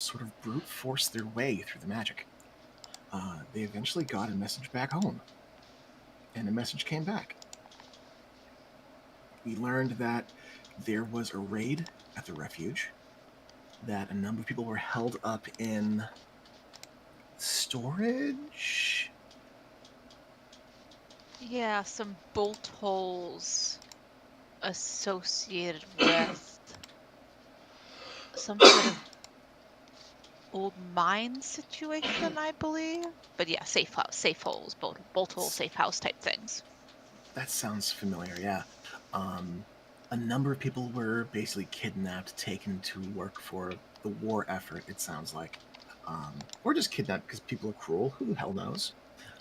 sort of brute force their way through the magic. They eventually got a message back home, and a message came back. We learned that there was a raid at the Refuge, that a number of people were held up in storage. Yeah, some bolt holes associated with some sort of old mine situation, I believe. But yeah, safe holes, bolt hole, safe house type things. That sounds familiar, yeah. A number of people were basically kidnapped, taken to work for the war effort, it sounds like. Or just kidnapped because people are cruel. Who the hell knows?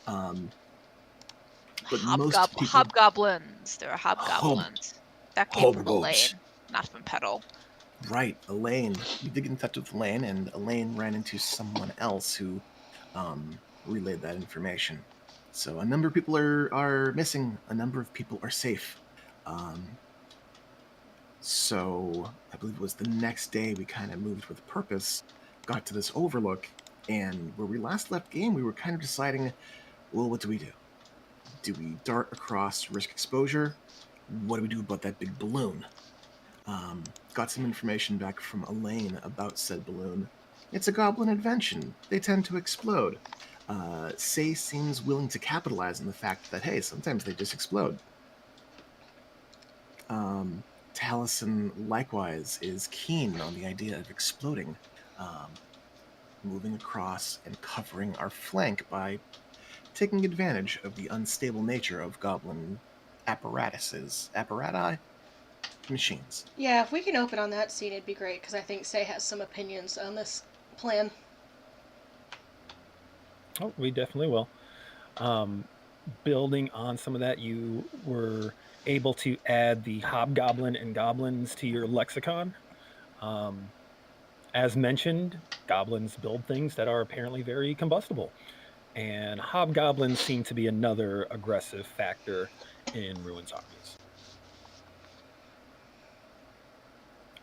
But most people... Hobgoblins. There are Hob... hobgoblins. That came from Hobgobs. Elaine, not from Petal. Right, Elaine. We did get in touch with Elaine, and Elaine ran into someone else who relayed that information. So a number of people are missing. A number of people are safe. Um, So I believe it was the next day we kind of moved with purpose, got to this overlook, and where we last left game, we were kind of deciding, well, what do we do? Do we dart across, risk exposure? What do we do about that big balloon? Got some information back from Elaine about said balloon. It's a goblin invention. They tend to explode. Say seems willing to capitalize on the fact that, hey, sometimes they just explode. Taliesin likewise is keen on the idea of exploding, um, moving across and covering our flank by taking advantage of the unstable nature of goblin apparati, machines. Yeah, if we can open on that scene, it'd be great, because I think Say has some opinions on this plan. Oh, we definitely will. Building on some of that, you were able to add the hobgoblin and goblins to your lexicon. Um, as mentioned, goblins build things that are apparently very combustible, and hobgoblins seem to be another aggressive factor in Ruin's armies.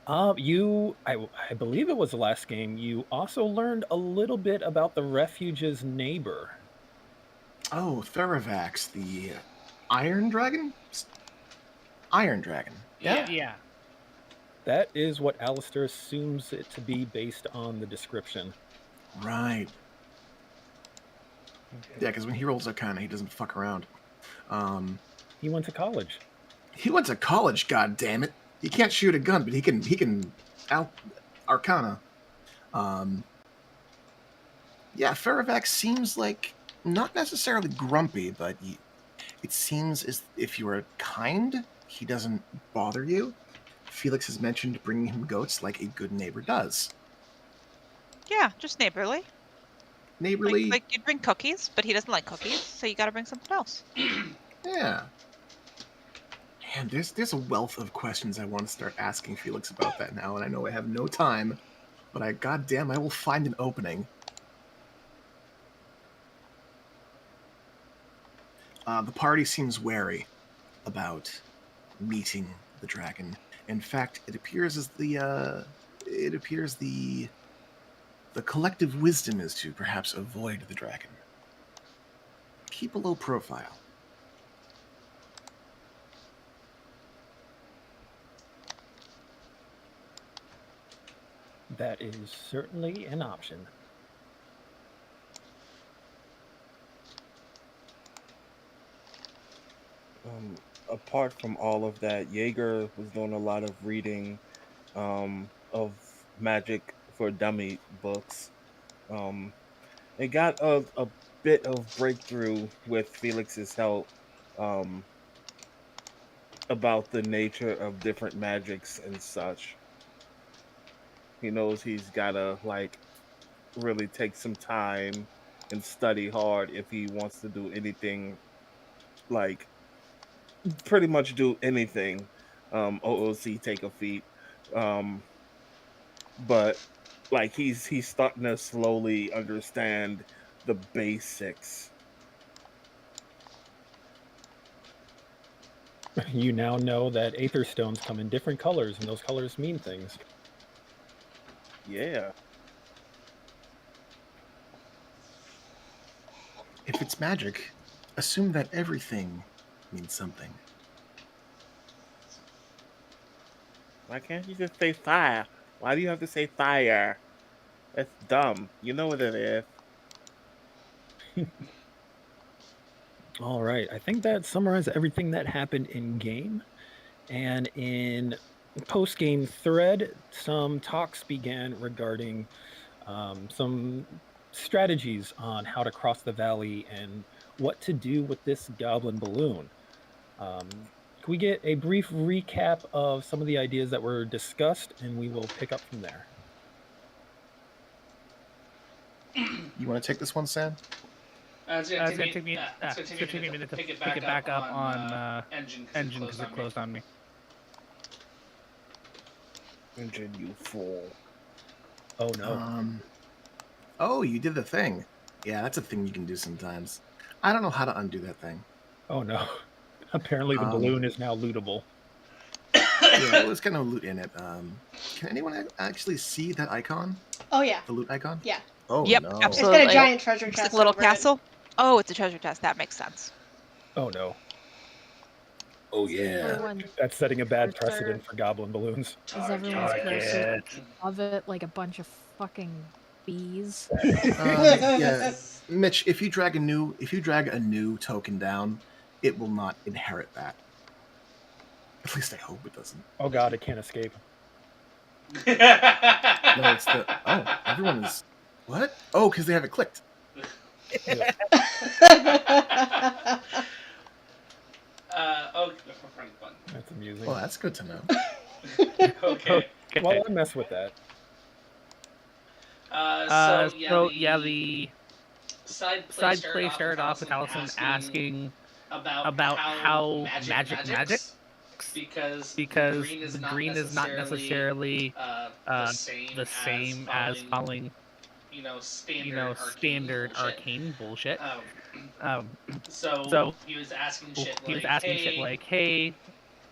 I believe it was the last game. You also learned a little bit about the Refuge's neighbor. Oh, Theravax, the Iron Dragon? Iron Dragon. Yeah? Yeah. That is what Alistair assumes it to be based on the description. Right. Yeah, because when he rolls Arcana, he doesn't fuck around. He went to college. He went to college, god damn it. He can't shoot a gun, but he can Arcana. Yeah, Faravax seems like not necessarily grumpy, but it seems as if you are kind, he doesn't bother you. Felix has mentioned bringing him goats like a good neighbor does. Yeah, just neighborly. Neighborly? Like you'd bring cookies, but he doesn't like cookies, so you gotta bring something else. Yeah. Man, there's a wealth of questions I want to start asking Felix about that now, and I know I have no time, but I will find an opening. The party seems wary about meeting the dragon. In fact, it appears the collective wisdom is to perhaps avoid the dragon. Keep a low profile. That is certainly an option. Apart from all of that, Jaeger was doing a lot of reading of Magic for Dummy books. It got a bit of breakthrough with Felix's help about the nature of different magics and such. He knows he's gotta like really take some time and study hard if he wants to do anything, like pretty much do anything. OOC take a feat. Um, but like he's starting to slowly understand the basics. You now know that Aether Stones come in different colors, and those colors mean things. Yeah. If it's magic, assume that everything means something. Why can't you just say fire? Why do you have to say fire? That's dumb. You know what it is. All right. I think that summarizes everything that happened in game. And in post game thread, some talks began regarding some strategies on how to cross the valley and what to do with this goblin balloon. Can we get a brief recap of some of the ideas that were discussed, and we will pick up from there? You want to take this one, Sam? It's gonna It's take gonna me. take me. It's It's gonna gonna take me take me a a minute minute to to pick it back up on engine engine because it closed on me. Engine, you fool. Oh no. Oh, you did the thing. Yeah, that's a thing you can do sometimes. I don't know how to undo that thing. Oh no. Apparently the Um, balloon is now lootable. Yeah, well, it's got no loot in it. Can anyone actually see that icon? Oh yeah, The loot icon? yeah. Oh Yep, no. It's got absolutely. a giant treasure Looks like chest a little over it. castle. Oh, it's a treasure chest. That makes sense. Oh no. Oh yeah. Everyone, That's setting a bad Cursor. precedent for goblin balloons. is everyone's cursor Target. of it like a bunch of fucking bees? Yeah, Mitch. If you drag a new token down, it will not inherit that. At least I hope it doesn't. Oh god, it can't escape. No, it's the everyone is what? Oh, because they have it clicked. Yeah. Oh, front button. That's amusing. Well, that's good to know. Okay. Well, I mess with that. So yeah, the side side play started off with Allison asking about how magics because because the green is not necessarily the same as following standard arcane bullshit. So he was asking he was asking shit like, hey,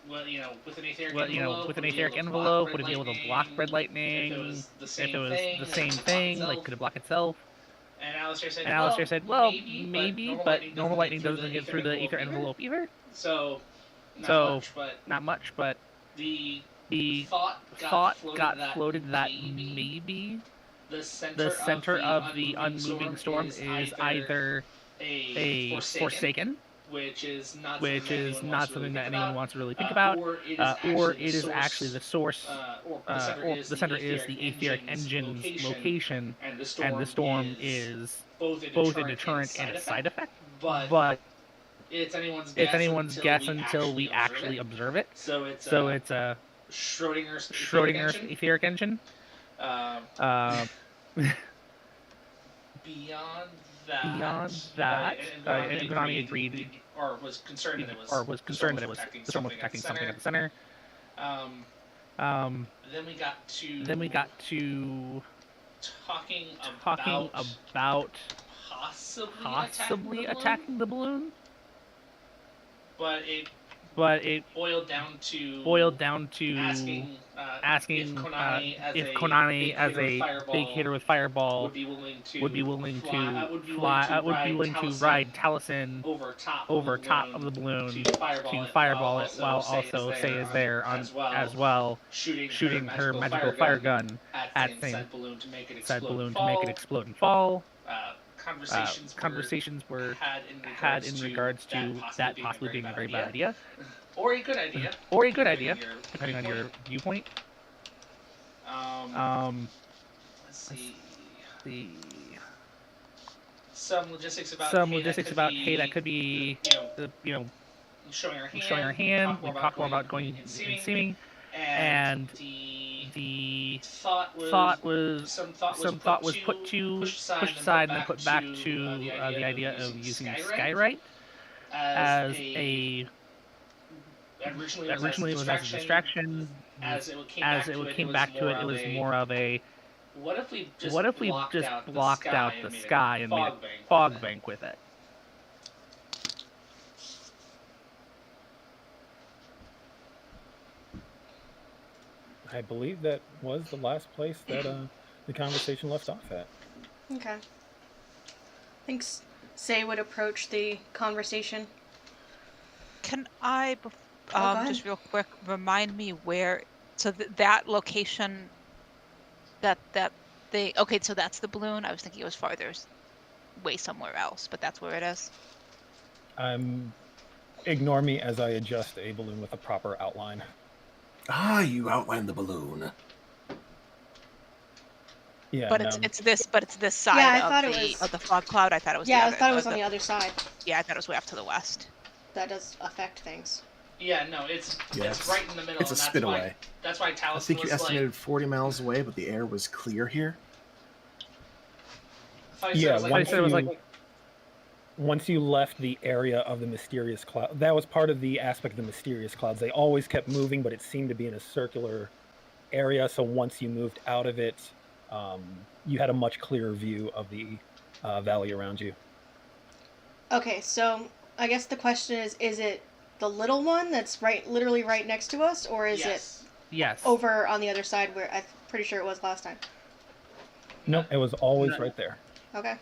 well, with an etheric with an etheric envelope, would it be able to block red lightning? If it was the If same it was thing, the same could it block thing, itself? like could it block itself? And Alistair said, Well, maybe, but normal lightning doesn't get through the ether envelope either. So, not much, but the the thought got floated that maybe the center of the unmoving storm is either a Forsaken, which is not something that anyone wants to really think about, or it is actually the source, or the center is the etheric engine's location, and the storm is both a deterrent and a side effect. But it's anyone's guess until we actually observe it. So it's a Schrodinger's etheric engine. Beyond Beyond that, that, and Konami agreed, or was concerned that it was the storm was protecting something at the center. Then we got to talking about possibly attacking the balloon, but it boiled down to asking if Konami as a big hitter with Fireball would be willing to ride Taliesin over top of the balloon to fireball it, while also say is there as well, shooting her magical fire gun at said balloon to make it explode and fall. Conversations were had in regards to that possibly being a very bad idea. Or a good idea. Depending on your viewpoint. Let's see. The Some logistics about hey, that could be showing our hand. We talk more about going and seeming, and the thought was put pushed aside and then put back to the idea of using Skyrite as a originally was as a distraction. As it came back to it, it was more of a what if we just blocked out the sky and made a fog bank with it? I believe that was the last place that the conversation left off at. Okay. Say would approach the conversation. Can I, go ahead. just real quick, remind me where? So that location, that thing. Okay, so that's the balloon. I was thinking it was farther way somewhere else, but that's where it is. Ignore me as I adjust a balloon with a proper outline. Ah, you outlined the balloon. Yeah, But no. it's this side Yeah, I of thought it the was. fog cloud. I thought it was the Yeah, I other. thought it was on the other side. Yeah, I thought it was way off to the west. That does affect things. Yeah, no, it's right in the middle. It's a and spit away. That's why I Taliesin think you was estimated 40 miles away, but the air was clear here. Yeah, like, once you left the area of the mysterious cloud, that was part of the aspect of the mysterious clouds. They always kept moving, but it seemed to be in a circular area. So once you moved out of it, you had a much clearer view of the valley around you. Okay, so I guess the question is it the little one that's literally right next to us, or is yes. Yes. it over on the other side where I'm pretty sure it was last time? Nope, it was always right there. Okay.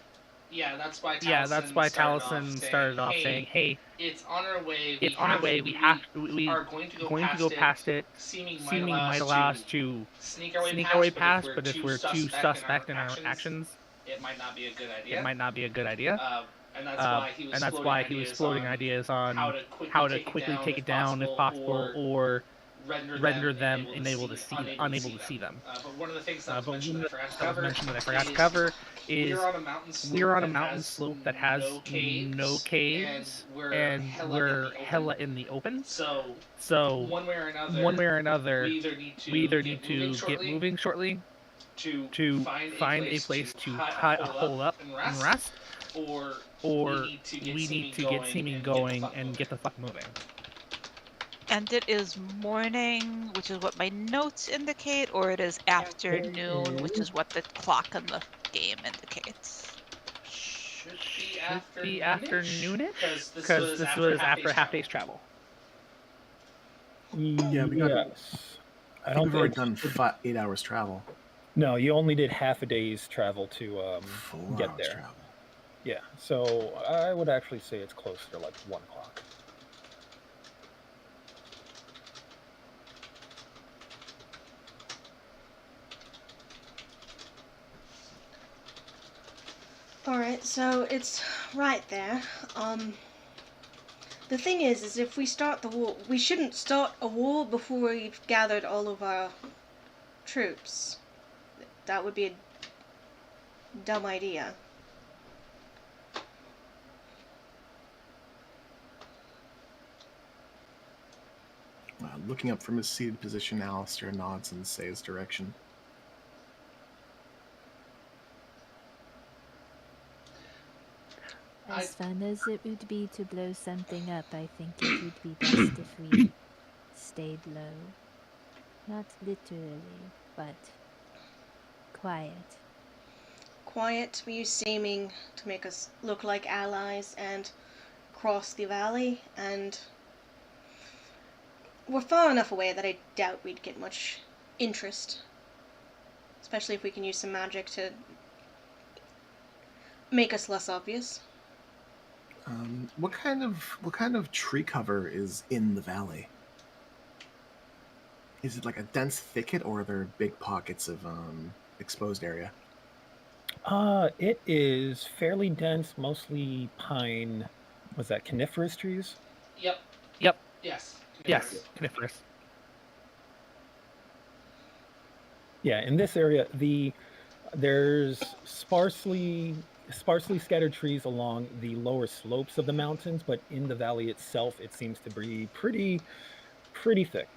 Yeah, that's why Taliesin started off saying, "Hey, it's on our way. it's on our way. We are going to go past it. Seeming might allow us to sneak our way past, but if we're too suspect in our actions, it might not be a good idea. it might not be a good idea." And that's why he was floating ideas on how to quickly take it down if possible, or render them unable to see them. But one of the things that was mentioned that I forgot to cover is we're on a mountain slope that has no caves, and we're hella in the open. So one way or another, we either need to get moving shortly to find a place to cut a hole up and rest, or we need to get seeming going and get the fuck moving. And it is morning, which is what my notes indicate, or it is afternoon, which is what the clock in the game indicates. Should Be afternoonish, because this was after half day's travel. Yeah, we got. Yes. I think we've already done 8 hours travel. No, you only did half a day's travel to 4 get hours there. travel. Yeah, so I would actually say it's closer to like 1 o'clock. Alright, so it's right there. The thing is if we start the war, we shouldn't start a war before we've gathered all of our troops. That would be a dumb idea. Looking up from his seated position, Alistair nods in Say's direction. As fun as it would be to blow something up, I think it would be best if we stayed low. Not literally, but quiet. Quiet, we use seeming to make us look like allies and cross the valley, and we're far enough away that I doubt we'd get much interest. Especially if we can use some magic to make us less obvious. What kind of tree cover is in the valley? Is it like a dense thicket, or are there big pockets of exposed area? It is fairly dense, mostly pine. Was that coniferous trees? Yep. Yes. Coniferous. Yeah, in this area, there's sparsely scattered trees along the lower slopes of the mountains, but in the valley itself, it seems to be pretty thick.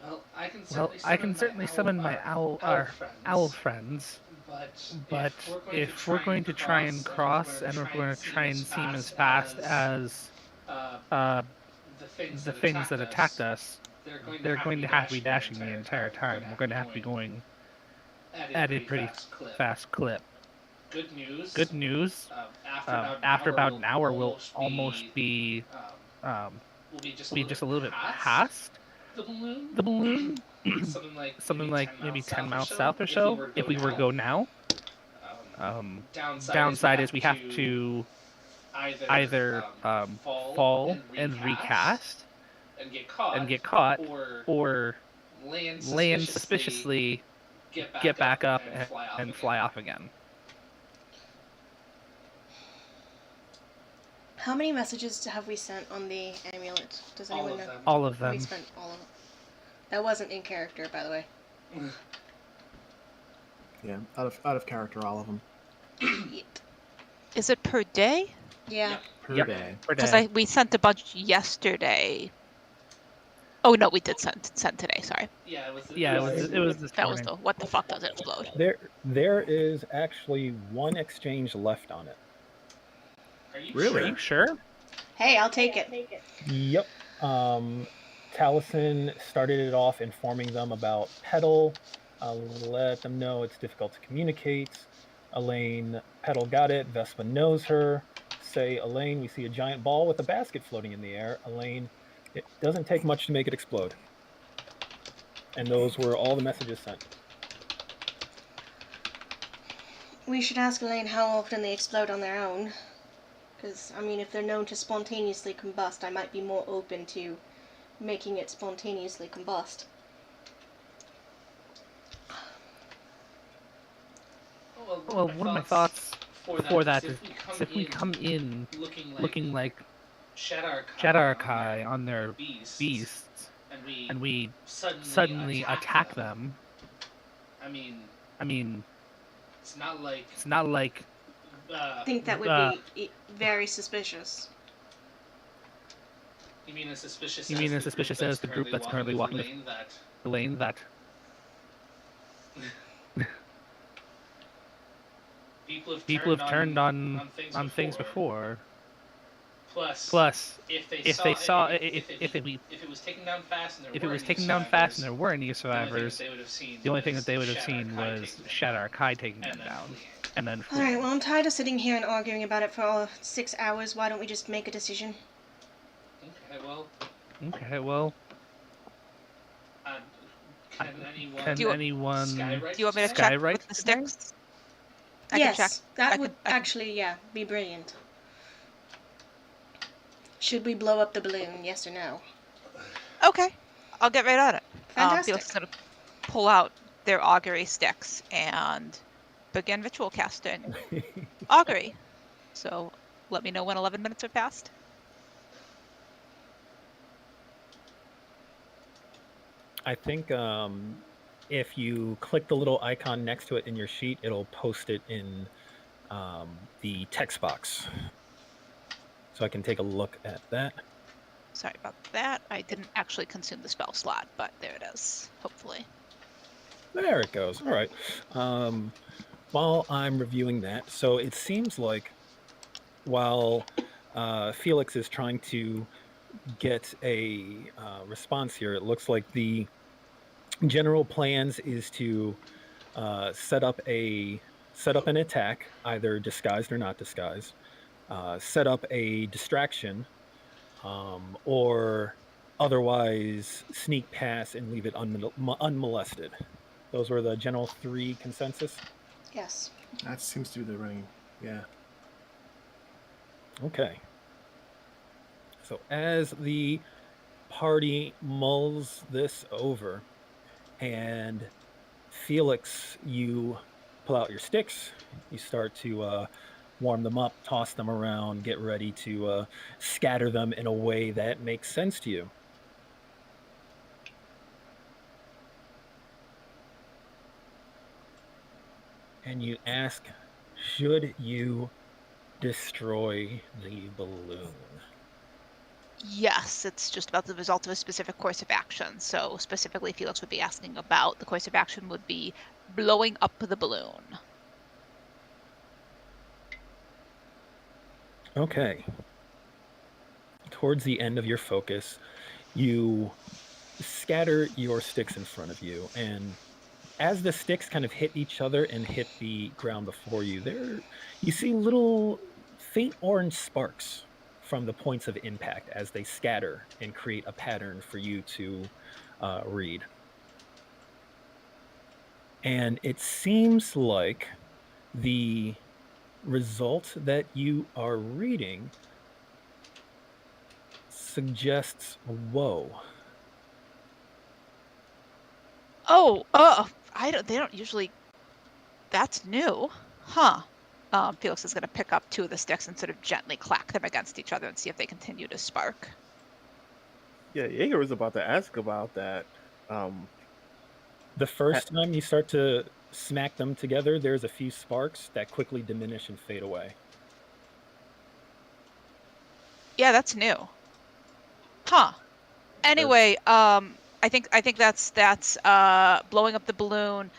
Well, I Well, I can certainly summon my owl friends, but if we're going to try and cross and we're going to try and seem as fast as uh, the things that attacked us, they're going to have to be dashing the entire time. We're going to have to be going at a pretty fast clip. Good news. After about an hour, we'll almost um, be just a little bit past the balloon. Something like maybe 10 miles south or so. If we were to go now, downside is we have to either fall and recast and get caught, or land suspiciously, get back up and fly off again. How many messages have we sent on the amulet? Does anyone know? All of We them. spent all of them. That wasn't in character, by the way. Yeah, out of character, all of them Yet. Is it per day? Yeah. per Yep. day. Per Because day. we sent a bunch yesterday. Oh no, we did send today. Sorry, Yeah, it was this that was morning. the what the fuck does it explode? There is actually one exchange left on it. Really? Are you sure? Hey, I'll take it. Yep. Taliesin started it off informing them about Petal. Let them know it's difficult to communicate. Elaine, Petal got it. Vespa knows her. Say, Elaine, we see a giant ball with a basket floating in the air. Elaine, it doesn't take much to make it explode. And those were all the messages sent. We should ask Elaine how often they explode on their own. Because, I mean, if they're known to spontaneously combust, I might be more open to making it spontaneously combust. Well, one of my thoughts for that is if we come in looking like Shadarkai on their beasts, and we suddenly attack them, I mean, it's not like I think that would be very suspicious. You mean as suspicious as the group that's currently walking the lane that people have turned on things before. Plus, if they saw if it was taken down fast and there were any survivors, the only thing that they would have seen was Shadow Kai taking them down, and then. Alright, well, I'm tired of sitting here and arguing about it for 6 hours. Why don't we just make a decision? Okay, well. Can anyone? Do you want me to check Skywrite with the sticks? I yes, can check. that I would can- I can- actually, yeah, be brilliant. Should we blow up the balloon, yes or no? Okay, I'll get right on it. Fantastic. Felix is gonna pull out their augury sticks and begin ritual casting augury. So let me know when 11 minutes have passed. I think if you click the little icon next to it in your sheet, it'll post it in the text box. So I can take a look at that. Sorry about that. I didn't actually consume the spell slot, but there it is. Hopefully. There it goes. All right. While I'm reviewing that, so it seems like while Felix is trying to get a response here, it looks like the general plans is to set up an attack, either disguised or not disguised, set up a distraction, or otherwise sneak past and leave it unmolested. Those were the general three consensus. Yes. That seems to be the running. Yeah. Okay. So as the party mulls this over, and Felix, you pull out your sticks, you start to warm them up, toss them around, get ready to scatter them in a way that makes sense to you. And you ask, should you destroy the balloon? Yes, it's just about the result of a specific course of action. So specifically, Felix would be asking about the course of action would be blowing up the balloon. Okay. Towards the end of your focus, you scatter your sticks in front of you, and as the sticks kind of hit each other and hit the ground before you, you see little faint orange sparks from the points of impact as they scatter and create a pattern for you to read. And it seems like the result that you are reading suggests woe. Oh, they don't usually. That's new, huh? Felix is going to pick up two of the sticks and sort of gently clack them against each other and see if they continue to spark. Yeah, Jaeger was about to ask about that. The first time you start to smack them together, there's a few sparks that quickly diminish and fade away. Yeah, that's new. Huh. Anyway, I think that's blowing up the balloon.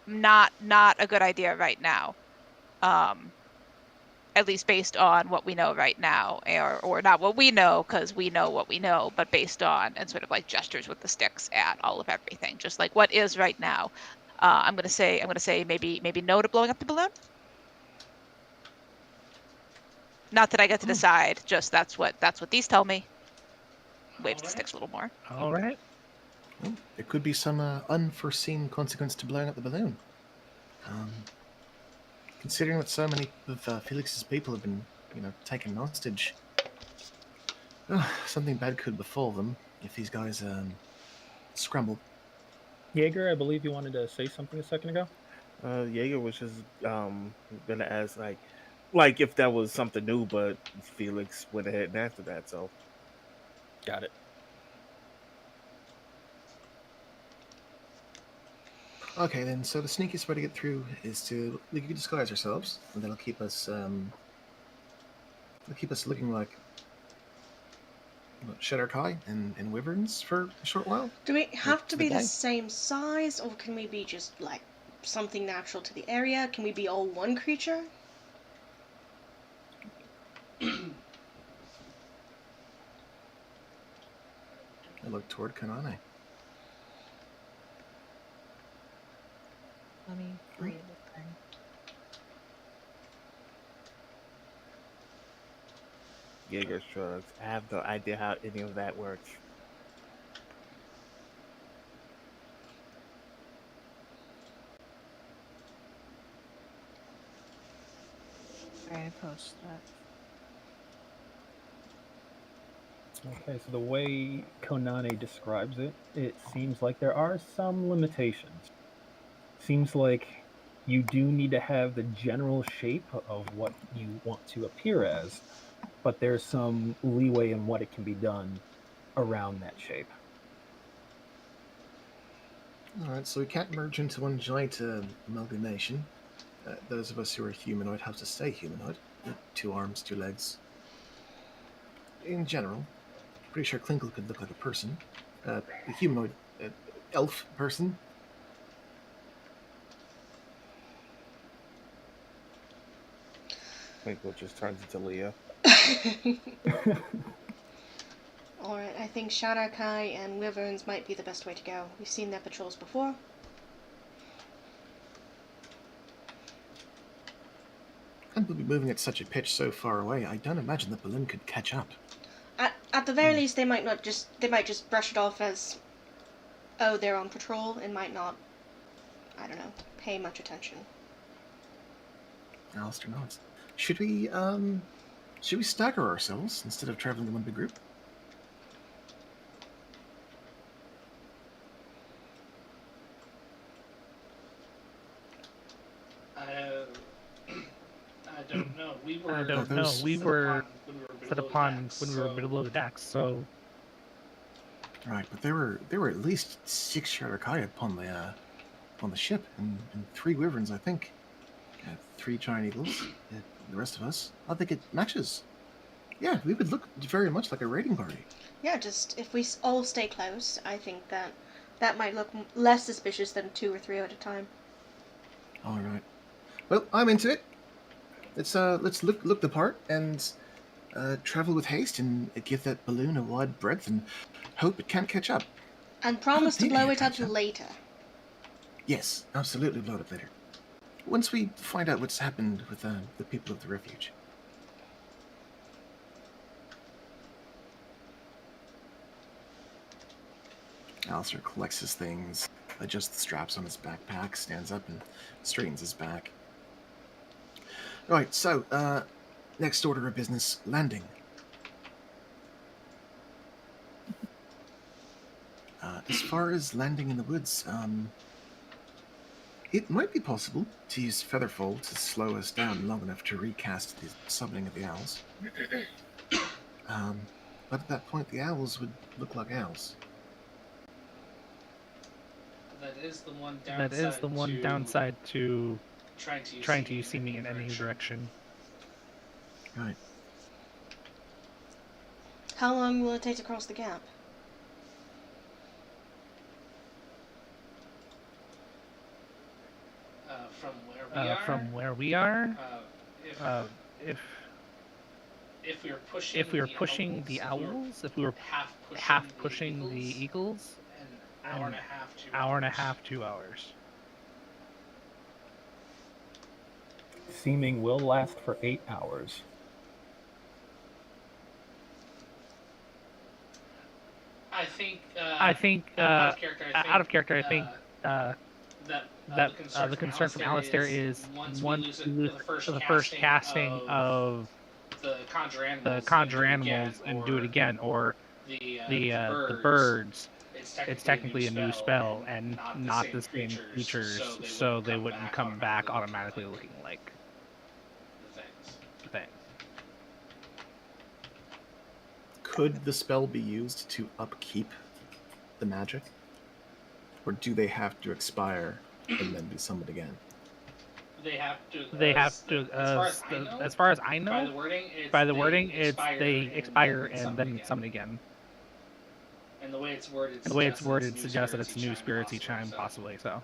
Not a good idea right now. At least based on what we know right now, or not what we know, because we know what we know, but based on and sort of like gestures with the sticks at all of everything, just like what is right now. I'm gonna say maybe no to blowing up the balloon. Not that I get to decide, just that's what these tell me. Waves the sticks a little more. All right. Well, there could be some unforeseen consequence to blowing up the balloon. Considering that so many of Felix's people have been, taken hostage, something bad could befall them if these guys scramble. Jaeger, I believe you wanted to say something a second ago. Jaeger was just gonna ask like if that was something new, but Felix went ahead and answered that. So Got it. Okay, then. So the sneakiest way to get through is to we could disguise ourselves, and that'll keep us looking like Shadar-kai and wyverns for a short while. Do we have to the be the day. same size, or can we be just like something natural to the area? Can we be all one creature? I look toward Kanane. Let me read it then. Jaeger shrugs. I have no idea how any of that works. I post that. Okay, so the way Konane describes it, it seems like there are some limitations. Seems like you do need to have the general shape of what you want to appear as, but there's some leeway in what it can be done around that shape. Alright, so we can't merge into one giant amalgamation. Those of us who are humanoid have to stay humanoid. 2 arms, 2 legs. In general, pretty sure Klinkle could look like a person. A humanoid elf person. Twinkle just turns into Leah. Alright, I think Shadar-kai and wyverns might be the best way to go. We've seen their patrols before. And we'll be moving at such a pitch so far away, I don't imagine the balloon could catch up. At the very least, they might just brush it off as, oh, they're on patrol, and might not, I don't know, pay much attention. Alistair nods. Should we stagger ourselves instead of traveling in one big group? I don't know. I don't know. We were set upon when we were below decks, so Right, but there were at least 6 Shadar-kai upon the ship, and 3 wyverns, I think. 3 giant eagles. The rest of us, I think it matches. Yeah, we would look very much like a raiding party. Yeah, just if we all stay close, I think that might look less suspicious than 2 or 3 at a time. All right. Well, I'm into it. Let's look the part and travel with haste and give that balloon a wide breadth and hope it can't catch up. And I promise don't to think blow it'll it up catch up. later. Yes, absolutely blow it up later. Once we find out what's happened with the people of the refuge. Alistair collects his things, adjusts the straps on his backpack, stands up and straightens his back. Right, so, next order of business, landing. As far as landing in the woods, it might be possible to use Featherfall to slow us down long enough to recast the summoning of the owls. But at that point, the owls would look like owls. That is the one downside to trying to see me in any direction. Right. How long will it take to cross the gap? From where we are, if if we were pushing the owls, if we were half pushing the eagles, an hour and a half, 2 hours. Seeming will last for 8 hours. I think out of character, I think that the concern from Alistair is once we lose the first casting of the conjure animals and do it again, or the birds, it's technically a new spell and not the same features, so they wouldn't come back automatically looking like the things. Could the spell be used to upkeep the magic? Or do they have to expire and then be summoned again? They have to, as far as I know, by the wording, it's they expire and then summon again. And the way it's worded, suggests that it's new spirits each time, possibly. So,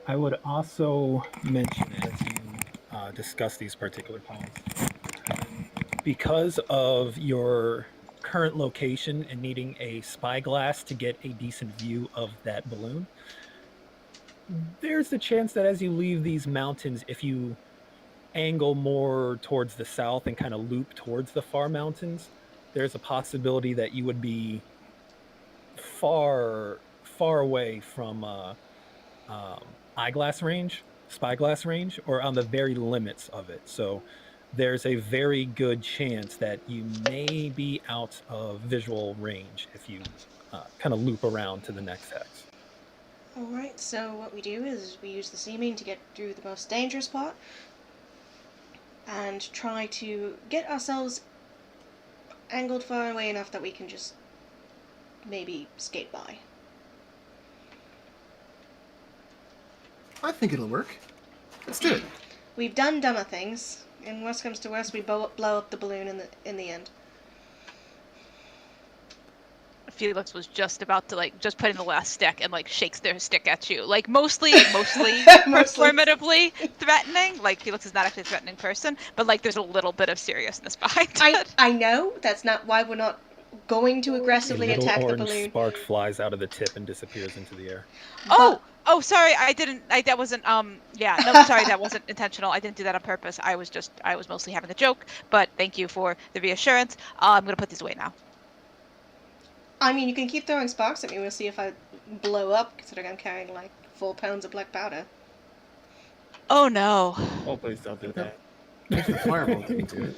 I would also mention as you discuss these particular poems, because of your current location and needing a spyglass to get a decent view of that balloon, there's the chance that as you leave these mountains, if you angle more towards the south and kind of loop towards the far mountains, there's a possibility that you would be far away from spyglass range, or on the very limits of it. So there's a very good chance that you may be out of visual range if you kind of loop around to the next hex. Alright, so what we do is we use the seeming to get through the most dangerous part and try to get ourselves angled far away enough that we can just maybe skate by. I think it'll work. Let's do it. We've done dumber things. And worst comes to worst, we blow up the balloon in the end. Felix was just about to just put in the last stick and shakes their stick at you, mostly performatively threatening. Felix is not actually a threatening person, but there's a little bit of seriousness behind it. I know that's not why we're not going to aggressively attack the balloon. A little orange spark flies out of the tip and disappears into the air. Oh, sorry, I didn't. That wasn't. Sorry, that wasn't intentional. I didn't do that on purpose. I was mostly having a joke. But thank you for the reassurance. I'm gonna put these away now. I mean, you can keep throwing sparks at me. We'll see if I blow up, considering I'm carrying 4 pounds of black powder. Oh no! Oh, please don't do that. Fireball didn't do it.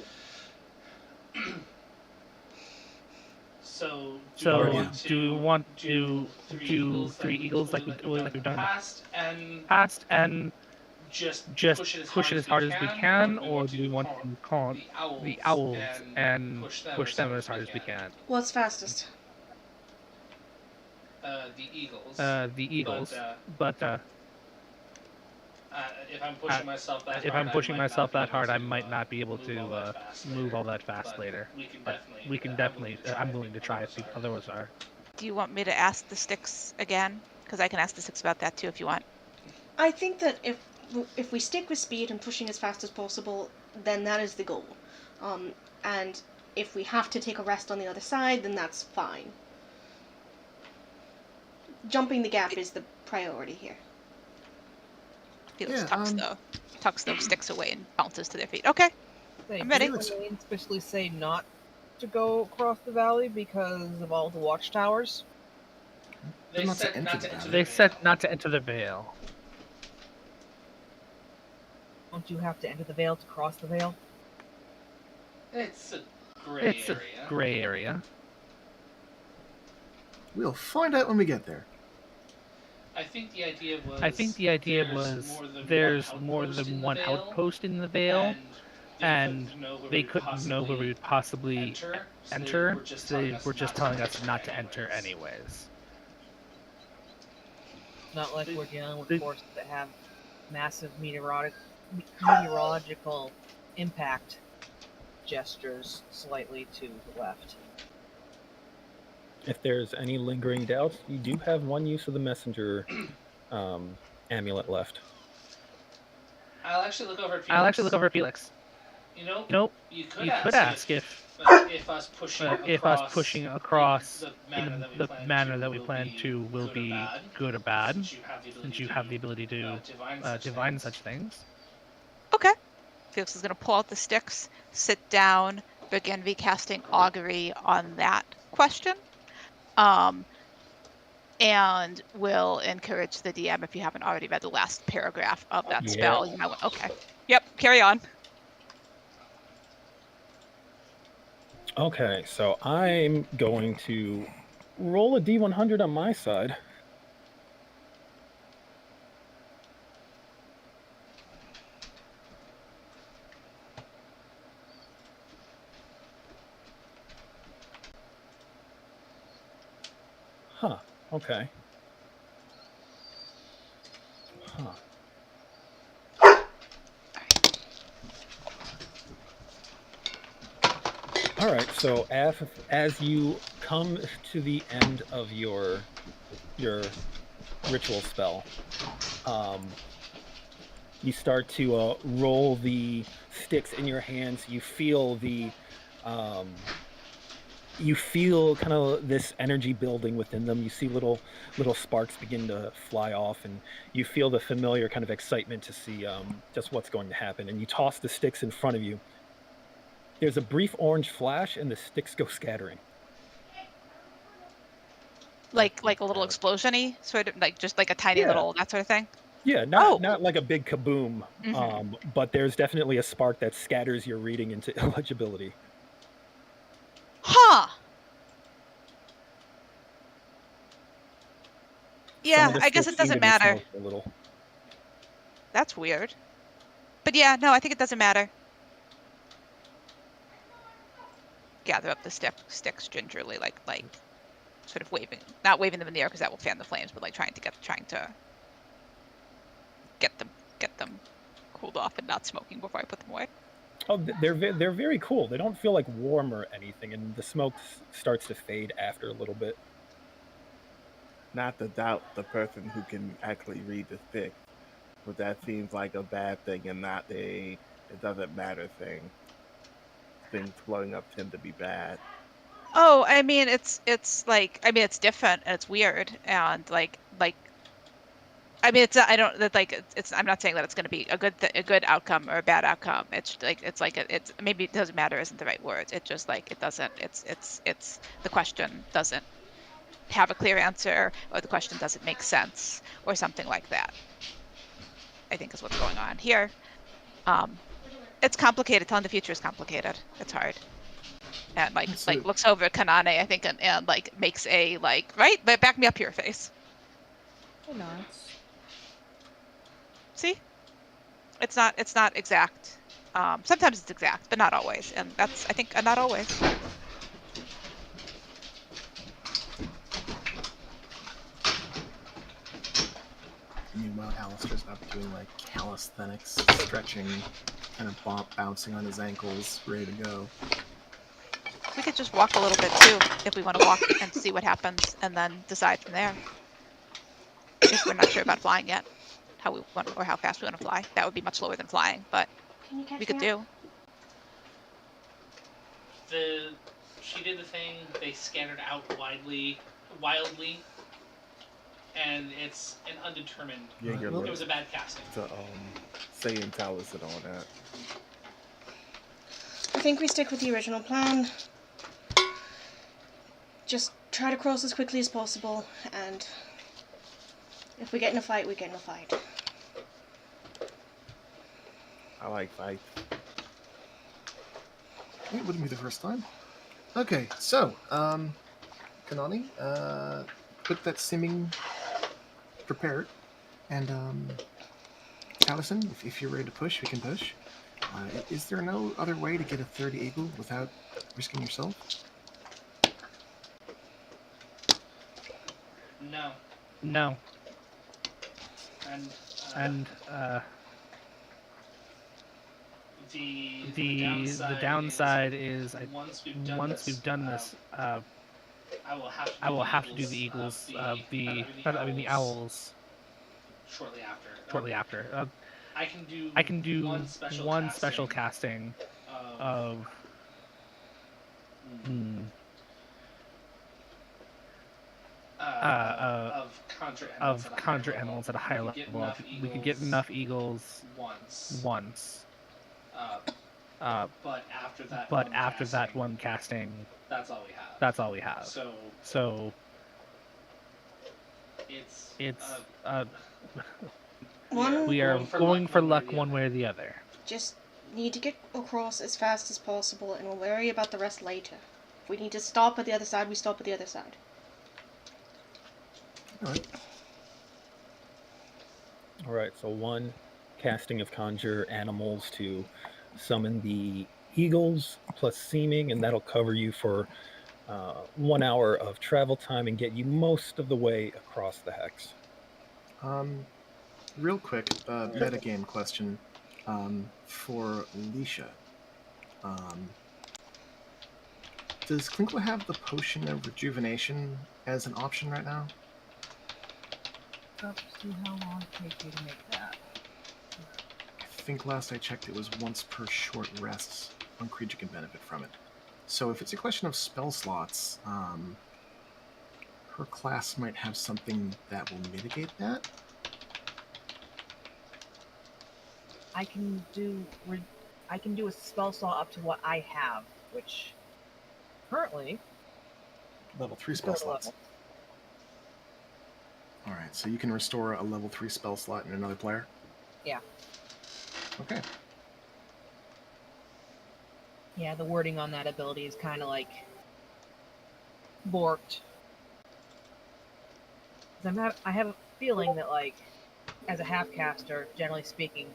So do we want to do 3 eagles like we've done in the past and just push it as hard as we can, or do we want to call the owls and push them as hard as we can? What's fastest? The eagles. The eagles, but If I'm pushing myself that if hard, I'm pushing myself that hard, I to might not be able to move all that fast later. But we can definitely. I'm willing to try if the others are. Do you want me to ask the sticks again? Because I can ask the sticks about that too if you want. I think that if we stick with speed and pushing as fast as possible, then that is the goal. And if we have to take a rest on the other side, then that's fine. Jumping the gap is the priority here. Felix Yeah, tucks those sticks away and bounces to their feet. Okay, I'm ready. Felix- Did they especially say not to go across the valley because of all the watchtowers? They Not to said enter not the to enter valley. They said not to enter the Vale. Don't you have to enter the Vale to cross the Vale? It's a gray It's area. a gray area. We'll find out when we get there. I think the idea was there's more than one outpost in the Vale, and they couldn't know where we would possibly enter, so they were just telling us not to enter anyways. It's not like we're dealing with They- forces that have massive meteorological impact gestures slightly to the left. If there's any lingering doubts, you do have one use of the messenger amulet left. I'll actually look over at Felix. You know, Nope. you You could ask if us pushing across in in the manner that we plan to will be good or bad, since you have the ability to divine such things. Okay. Felix is going to pull out the sticks, sit down, begin recasting augury on that question. And will encourage the DM, if you haven't already read the last paragraph of that spell. You might want, okay. Yep, carry on. Okay, so I'm going to roll a D100 on my side. Huh, okay. Huh. All right, so as you come to the end of your ritual spell, you start to roll the sticks in your hands. You feel kind of this energy building within them. You see little sparks begin to fly off, and you feel the familiar kind of excitement to see just what's going to happen. And you toss the sticks in front of you. There's a brief orange flash, and the sticks go scattering. Like a little explosion-y, sort of like just like a tiny little that sort of thing. Yeah, not like a big kaboom, Mm-hmm. but there's definitely a spark that scatters your reading into illegibility. Huh. Yeah, I guess it doesn't matter. A little. That's weird. But yeah, no, I think it doesn't matter. Gather up the sticks gingerly, like sort of not waving them in the air because that will fan the flames, but like trying to get them cooled off and not smoking before I put them away. Oh, they're very cool. They don't feel like warm or anything, and the smoke starts to fade after a little bit. Not to doubt the person who can actually read the stick, but that seems like a bad thing and not a it doesn't matter thing. Things blowing up tend to be bad. Oh, I mean, it's different and it's weird and like I mean, I'm not saying that it's going to be a good outcome or a bad outcome. It's maybe it doesn't matter isn't the right word. It just it doesn't. It's the question doesn't have a clear answer, or the question doesn't make sense, or something like that. I think is what's going on here. It's complicated. Telling the future is complicated. It's hard. And looks over at Kanane, I think, and makes a right, but back me up here face. Or not. See, it's not exact. Sometimes it's exact, but not always, and that's I think not always. Meanwhile, Alistair's up doing like calisthenics, stretching, kind of bouncing on his ankles, ready to go. We could just walk a little bit too, if we want to walk and see what happens, and then decide from there. If we're not sure about flying yet, how we want or how fast we want to fly. That would be much slower than flying, but Can you catch we could me up? do. She did the thing. They scattered out wildly, and it's an undetermined. Yeah, you're It was a bad casting. to say and Taliesin on that. I think we stick with the original plan. Just try to cross as quickly as possible, and if we get in a fight, we get in a fight. I like fights. It wouldn't be the first time. Okay, so, Kanani, put that simming prepared, and, Taliesin, if you're ready to push, we can push. Is there no other way to get a third eagle without risking yourself? No. And the downside is once we've done this, I will have to do the Eagles. The Owls. Shortly after. I can do one special casting of conjure animals at a high level. We could get enough eagles once. But after that one casting, that's all we have. So it's we are going for luck one way or the other. Just need to get across as fast as possible, and we'll worry about the rest later. If we need to stop at the other side, we stop at the other side. Alright, so one casting of conjure animals to summon the eagles plus seeming, and that'll cover you for 1 hour of travel time and get you most of the way across the hex. Real quick, metagame question for Alicia. Does Klinkle have the potion of rejuvenation as an option right now? Up to how long it takes you to make that. I think last I checked it was once per short rests. One creature can benefit from it. So if it's a question of spell slots, her class might have something that will mitigate that. I can do a spell slot up to what I have, which currently Level 3 spell slots. Alright, so you can restore a level 3 spell slot in another player? Yeah. Okay. Yeah, the wording on that ability is kind of like borked. I have a feeling that, like, as a half caster, generally speaking,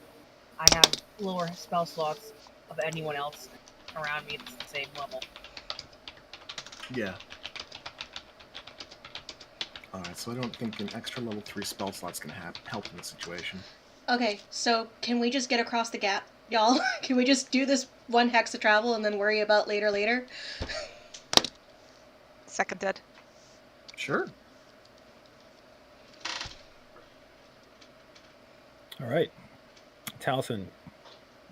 I have lower spell slots of anyone else around me that's the same level. Yeah. Alright, so I don't think an extra level 3 spell slot's gonna help in this situation. Okay, so can we just get across the gap, y'all? Can we just do this one hex of travel and then worry about later? Seconded. Sure. Alright. Taliesin,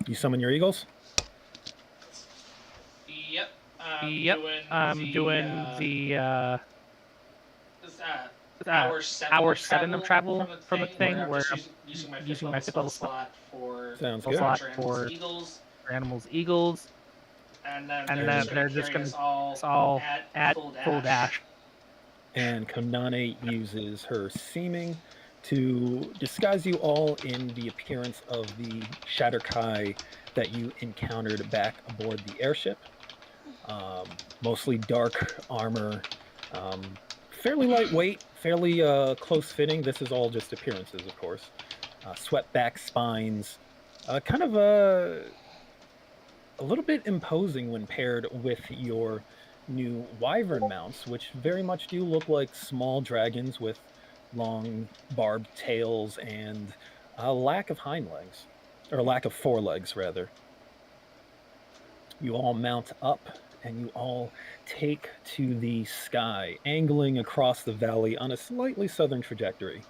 you summon your eagles? Yep. I'm doing the hour 7 of travel from the thing where I'm using my spell slot for Sounds good. slot for animals, eagles, and then and they're just carry going us to all at full dash. And Konane uses her seeming to disguise you all in the appearance of the Shatterkai that you encountered back aboard the airship. Mostly dark armor, fairly lightweight, fairly close fitting. This is all just appearances, of course. Swept-back spines, kind of a little bit imposing when paired with your new wyvern mounts, which very much do look like small dragons with long barbed tails and a lack of hind legs, or lack of forelegs, rather. You all mount up and you all take to the sky, angling across the valley on a slightly southern trajectory.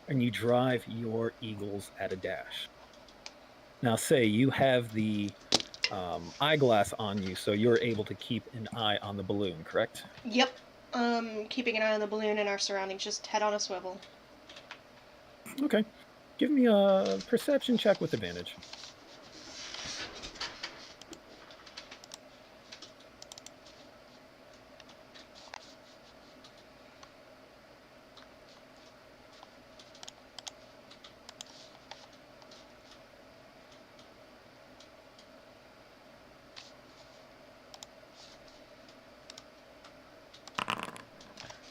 And you drive your eagles at a dash. Now, say you have the eyeglass on you, so you're able to keep an eye on the balloon, correct? Yep. Keeping an eye on the balloon and our surroundings, just head on a swivel. Okay. Give me a perception check with advantage.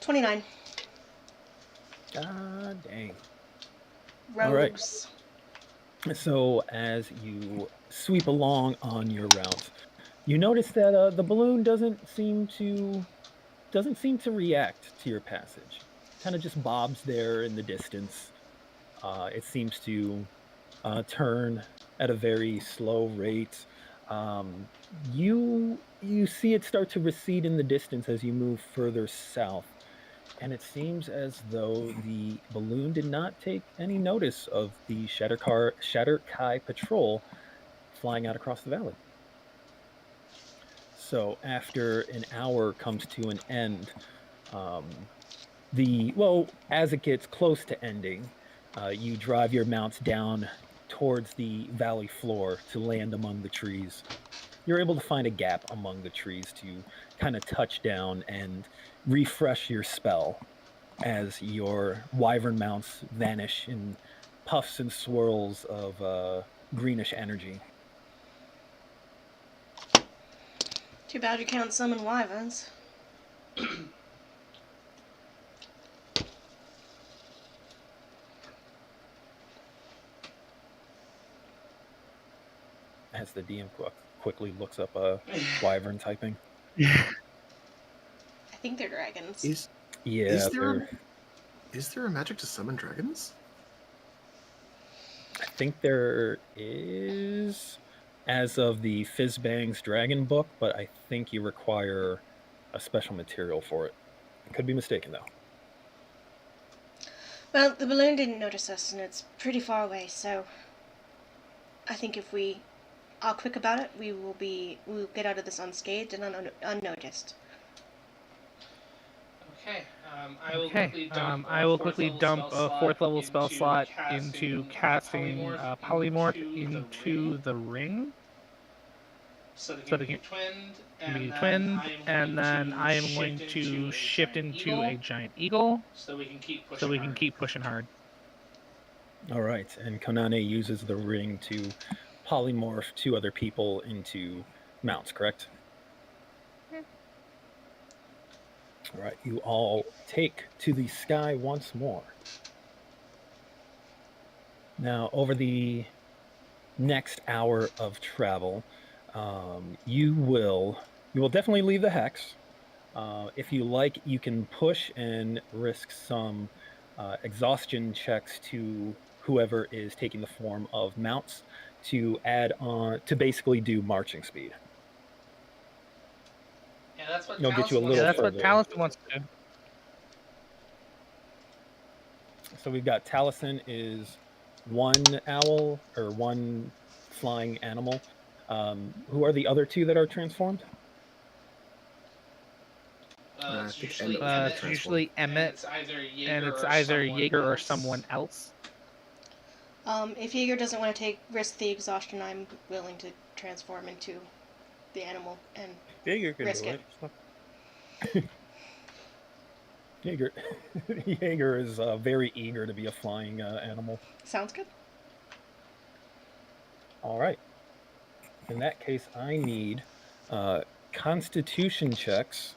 $29. God dang. Rogues. All right. So as you sweep along on your route, you notice that the balloon doesn't seem to react to your passage. Kind of just bobs there in the distance. It seems to turn at a very slow rate. You see it start to recede in the distance as you move further south, and it seems as though the balloon did not take any notice of the Shatterkai patrol flying out across the valley. So after an hour comes to an end, um, as it gets close to ending, you drive your mounts down towards the valley floor to land among the trees. You're able to find a gap among the trees to kind of touch down and refresh your spell as your wyvern mounts vanish in puffs and swirls of greenish energy. Too bad you can't summon wyverns. As the DM quickly looks up wyvern typing. I think they're dragons. Is Yeah, there a magic to summon dragons? I think there is, as of the Fizzbang's Dragon book, but I think you require a special material for it. I could be mistaken, though. Well, the balloon didn't notice us, and it's pretty far away, so I think if we are quick about it, we'll get out of this unscathed and unnoticed. Okay. I will quickly dump a 4th level spell slot into casting polymorph into the ring. So they can be twinned, and then I am going to shift into a giant eagle, so we can keep pushing hard. All right, and Konane uses the ring to polymorph two other people into mounts, correct? All right, you all take to the sky once more. Now, over the next hour of travel, you will definitely leave the hex. If you like, you can push and risk some exhaustion checks to whoever is taking the form of mounts to add on to basically do marching speed. Yeah, that's what It'll get you a little That's what further. Taliesin wants to do. So we've got Taliesin is one owl or one flying animal. Who are the other two that are transformed? I think Emmett It's usually Emmett, and it's either Jaeger or someone else. If Jaeger doesn't want to risk the exhaustion, I'm willing to transform into the animal and Jaeger can risk do it. it. Jaeger is very eager to be a flying animal. Sounds good. All right. In that case, I need Constitution checks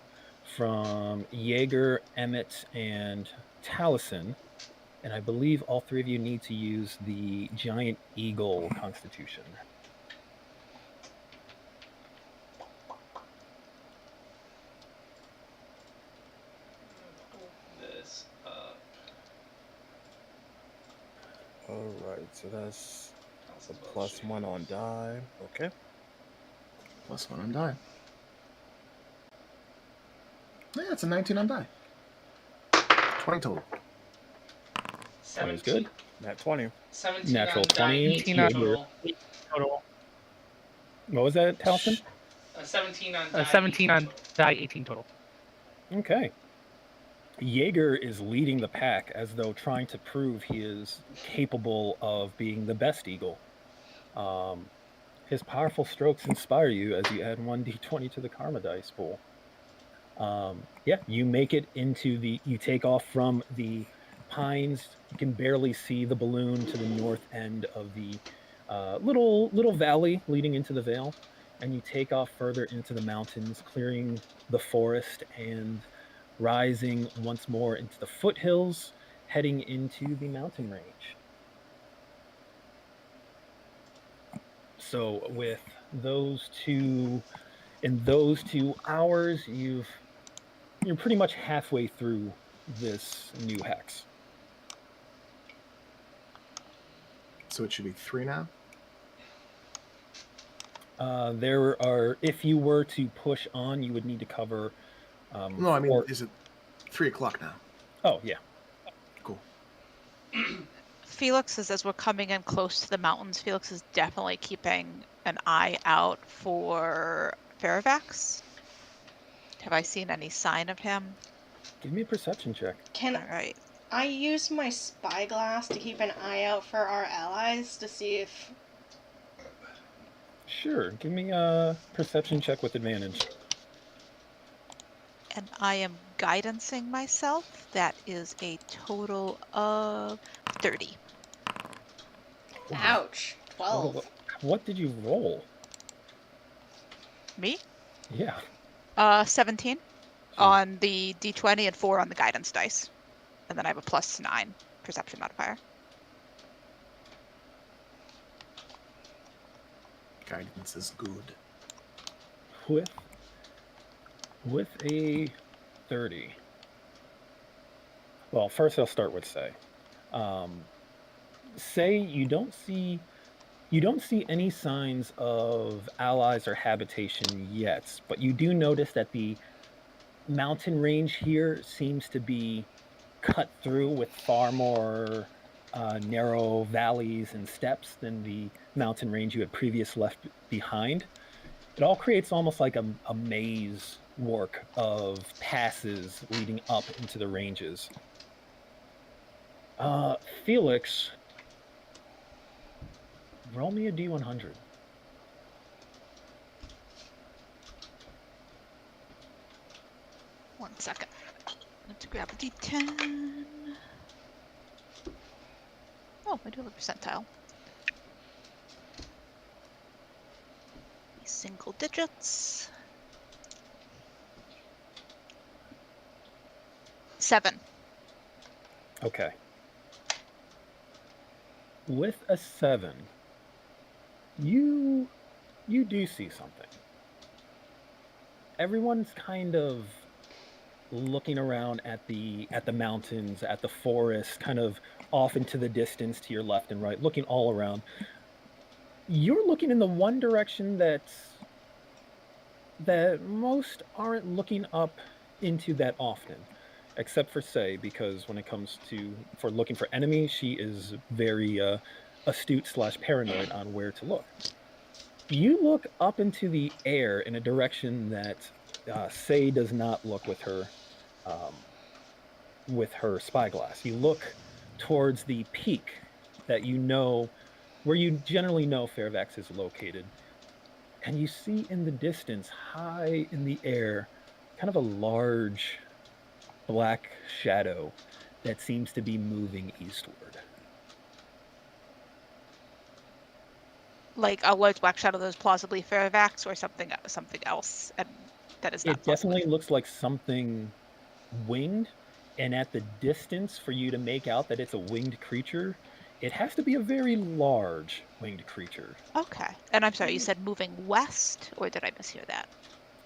from Jaeger, Emmett, and Taliesin. And I believe all three of you need to use the Giant Eagle Constitution. This up. All right, so that's a +1 on die. Okay. +1 on die. Yeah, it's a 19 on die. 20 total. 20 is good. Nat 20. 17 Natural on die, 20. 18 Jaeger. Total. What was that, Taliesin? 17 on die, 17 on die, 18 total. Okay. Jaeger is leading the pack as though trying to prove he is capable of being the best eagle. His powerful strokes inspire you as you add 1d20 to the karma dice pool. Yeah, you make it into you take off from the pines. You can barely see the balloon to the north end of the little valley leading into the vale, and you take off further into the mountains, clearing the forest and rising once more into the foothills, heading into the mountain range. So with those two, in those 2 hours, you're pretty much halfway through this new hex. So it should be 3 now. There are, if you were to push on, you would need to cover. No, I mean, is it 3 o'clock now? Oh yeah. Cool. Felix is, as we're coming in close to the mountains, Felix is definitely keeping an eye out for Fairfax. Have I seen any sign of him? Give me a perception check. Can All right. I use my spyglass to keep an eye out for our allies to see if... Sure. Give me a perception check with advantage. And I am guidancing myself. That is a total of 30. Ouch. 12. What did you roll? Me? Yeah. 17 on the d20 and 4 on the guidance dice. And then I have a +9 perception modifier. Guidance is good. With a 30. Well, first I'll start with Say. Say you don't see any signs of allies or habitation yet, but you do notice that the mountain range here seems to be cut through with far more narrow valleys and steps than the mountain range you had previously left behind. It all creates almost like a maze work of passes leading up into the ranges. Felix, roll me a D100. One second. Let's grab a d10. Oh, I do have a percentile. Single digits. 7. Okay. With a 7, you do see something. Everyone's kind of looking around at the mountains, at the forest, kind of off into the distance to your left and right, looking all around. You're looking in the one direction that most aren't looking up into that often, except for Say, because when it comes for looking for enemies, she is very astute / paranoid on where to look. You look up into the air in a direction that Say does not look with her spyglass. You look towards the peak that where you generally know Fairfax is located, and you see in the distance, high in the air, kind of a large black shadow that seems to be moving eastward. Like a large black shadow that is plausibly Fairfax or something else, and that is not. It definitely looks like something winged, and at the distance for you to make out that it's a winged creature, it has to be a very large winged creature. Okay. And I'm sorry, you said moving west, or did I mishear that?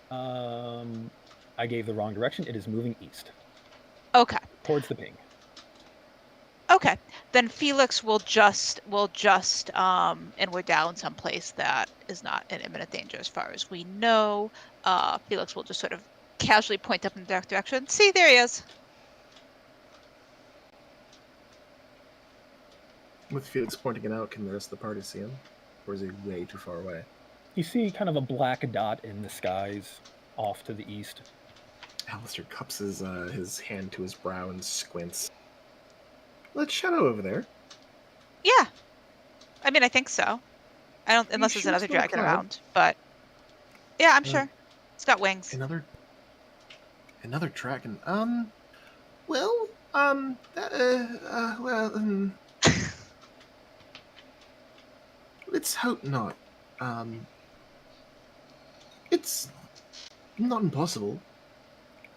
I gave the wrong direction. It is moving east. Okay. Towards the ping. Okay, then Felix will just and we're down someplace that is not in imminent danger as far as we know. Felix will just sort of casually point up in that direction. See, there he is. With Felix pointing it out, can the rest of the party see him? Or is he way too far away? You see kind of a black dot in the skies off to the east. Alistair cups his hand to his brow and squints. That shadow over there. Yeah. I mean, I think so. I don't, unless there's sure another it's not a dragon cloud? around, but yeah, I'm sure. It's got wings. Another dragon. Well, let's hope not. It's not impossible.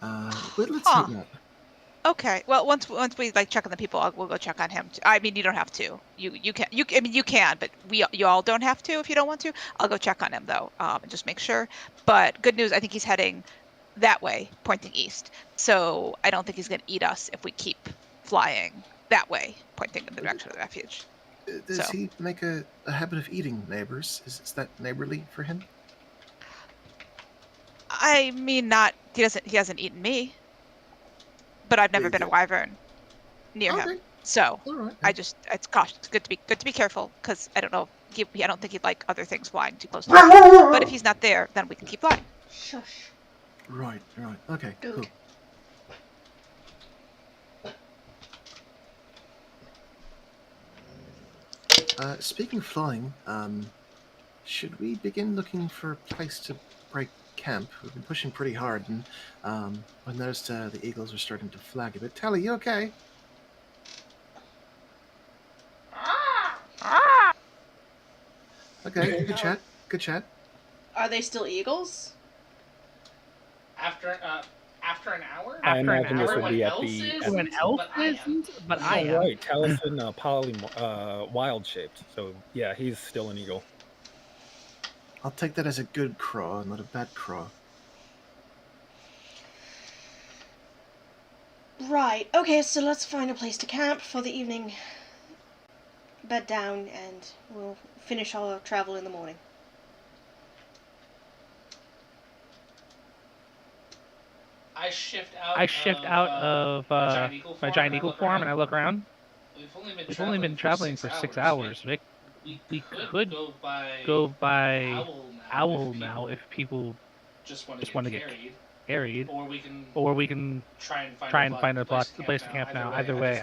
But let's hope not. Okay. Well, once we like check on the people, we'll go check on him. I mean, you don't have to. You can. I mean, you can, but you all don't have to if you don't want to. I'll go check on him though, and just make sure. But good news, I think he's heading that way, pointing east. So I don't think he's going to eat us if we keep flying that way, pointing in the direction of the refuge. Does he make a habit of eating neighbors? Is that neighborly for him? I mean, not. He hasn't eaten me. But I've never been a wyvern near him, so it's cautious. It's good to be careful because I don't know. I don't think he'd like other things flying too close to him. But if he's not there, then we can keep flying. Shush. Right. Okay, cool. Speaking of flying, should we begin looking for a place to break camp? We've been pushing pretty hard, and I noticed the eagles are starting to flag a bit. Tally, you okay? Okay, good chat. Good chat. Are they still eagles? After an hour? I imagine this would be at the. Everyone else isn't, but I am. Right, Taliesin wild shaped. So yeah, he's still an eagle. I'll take that as a good craw, not a bad craw. Right. Okay, so let's find a place to camp for the evening. Bed down, and we'll finish our travel in the morning. I shift out of my giant eagle form, and I look around. We've only been traveling for 6 hours, Vic. We could go by owl now if people just want to get carried, or we can try and find a place to camp now. Either way,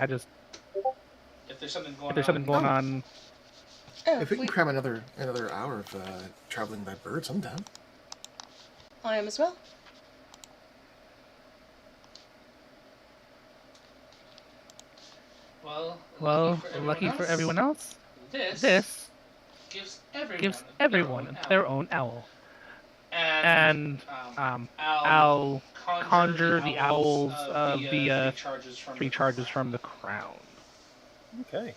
if there's something going on. If we can cram another hour of traveling by bird, I'm down. I am as well. Well, lucky for everyone else, this gives everyone their own owl. And I'll conjure the owls via 3 charges from the crown. Okay.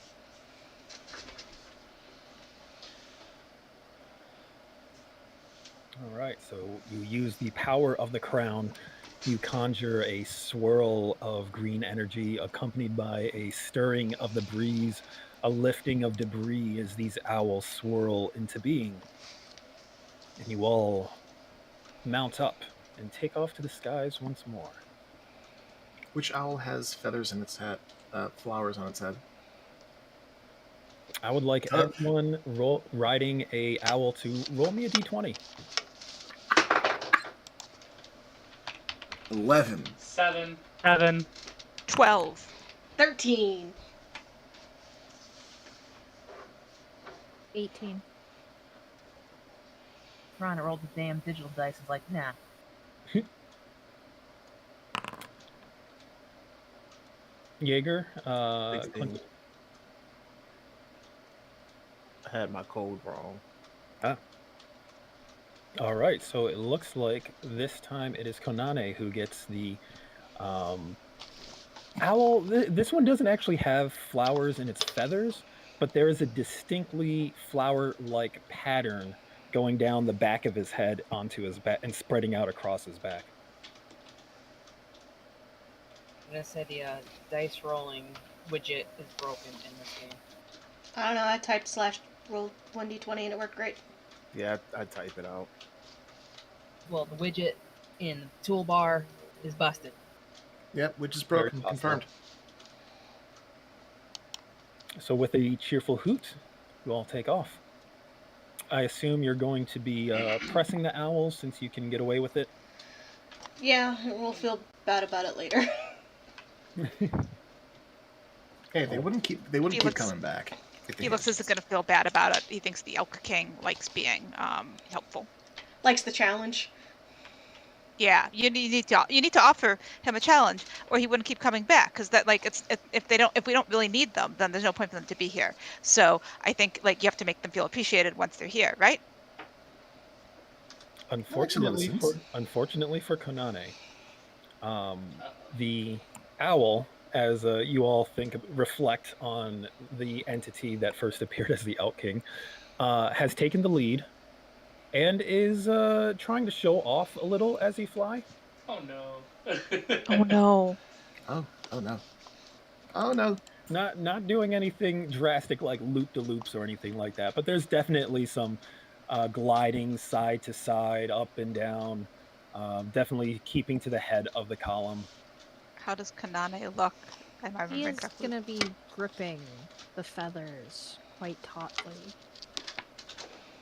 All right, so you use the power of the crown. You conjure a swirl of green energy accompanied by a stirring of the breeze, a lifting of debris as these owls swirl into being. And you all mount up and take off to the skies once more. Which owl has feathers in its head, flowers on its head? I would like everyone riding a owl to roll me a d20. 11. 7. 12. 13. 18. Trying to roll the damn digital dice is like, nah. Jaeger, I had my code wrong. All right, so it looks like this time it is Konane who gets the owl. This one doesn't actually have flowers in its feathers, but there is a distinctly flower-like pattern going down the back of his head onto his back and spreading out across his back. I'm gonna say the dice rolling widget is broken in this game. I don't know. I typed /roll 1d20 and it worked great. Yeah, I type it out. Well, the widget in the toolbar is busted. Yep, which is Very broken. possible. Confirmed. So with a cheerful hoot, you all take off. I assume you're going to be pressing the owls since you can get away with it. Yeah, we'll feel bad about it later. Hey, they wouldn't keep coming back. Felix isn't going to feel bad about it. He thinks the Elk King likes being helpful. Likes the challenge. Yeah, you need to offer him a challenge, or he wouldn't keep coming back. Because that if we don't really need them, then there's no point for them to be here. So I think you have to make them feel appreciated once they're here, right? Unfortunately for Konane, the owl, as you all reflect on the entity that first appeared as the Elk King, has taken the lead and is trying to show off a little as he fly. Oh no. Oh no. Oh no. Oh no. Not doing anything drastic like loop-de-loops or anything like that, but there's definitely some gliding side to side, up and down, definitely keeping to the head of the column. How does Kanane look? Am I He remembering is correctly? gonna be gripping the feathers quite tautly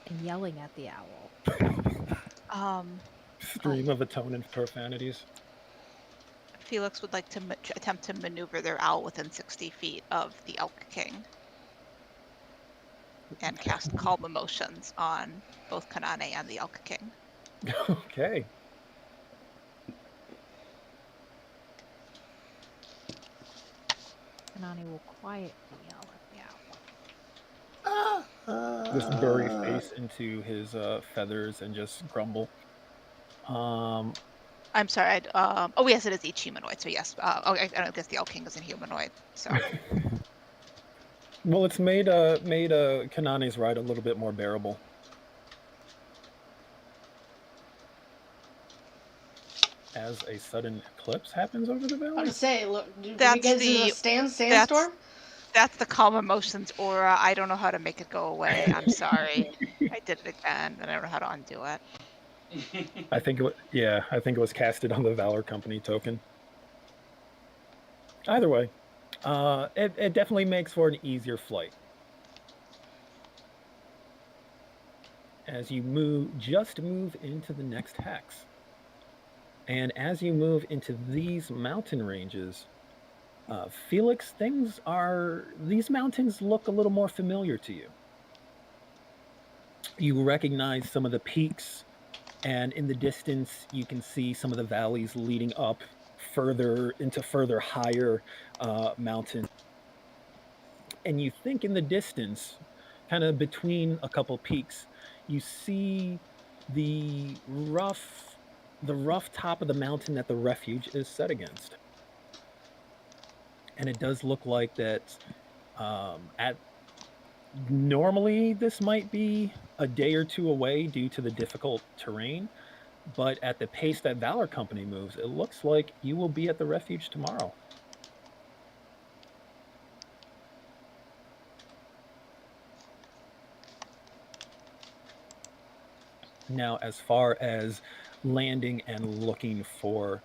and yelling at the owl. Stream of a tone and profanities. Felix would like to attempt to maneuver their owl within 60 feet of the Elk King and cast calm emotions on both Kanane and the Elk King. Okay. Kanane will quietly yell at the owl. Just bury face into his feathers and just grumble. I'm sorry. Oh yes, it is each humanoid. So yes. I guess the Elk King is a humanoid. So. Well, it's made Kanane's ride a little bit more bearable. As a sudden eclipse happens over the valley. I was say, look, do we get the sandstorm? That's the calm emotions aura. I don't know how to make it go away. I'm sorry. I did it again, and I don't know how to undo it. I think it was casted on the Valor Company token. Either way, it definitely makes for an easier flight. As you move into the next hex. And as you move into these mountain ranges, Felix, these mountains look a little more familiar to you. You recognize some of the peaks, and in the distance, you can see some of the valleys leading up further higher mountains. And you think in the distance, kind of between a couple peaks, you see the rough top of the mountain that the refuge is set against. And it does look like that normally this might be a day or two away due to the difficult terrain, but at the pace that Valor Company moves, it looks like you will be at the refuge tomorrow. Now, as far as landing and looking for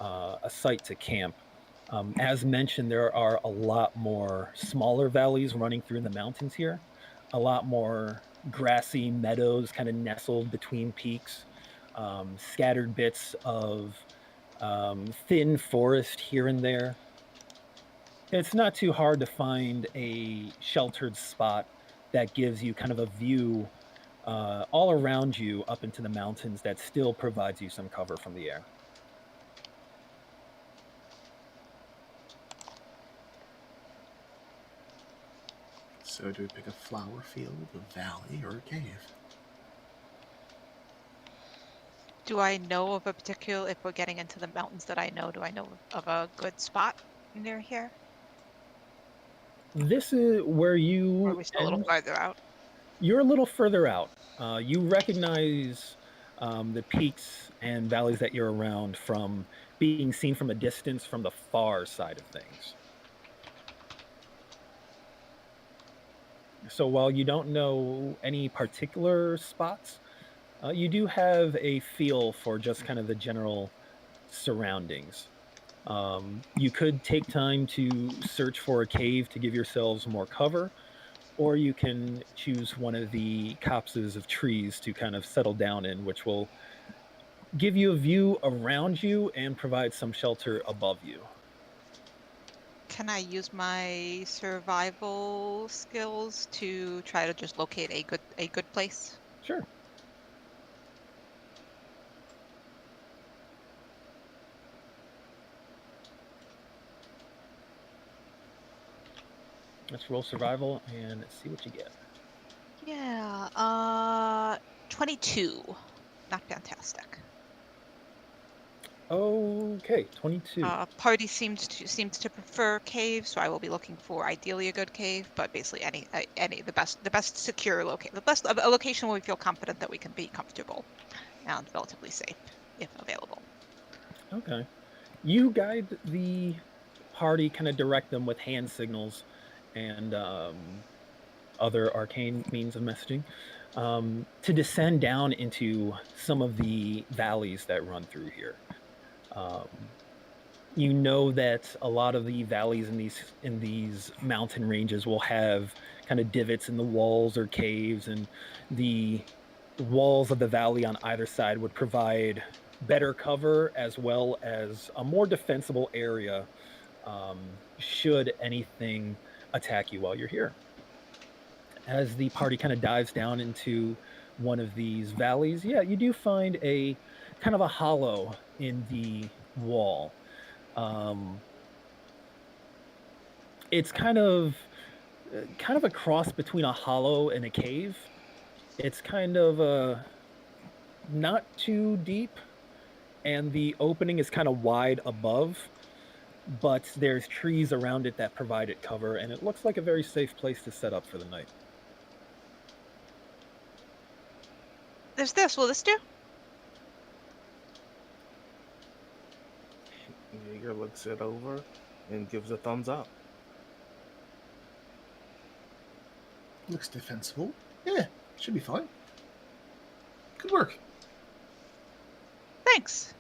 a site to camp, as mentioned, there are a lot more smaller valleys running through the mountains here, a lot more grassy meadows kind of nestled between peaks, scattered bits of thin forest here and there. It's not too hard to find a sheltered spot that gives you kind of a view all around you up into the mountains that still provides you some cover from the air. So do we pick a flower field, a valley, or a cave? Do I know of a particular, if we're getting into the mountains do I know of a good spot near here? This is where you... Or are we still a little farther out? You're a little further out. You recognize the peaks and valleys that you're around from being seen from a distance from the far side of things. So while you don't know any particular spots, you do have a feel for just kind of the general surroundings. You could take time to search for a cave to give yourselves more cover, or you can choose one of the copses of trees to kind of settle down in, which will give you a view around you and provide some shelter above you. Can I use my survival skills to try to just locate a good place? Sure. Let's roll survival and see what you get. Yeah, 22. Not fantastic. Okay, 22. Party seems to prefer cave, so I will be looking for ideally a good cave, but basically any the best secure location, a location where we feel confident that we can be comfortable and relatively safe if available. Okay. You guide the party, kind of direct them with hand signals and other arcane means of messaging to descend down into some of the valleys that run through here. Um, you know that a lot of the valleys in these mountain ranges will have kind of divots in the walls or caves, and the walls of the valley on either side would provide better cover as well as a more defensible area should anything attack you while you're here. As the party kind of dives down into one of these valleys, yeah, you do find a kind of a hollow in the wall. Um, it's kind of a cross between a hollow and a cave. It's kind of not too deep, and the opening is kind of wide above, but there's trees around it that provide it cover, and it looks like a very safe place to set up for the night. There's this. Will this do? Jaeger looks it over and gives a thumbs up. Looks defensible. Yeah, should be fine. Good work. Thanks.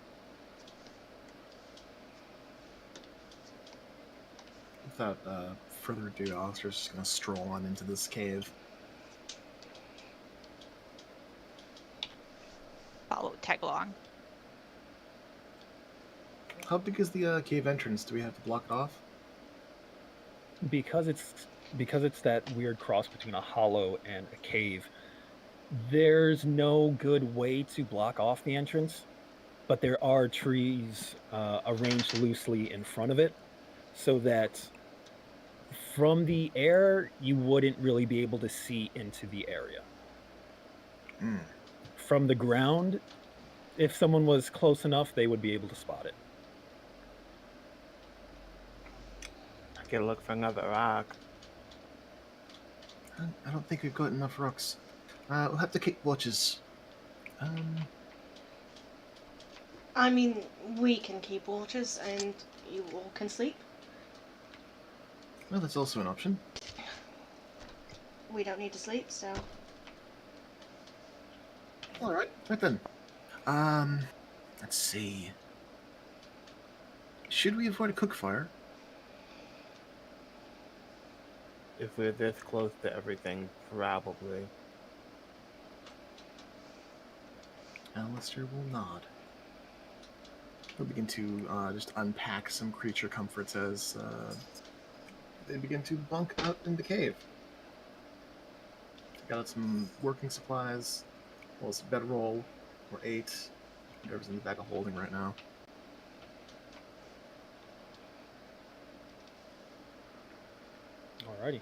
Without further ado, Alistair's just going to stroll on into this cave. Tag along. How big is the cave entrance? Do we have to block it off? because it's that weird cross between a hollow and a cave. There's no good way to block off the entrance, but there are trees arranged loosely in front of it, so that from the air you wouldn't really be able to see into the area. Mm. From the ground, if someone was close enough, they would be able to spot it. I can look for another rock. I don't think we've got enough rocks. We'll have to keep watches. I mean, we can keep watches and you all can sleep. Well, that's also an option. We don't need to sleep, so. Alright, right then. Let's see. Should we avoid a cook fire? If we're this close to everything, probably. Alistair will nod. He'll begin to just unpack some creature comforts as they begin to bunk out in the cave. Got out some working supplies, well as a bedroll, or 8, whatever's in the bag of holding right now. Alrighty.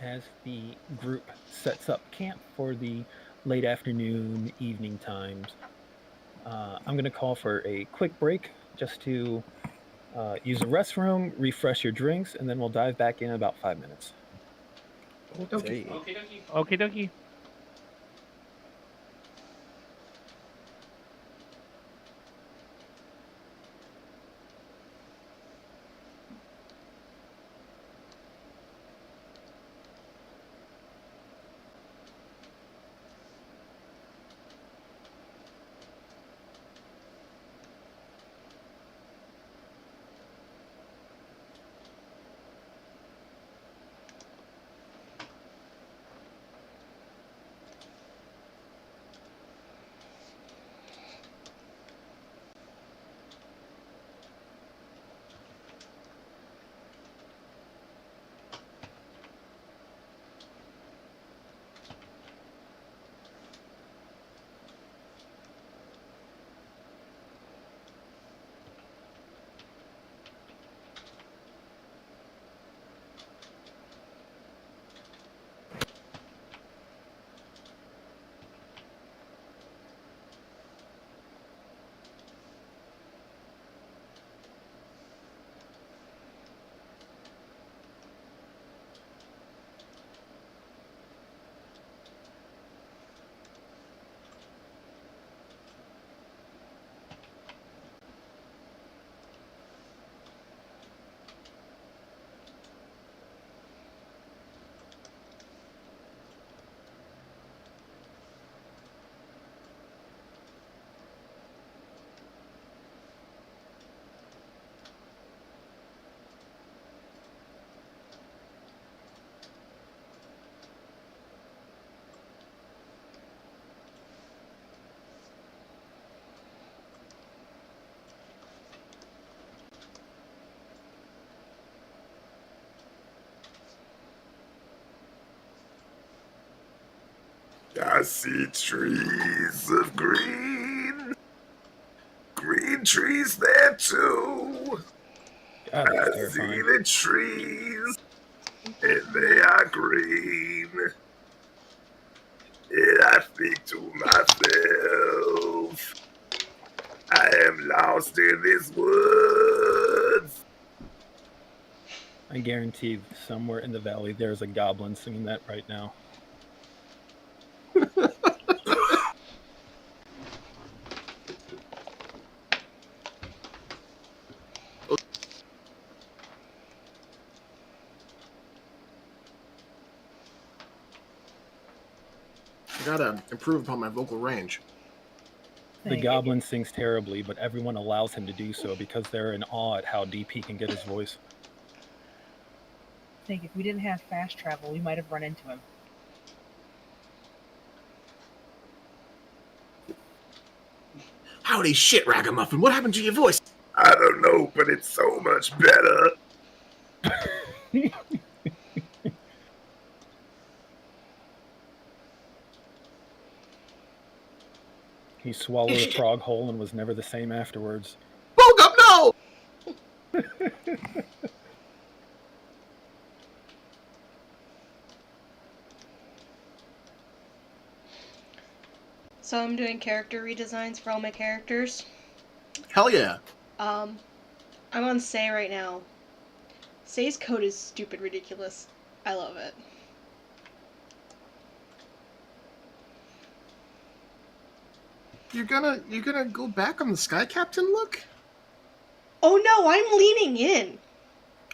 As the group sets up camp for the late afternoon, evening times, I'm going to call for a quick break just to use the restroom, refresh your drinks, and then we'll dive back in about 5 minutes. Okay. Okie dokie. I see trees of green. Green trees there too. God, that's I terrifying. see the trees, and they are green. And I think to myself, I am lost in this woods. I guarantee somewhere in the valley there's a goblin singing that right now. I gotta improve upon my vocal range. The goblin sings terribly, but everyone allows him to do so because they're in awe at how deep he can get his voice. I think if we didn't have fast travel, we might have run into him. Howdy shit, Ragamuffin. What happened to your voice? I don't know, but it's so much better. He swallowed a frog whole and was never the same afterwards. Bogum, no! So I'm doing character redesigns for all my characters. Hell yeah. I'm on Say right now. Say's code is stupid ridiculous. I love it. You're gonna go back on the Sky Captain look? Oh no, I'm leaning in.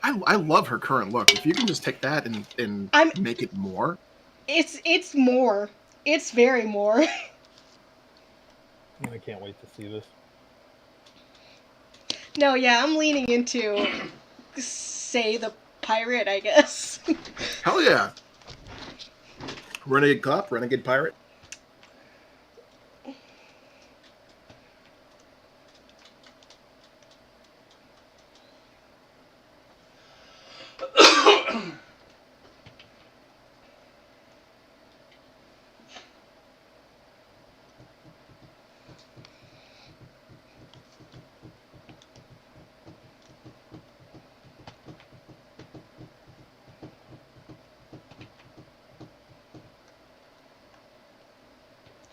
I love her current look. If you can just take that and make it more. It's more. It's very more. I can't wait to see this. No, yeah, I'm leaning into Say the pirate, I guess. Hell yeah. Renegade cop, renegade pirate.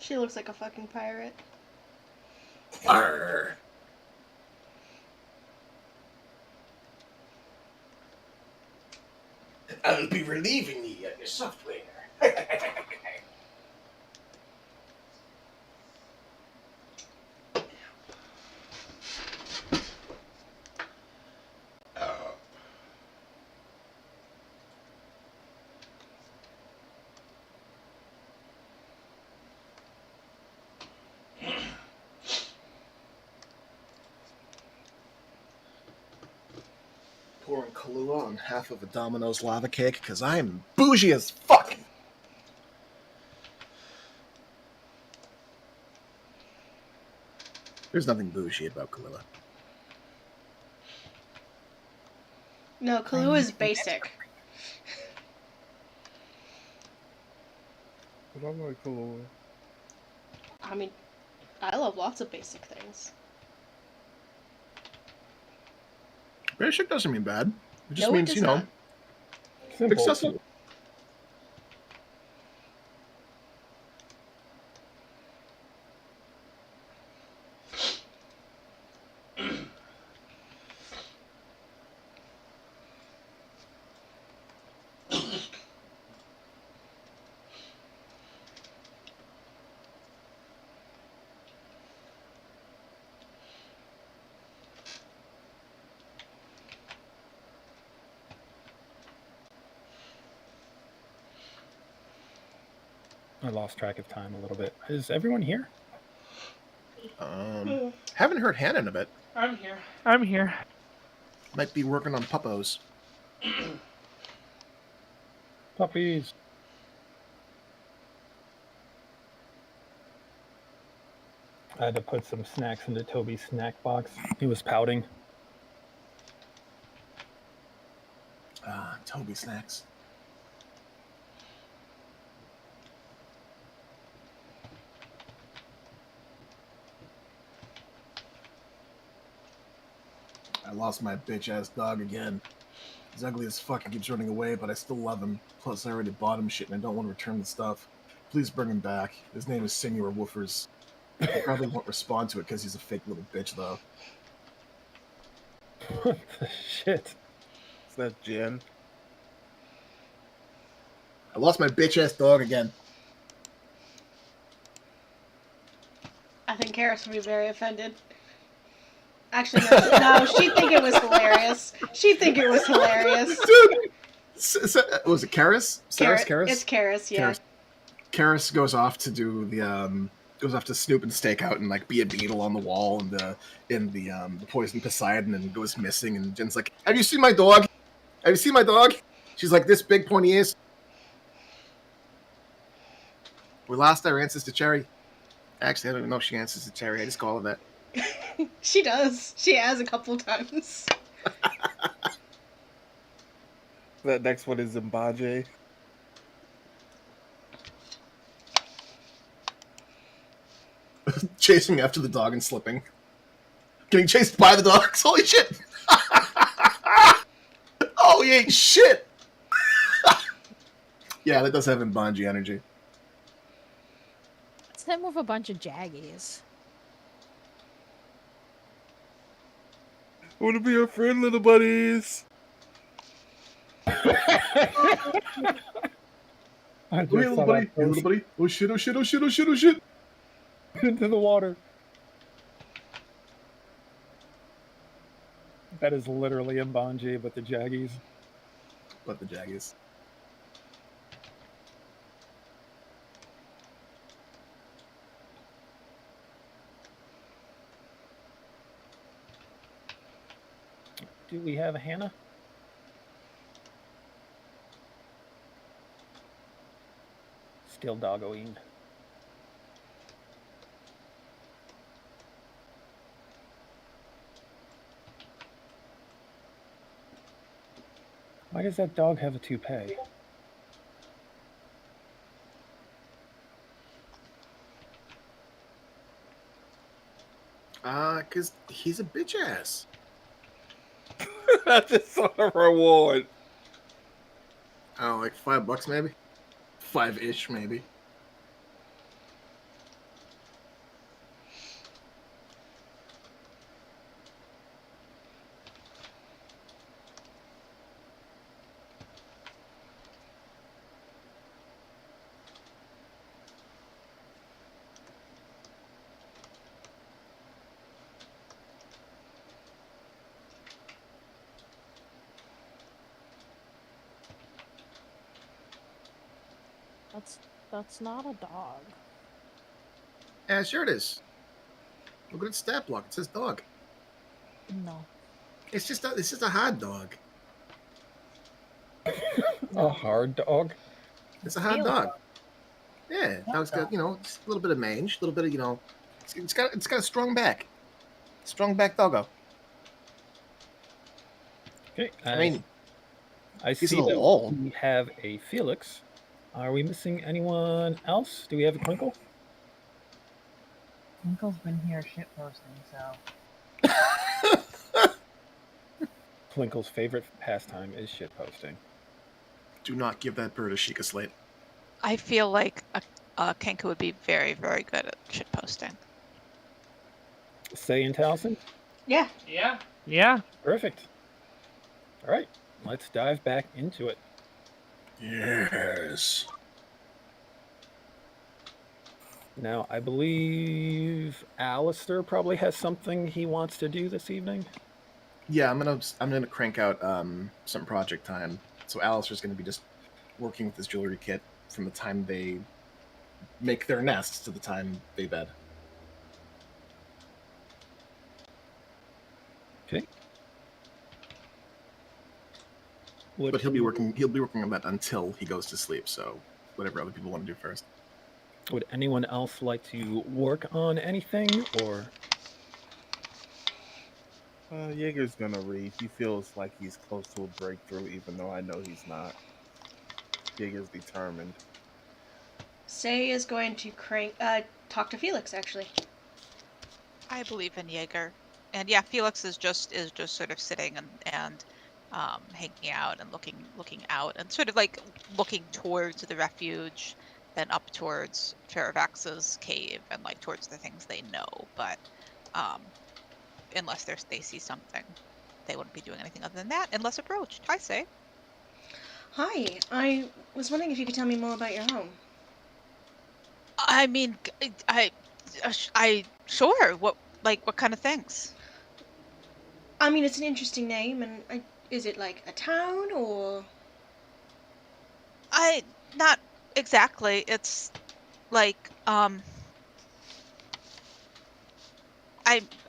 She looks like a fucking pirate. Arr. I'll be relieving you of your software. Pouring Kahlua on half of a Domino's lava cake because I'm bougie as fuck. There's nothing bougie about Kahlua. No, Kahlua is basic. But I like Kahlua. I mean, I love lots of basic things. Basic doesn't mean bad. It just No, it means, does you know, not. Simple. accessible. I lost track of time a little bit. Is everyone here? Haven't heard Hannah in a bit. I'm here. I'm here. Might be working on puppos. Puppies. I had to put some snacks into Toby's snack box. He was pouting. Toby snacks. lost my bitch-ass dog again. He's ugly as fuck and keeps running away, but I still love him. Plus, I already bought him shit and I don't want to return the stuff. Please bring him back. His name is Senor Woofers. He probably won't respond to it because he's a fake little bitch, though. What the shit? Is that Jen? I lost my bitch-ass dog again. I think Karis would be very offended. Actually, no, she'd think it was hilarious. She'd think it was hilarious. Dude! Was it Karis? Karis? It's Karis, yeah. Karis goes off to do the goes off to snoop and stake out and like be a beetle on the wall in the poison Poseidon and goes missing, and Jen's like, "Have you seen my dog? Have you seen my dog?" She's like, "This big pointy ears." We lost our answers to Cherry. Actually, I don't even know if she answers to Cherry. I just call her that. She does. She has a couple times. That next one is Mbaje. Chasing after the dog and slipping. Getting chased by the dogs. Holy shit! Oh, he ain't shit! Yeah, that does have Mbanji energy. It's him with a bunch of jaggies. I want to be your friend, little buddies. I Hey, little buddy. Hey, little buddy. Oh shit, oh shit, oh shit, oh shit, oh shit. Into the water. That is literally Mbanji, but the Jaggies. But the Jaggies. Do we have Hannah? Still doggoing. Why does that dog have a toupee? Cause he's a bitch ass. I just saw a reward. Oh, like $5 maybe? 5-ish maybe. That's not a dog. Yeah, sure it is. Look at its stat block. It says dog. No. It's just a hard dog. A hard dog? It's a hard dog. Yeah, dog's got, just a little bit of mange, a little bit of, it's got a strong back. Strong back doggo. Okay. I mean, I he's see a little that old. we have a Felix. Are we missing anyone else? Do we have a Twinkle? Twinkle's been here shitposting, so. Twinkle's favorite pastime is shitposting. Do not give that bird a Sheikah slate. I feel like a Kenku would be very, very good at shitposting. Say and Taliesin? Yeah. Yeah. Perfect. All right, let's dive back into it. Yes. Now, I believe Alistair probably has something he wants to do this evening. Yeah, I'm gonna crank out some project time. So Alistair's gonna be just working with his jewelry kit from the time they make their nests to the time they bed. Okay. But he'll be working on that until he goes to sleep, so whatever other people want to do first. Would anyone else like to work on anything, or? Jaeger's gonna read. He feels like he's close to a breakthrough, even though I know he's not. Jaeger's determined. Say is going to talk to Felix, actually. I believe in Jaeger. And yeah, Felix is just sort of sitting and hanging out and looking out and sort of like looking towards the refuge and up towards Ferrovax's cave and like towards the things they know. But unless they see something, they wouldn't be doing anything other than that unless approached. Hi, say. Hi, I was wondering if you could tell me more about your home. I mean, I sure. What kind of things? I mean, it's an interesting name, and is it like a town or? Not exactly. It's like I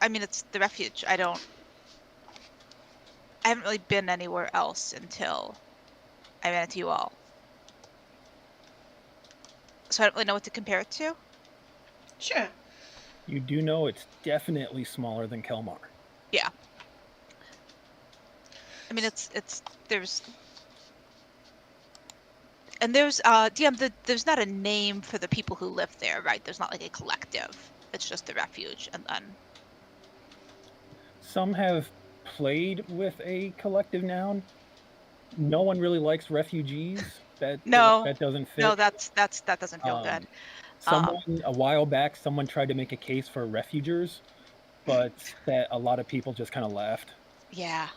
mean it's the refuge. I haven't really been anywhere else until I ran into you all. So I don't really know what to compare it to. Sure. You do know it's definitely smaller than Kelmar. Yeah. I mean there's DM, there's not a name for the people who live there, right? There's not like a collective. It's just the refuge, and then Some have played with a collective noun. No one really likes refugees. That doesn't fit. No, that doesn't feel good. Someone a while back, someone tried to make a case for refugers, but that a lot of people just kind of laughed. Yeah.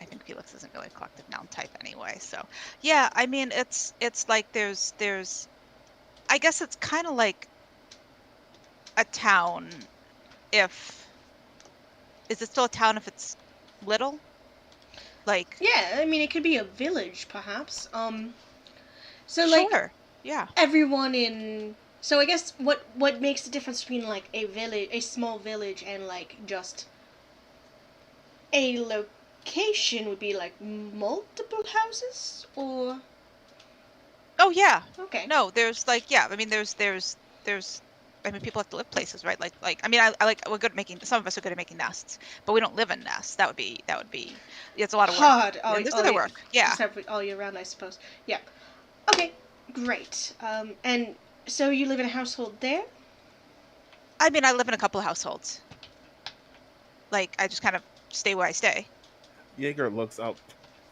I think Felix isn't really a collective noun type anyway. So yeah, I mean it's like there's I guess it's kind of like a town. If is it still a town if it's little? Like Yeah, I mean, it could be a village, perhaps. So sure, like yeah. everyone in. So I guess what makes the difference between like a village, a small village, and like just a location would be like multiple houses, or? Oh yeah. Okay. No, there's like yeah. I mean there's I mean people have to live places, right? Like I mean I like we're good at making some of us are good at making nests, but we don't live in nests. That would be it's a lot of work. Hard. And there's other work. Yeah. All year round, I suppose. Yeah. Okay. Great. And so you live in a household there? I mean I live in a couple of households. Like I just kind of stay where I stay. Jaeger looks up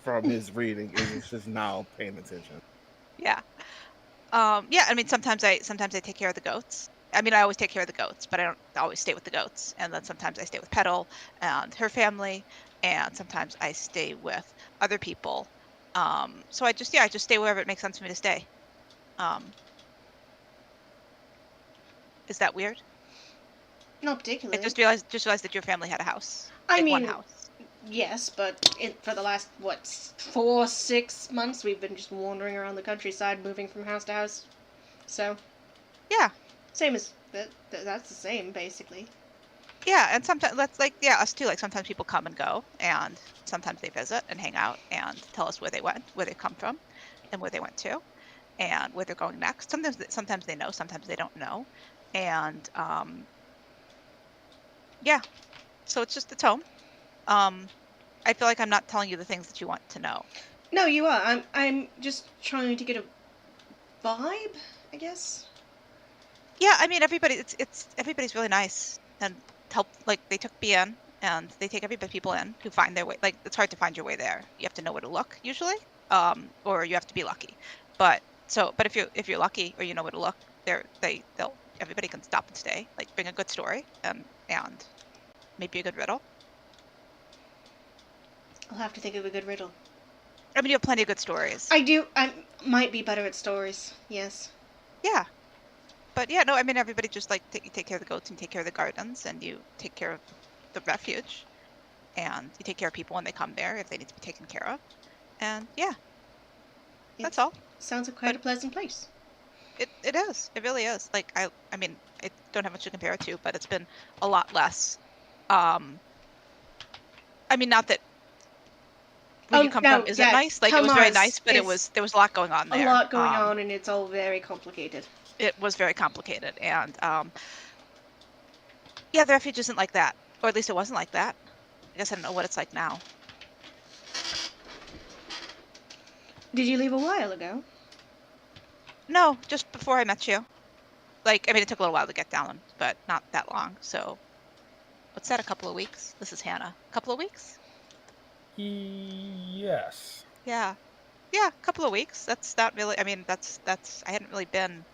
from his reading and is just now paying attention. Yeah. Yeah, I mean sometimes I take care of the goats. I mean I always take care of the goats, but I don't always stay with the goats. And then sometimes I stay with Petal and her family, and sometimes I stay with other people. So I just stay wherever it makes sense for me to stay. Is that weird? Not particularly. I just realized that your family had a house. I mean, one house. Yes, but for the last 4-6 months we've been just wandering around the countryside, moving from house to house. So yeah, same as that's the same basically. Yeah, and sometimes that's like us too. Like sometimes people come and go, and sometimes they visit and hang out and tell us where they went, where they come from, and where they went to, and where they're going next. Sometimes they know, sometimes they don't know, and yeah. So it's home. I feel like I'm not telling you the things that you want to know. No, you are. I'm just trying to get a vibe, I guess. Yeah, I mean everybody's really nice and help. Like they took me in, and they take people in who find their way. Like it's hard to find your way there. You have to know where to look usually, or you have to be lucky. But if you're lucky or you know where to look, everybody can stop and stay. Like bring a good story and maybe a good riddle. I'll have to think of a good riddle. I mean, you have plenty of good stories. I do. I might be better at stories. Yes. Yeah. But yeah, no, I mean, everybody just like you take care of the goats and take care of the gardens, and you take care of the refuge, and you take care of people when they come there if they need to be taken care of, and yeah, that's all. Sounds like quite a pleasant place. It is. It really is. Like I mean, I don't have much to compare it to, but it's been a lot less. I mean, not that where you come from isn't nice. Like it was very nice, but there was a lot going on there. A lot going on, and it's all very complicated. It was very complicated, and yeah, the refuge isn't like that, or at least it wasn't like that. I guess I don't know what it's like now. Did you leave a while ago? No, just before I met you. Like, I mean, it took a little while to get down, but not that long. So, What's that? A couple of weeks? This is Hannah. A couple of weeks? Yes. Yeah. Yeah, a couple of weeks. That's not really. I mean, that's. I hadn't really been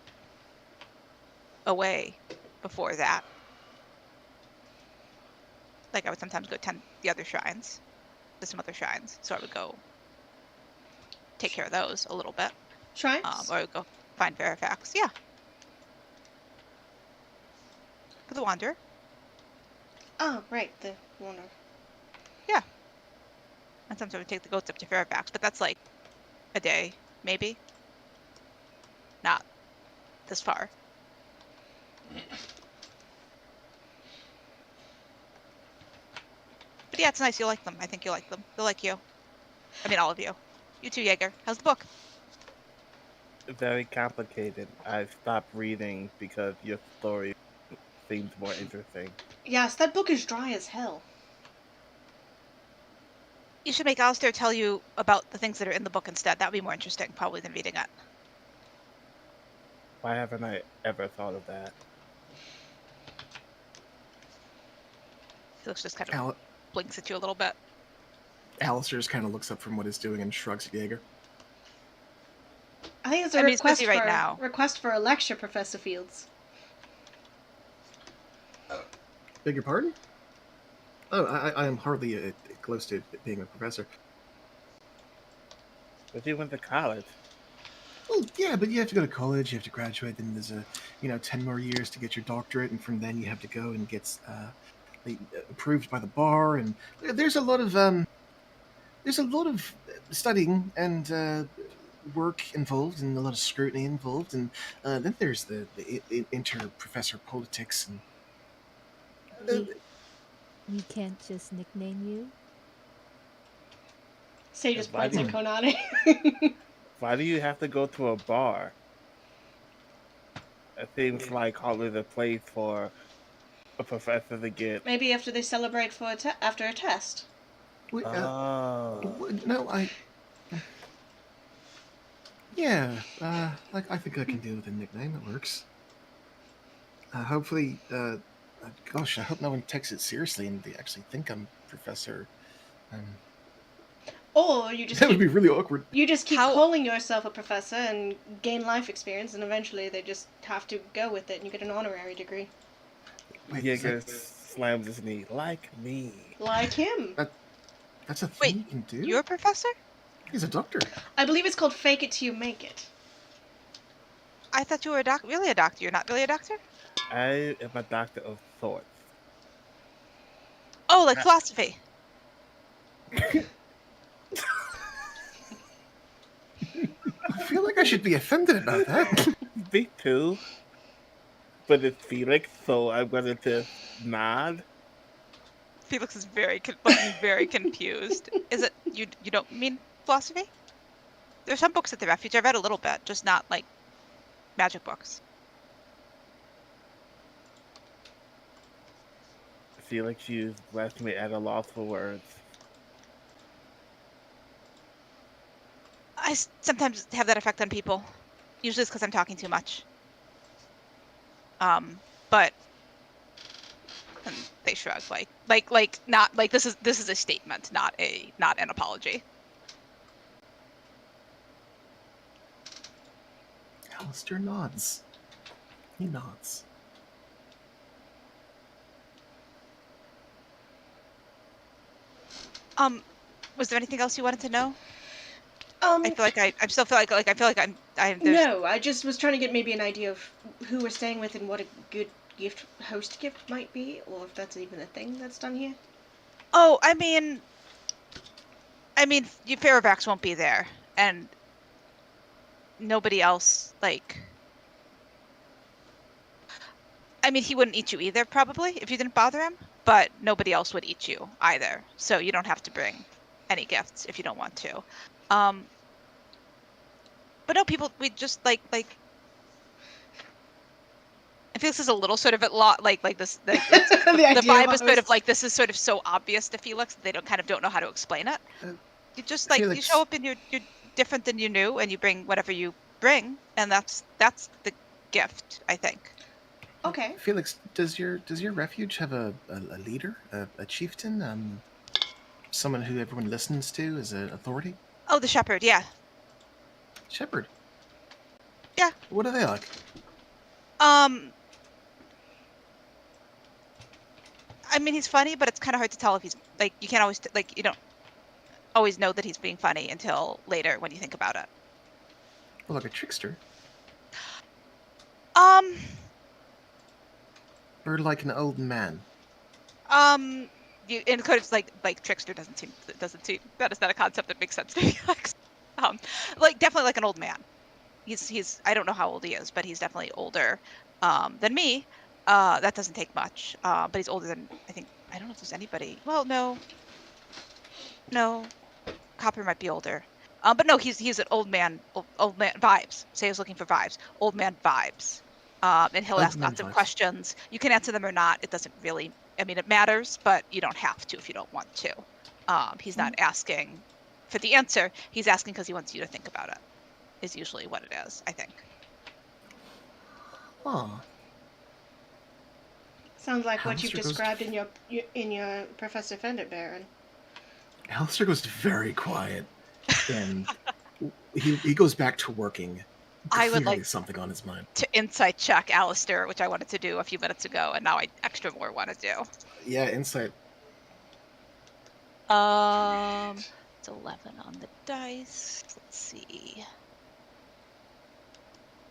away before that. Like I would sometimes go tend the other shrines. There's some other shrines, so I would go take care of those a little bit. Shrines? Or I would go find Verifax. Yeah. For the Wanderer. Oh, right, the Wanderer. Yeah. And sometimes I would take the goats up to Fairfax, but that's like a day, maybe. Not this far. But yeah, it's nice. You'll like them. I think you'll like them. They'll like you. I mean, all of you. You too, Jaeger. How's the book? Very complicated. I stopped reading because your story seems more interesting. Yes, that book is dry as hell. You should make Alistair tell you about the things that are in the book instead. That would be more interesting, probably, than reading it. Why haven't I ever thought of that? He looks just kind of blinks at you a little bit. Alistair just kind of looks up from what he's doing and shrugs at Jaeger. I think it's a request right now. Request for a lecture, Professor Fields. Beg your pardon? Oh, I am hardly close to being a professor. But you went to college. Well, yeah, but you have to go to college, you have to graduate, then there's 10 more years to get your doctorate, and from then you have to go and get approved by the bar, and there's a lot of studying and work involved, and a lot of scrutiny involved, and then there's the inter-professor politics, and we can't just nickname you. Say just points at Konani. Why do you have to go to a bar? It seems like hardly the place for a professor to get. Maybe after they celebrate for after a test. Wait, Oh. no, yeah, I think I can deal with a nickname. It works. Hopefully, gosh, I hope no one takes it seriously and they actually think I'm Professor. Or you just that would be really awkward. You just keep calling yourself a professor and gain life experience, and eventually they just have to go with it, and you get an honorary degree. Jaeger slams his knee. Like me. Like him. That's a thing you can do? You're a professor? He's a doctor. I believe it's called fake it till you make it. I thought you were really a doctor. You're not really a doctor? I am a doctor of sorts. Oh, like philosophy. I feel like I should be offended about that. Me too. But it's Felix, so I'm going to nod. Felix is looking very confused. Is it you don't mean philosophy? There's some books at the Refuge. I read a little bit, just not like magic books. Felix, you've left me at a loss for words. I sometimes have that effect on people. Usually it's because I'm talking too much. But and they shrug like not like this is a statement, not an apology. Alistair nods. He nods. Was there anything else you wanted to know? I feel like I still feel like I'm No, I just was trying to get maybe an idea of who we're staying with and what a good host gift might be, or if that's even a thing that's done here. Oh, I mean, Fairfax won't be there, and nobody else, like... I mean, he wouldn't eat you either, probably, if you didn't bother him, but nobody else would eat you either, so you don't have to bring any gifts if you don't want to. But no, people, we just, like... I feel this is a little sort of a lot like this. The vibe is sort of like this is sort of so obvious to Felix that they don't know how to explain it. You just Felix. You show up and you're different than you knew, and you bring whatever you bring, and that's the gift, I think. Okay. Felix, does your refuge have a leader, a chieftain, someone who everyone listens to as an authority? Oh, the shepherd. Yeah. Shepherd. Yeah. What are they like? I mean, he's funny, but it's kind of hard to tell if he's like, you can't always like, you don't always know that he's being funny until later when you think about it. Well, like a trickster, Um, or like an old man? you and of course like trickster doesn't seem that is not a concept that makes sense to me. Like definitely like an old man. He's I don't know how old he is, but he's definitely older than me. That doesn't take much. But he's older than I don't know if there's anybody. Well, no, Copper might be older. But no, he's an old man vibes. Say he's looking for vibes. Old man vibes. And he'll Old ask man lots of vibes. questions. You can answer them or not. It doesn't really. I mean, it matters, but you don't have to if you don't want to. He's not asking for the answer. He's asking because he wants you to think about it. Is usually what it is, I think. Oh, Sounds like what you've Alistair goes described in your Professor Fendit Baron. Alistair goes very quiet, and he goes back to working. I would Clearly like something on his mind. to insight check Alistair, which I wanted to do a few minutes ago, and now I extra more want to do. Yeah, insight. It's 11 on the dice. Let's see.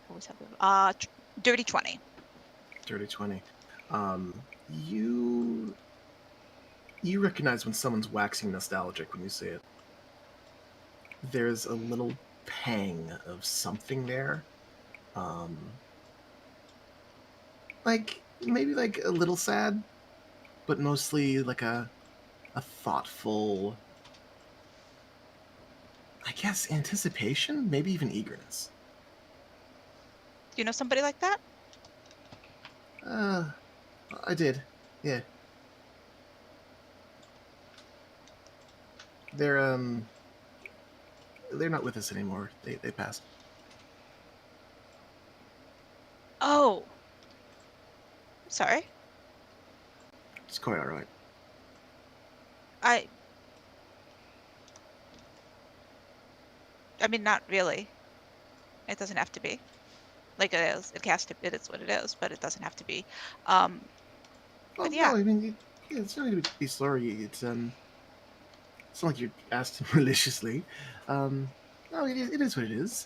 Always have dirty 20. Dirty 20. You recognize when someone's waxing nostalgic when you see it. There's a little pang of something there. Like maybe like a little sad, but mostly like a thoughtful, I guess, anticipation, maybe even eagerness. Do you know somebody like that? I did. Yeah. They're not with us anymore. They passed. Oh. Sorry. It's quite all right. I mean, not really. It doesn't have to be. Like it is. It is what it is, but it doesn't have to be. Well, but yeah. No, I mean, it's not going to be sorry. It's not like you asked maliciously. No, it is what it is.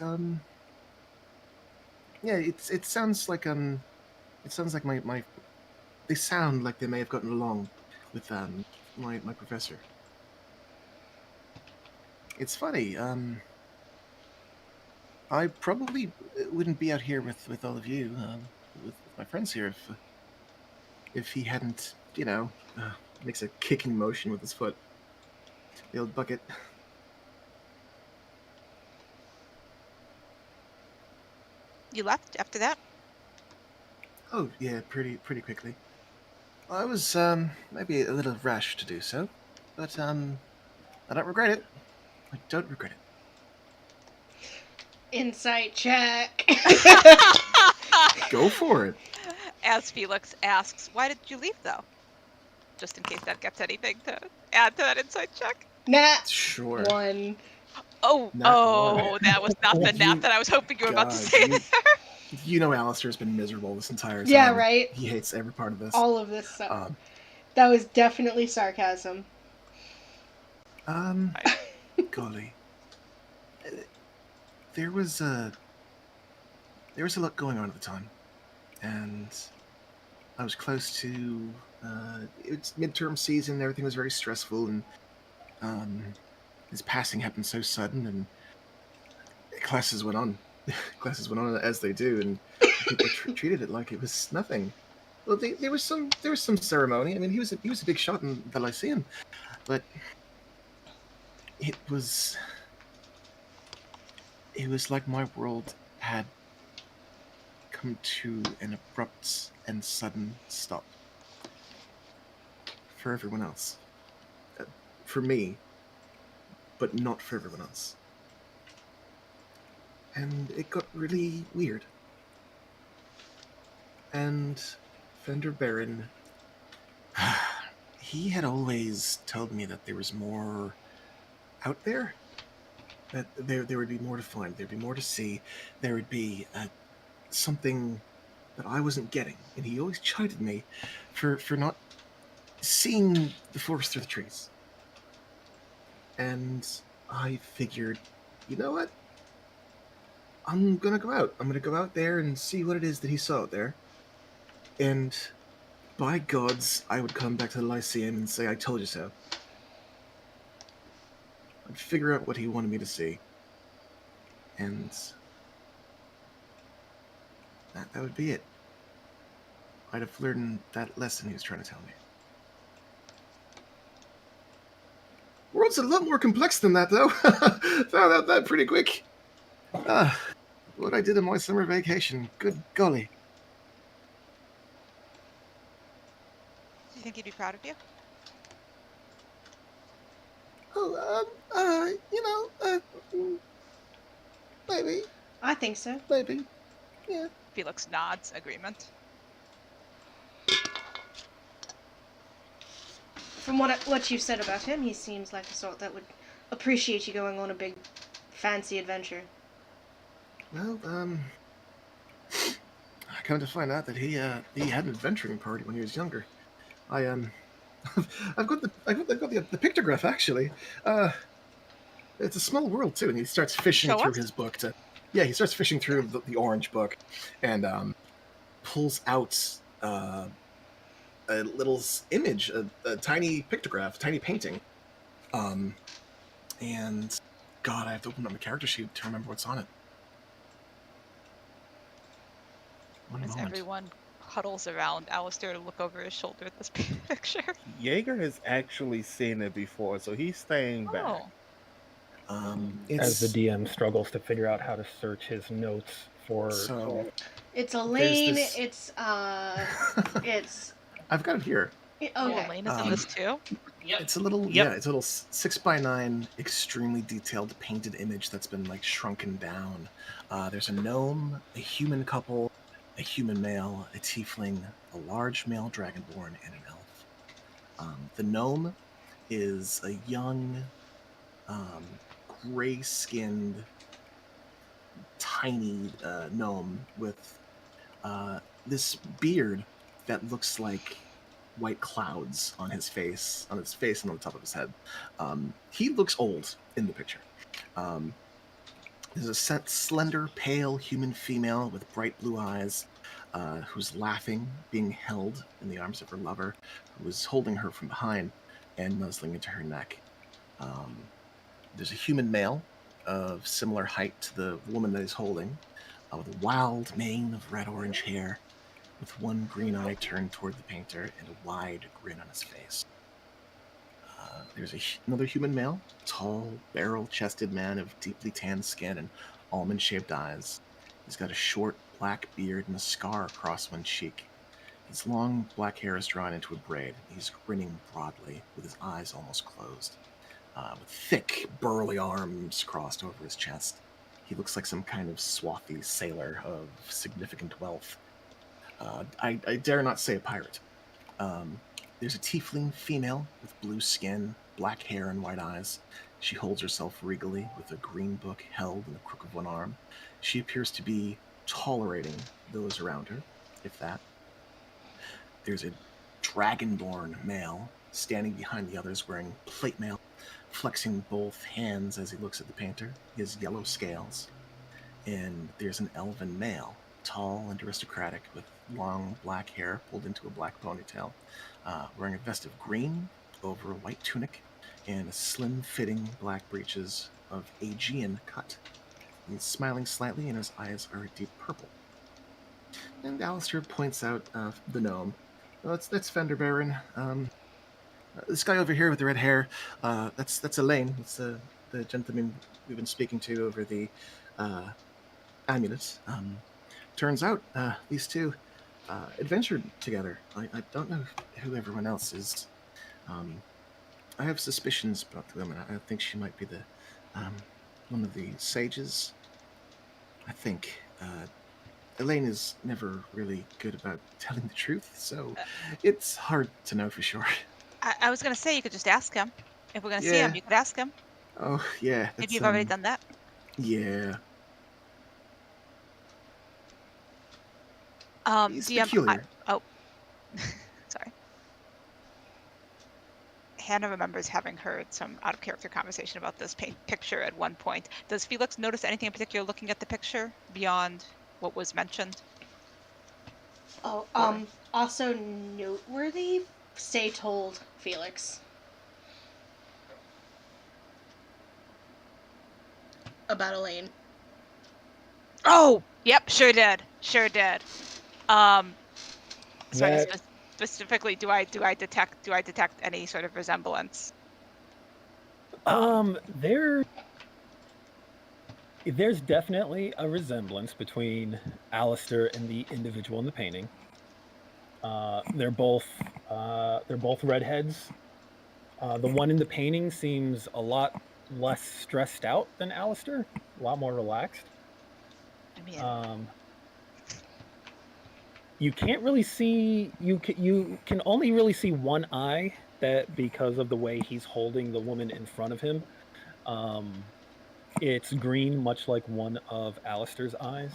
Yeah, it sounds like my they sound like they may have gotten along with my professor. It's funny. I probably wouldn't be out here with all of you, with my friends here, if he hadn't, makes a kicking motion with his foot. The old bucket. You left after that? Oh yeah, pretty quickly. I was maybe a little rash to do so, but I don't regret it. I don't regret it. Insight check. Go for it. As Felix asks, why did you leave though? Just in case that gets anything to add to that insight check. Nat Sure. 1. Oh, that was not the nat that I was hoping you were about to say there. You know Alistair's been miserable this entire time. Yeah, right? He hates every part of this. All of this stuff. That was definitely sarcasm. Golly. There was a lot going on at the time. And I was close to it's midterm season, everything was very stressful, and his passing happened so sudden, and classes went on. Classes went on as they do, and people treated it like it was nothing. Well, there was some ceremony. I mean, he was a big shot in the Lyceum, but it was like my world had come to an abrupt and sudden stop. For everyone else. For me, but not for everyone else. And it got really weird. And Fender Baron, he had always told me that there was more out there, that there would be more to find, there'd be more to see, there would be something that I wasn't getting, and he always chided me for not seeing the forest through the trees. And I figured, you know what? I'm gonna go out. I'm gonna go out there and see what it is that he saw out there. And by gods, I would come back to the Lyceum and say, I told you so. I'd figure out what he wanted me to see. And that would be it. I'd have learned that lesson he was trying to tell me. World's a lot more complex than that, though. Found out that pretty quick. What I did in my summer vacation. Good golly. Do you think he'd be proud of you? Maybe. I think so. Maybe. Yeah. Felix nods agreement. From what you've said about him, he seems like the sort that would appreciate you going on a big, fancy adventure. Well, I come to find out that he had an adventuring party when he was younger. I've got the pictograph actually. It's a small world too, and he starts fishing Show through us? his book he starts fishing through the orange book, and pulls out a little image, a tiny pictograph, a tiny painting. And God, I have to open up my character sheet to remember what's on it. As everyone huddles around Alistair to look over his shoulder at this picture. Jaeger has actually seen it before, so he's staying back. As the DM struggles to figure out how to search his notes for. So it's Elaine. this... It's I've got it here. Okay. Elaine is in this too. Yep. It's a little it's a little 6x9, extremely detailed painted image that's been like shrunken down. There's a gnome, a human couple, a human male, a tiefling, a large male dragonborn, and an elf. The gnome is a young, gray-skinned, tiny gnome with this beard that looks like white clouds on his face and on the top of his head. He looks old in the picture. There's a slender, pale human female with bright blue eyes, who's laughing, being held in the arms of her lover, who is holding her from behind and nuzzling into her neck. There's a human male of similar height to the woman that he's holding, with a wild mane of red-orange hair, with one green eye turned toward the painter and a wide grin on his face. There's another human male, tall, barrel-chested man of deeply tanned skin and almond-shaped eyes. He's got a short black beard and a scar across one cheek. His long black hair is drawn into a braid. He's grinning broadly, with his eyes almost closed, with thick, burly arms crossed over his chest. He looks like some kind of swarthy sailor of significant wealth. I dare not say a pirate. There's a tiefling female with blue skin, black hair, and white eyes. She holds herself regally with a green book held in the crook of one arm. She appears to be tolerating those around her, if that. There's a dragonborn male standing behind the others wearing plate mail, flexing both hands as he looks at the painter. He has yellow scales. And there's an elven male, tall and aristocratic, with long black hair pulled into a black ponytail, wearing a vest of green over a white tunic and slim-fitting black breeches of Aegean cut. He's smiling slightly, and his eyes are a deep purple. And Alistair points out the gnome. Well, that's Fender Baron. This guy over here with the red hair, that's Elaine. That's the gentleman we've been speaking to over the amulet. Turns out these two adventured together. I don't know who everyone else is. I have suspicions about the woman. I think she might be the one of the sages. I think Elaine is never really good about telling the truth, so it's hard to know for sure. I was gonna say you could just ask him. If we're gonna see Yeah. him, you could ask him. Oh, yeah. Maybe That's, you've already done that. Yeah. He's DM. peculiar. Sorry. Hannah remembers having heard some out of character conversation about this picture at one point. Does Felix notice anything in particular looking at the picture beyond what was mentioned? Oh, also noteworthy, stay told Felix about Elaine. Oh, yep, sure did. Sorry, specifically, do I detect any sort of resemblance? There's definitely a resemblance between Alistair and the individual in the painting. They're both redheads. The one in the painting seems a lot less stressed out than Alistair, a lot more relaxed. I mean, you can't really see. You can only really see one eye, that because of the way he's holding the woman in front of him. It's green, much like one of Alistair's eyes.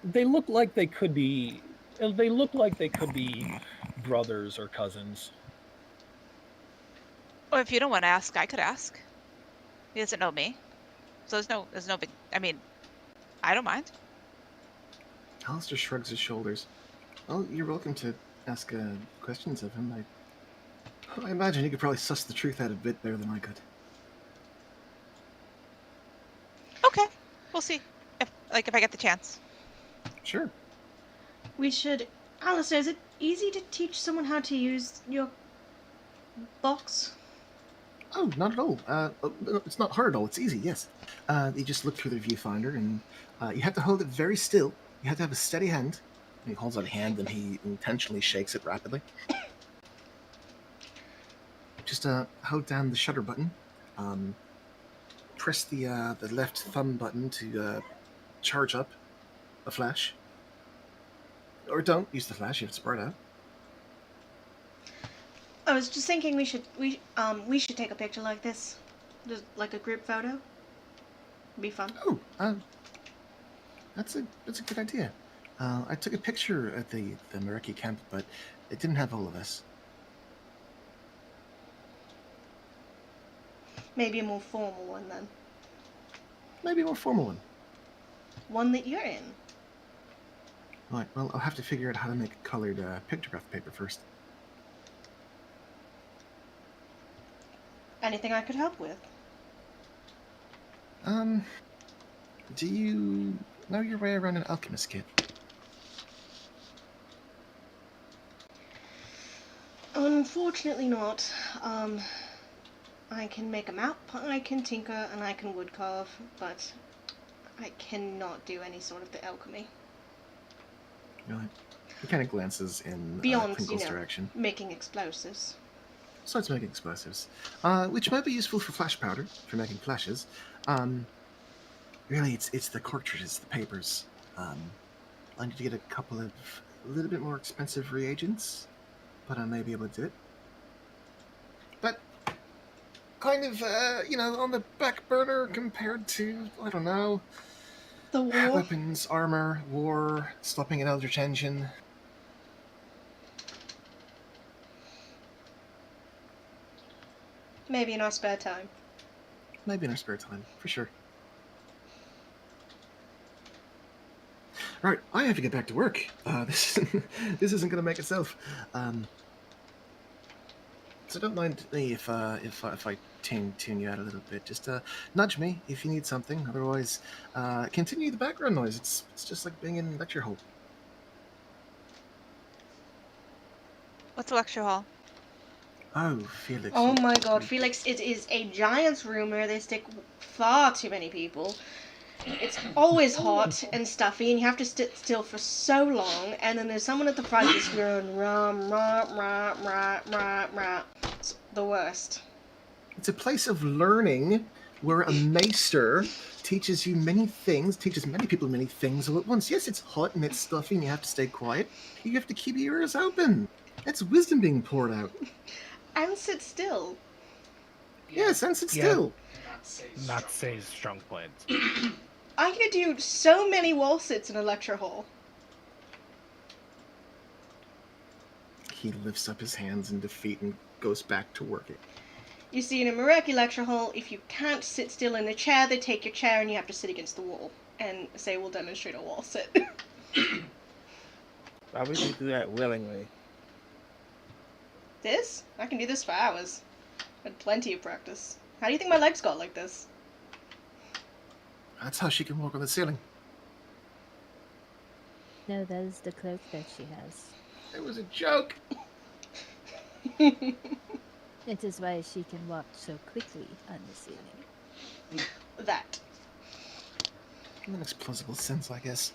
They look like they could be. They look like they could be brothers or cousins. or if you don't want to ask, I could ask. He doesn't know me, so there's no big. I mean, I don't mind. Alistair shrugs his shoulders. Well, you're welcome to ask questions of him. I imagine he could probably suss the truth out a bit better than I could. Okay, we'll see if I get the chance. Sure. We should. Alistair, is it easy to teach someone how to use your box? Oh, not at all. It's not hard at all. It's easy, yes. You just look through the viewfinder, and you have to hold it very still. You have to have a steady hand. And he holds out a hand, and he intentionally shakes it rapidly. Just hold down the shutter button. Press the left thumb button to charge up a flash. Or don't use the flash, you have to spread out. I was just thinking we should take a picture like this, just like a group photo. It'd be fun. Oh, that's a good idea. I took a picture at the Mareki camp, but it didn't have all of us. Maybe a more formal one then. Maybe a more formal one. One that you're in. Right, well, I'll have to figure out how to make a colored pictograph paper first. Anything I could help with? Do you know your way around an alchemist kit? Unfortunately not. I can make a map, I can tinker, and I can wood carve, but I cannot do any sort of the alchemy. Really? He kind of glances in Beyond, Crinkle's direction. making explosives. Starts making explosives, which might be useful for flash powder, for making flashes. Really, it's the cartridges, the papers. I need to get a couple of a little bit more expensive reagents, but I may be able to do it. But kind of, on the back burner compared to, I don't know, the war, weapons, armor, war, stopping an Eldritch engine. Maybe in our spare time. Maybe in our spare time, for sure. Right, I have to get back to work. This isn't going to make itself. So don't mind me if I tune you out a little bit. Just nudge me if you need something. Otherwise, continue the background noise. It's just like being in lecture hall. What's a lecture hall? Oh, Felix. Oh my god, Felix, it is a giant's room where they stick far too many people. It's always hot and stuffy, and you have to sit still for so long, and then there's someone at the front just going rum, rah, rah, rah, rah, rah. It's the worst. It's a place of learning where a maester teaches you many things, teaches many people many things all at once. Yes, it's hot and it's stuffy and you have to stay quiet. You have to keep your ears open. That's wisdom being poured out. And sit still. Yes, and sit Yeah. still. Not say strong points. I could do so many wall sits in a lecture hall. He lifts up his hands in defeat and goes back to working. You see, in a Meraki lecture hall, if you can't sit still in a chair, they take your chair and you have to sit against the wall and say, we'll demonstrate a wall sit. Why would you do that willingly? This? I can do this for hours. Had plenty of practice. How do you think my legs got like this? That's how she can walk on the ceiling. No, that is the cloak that she has. It was a joke. It is why she can walk so quickly on the ceiling. That. That makes plausible sense, I guess.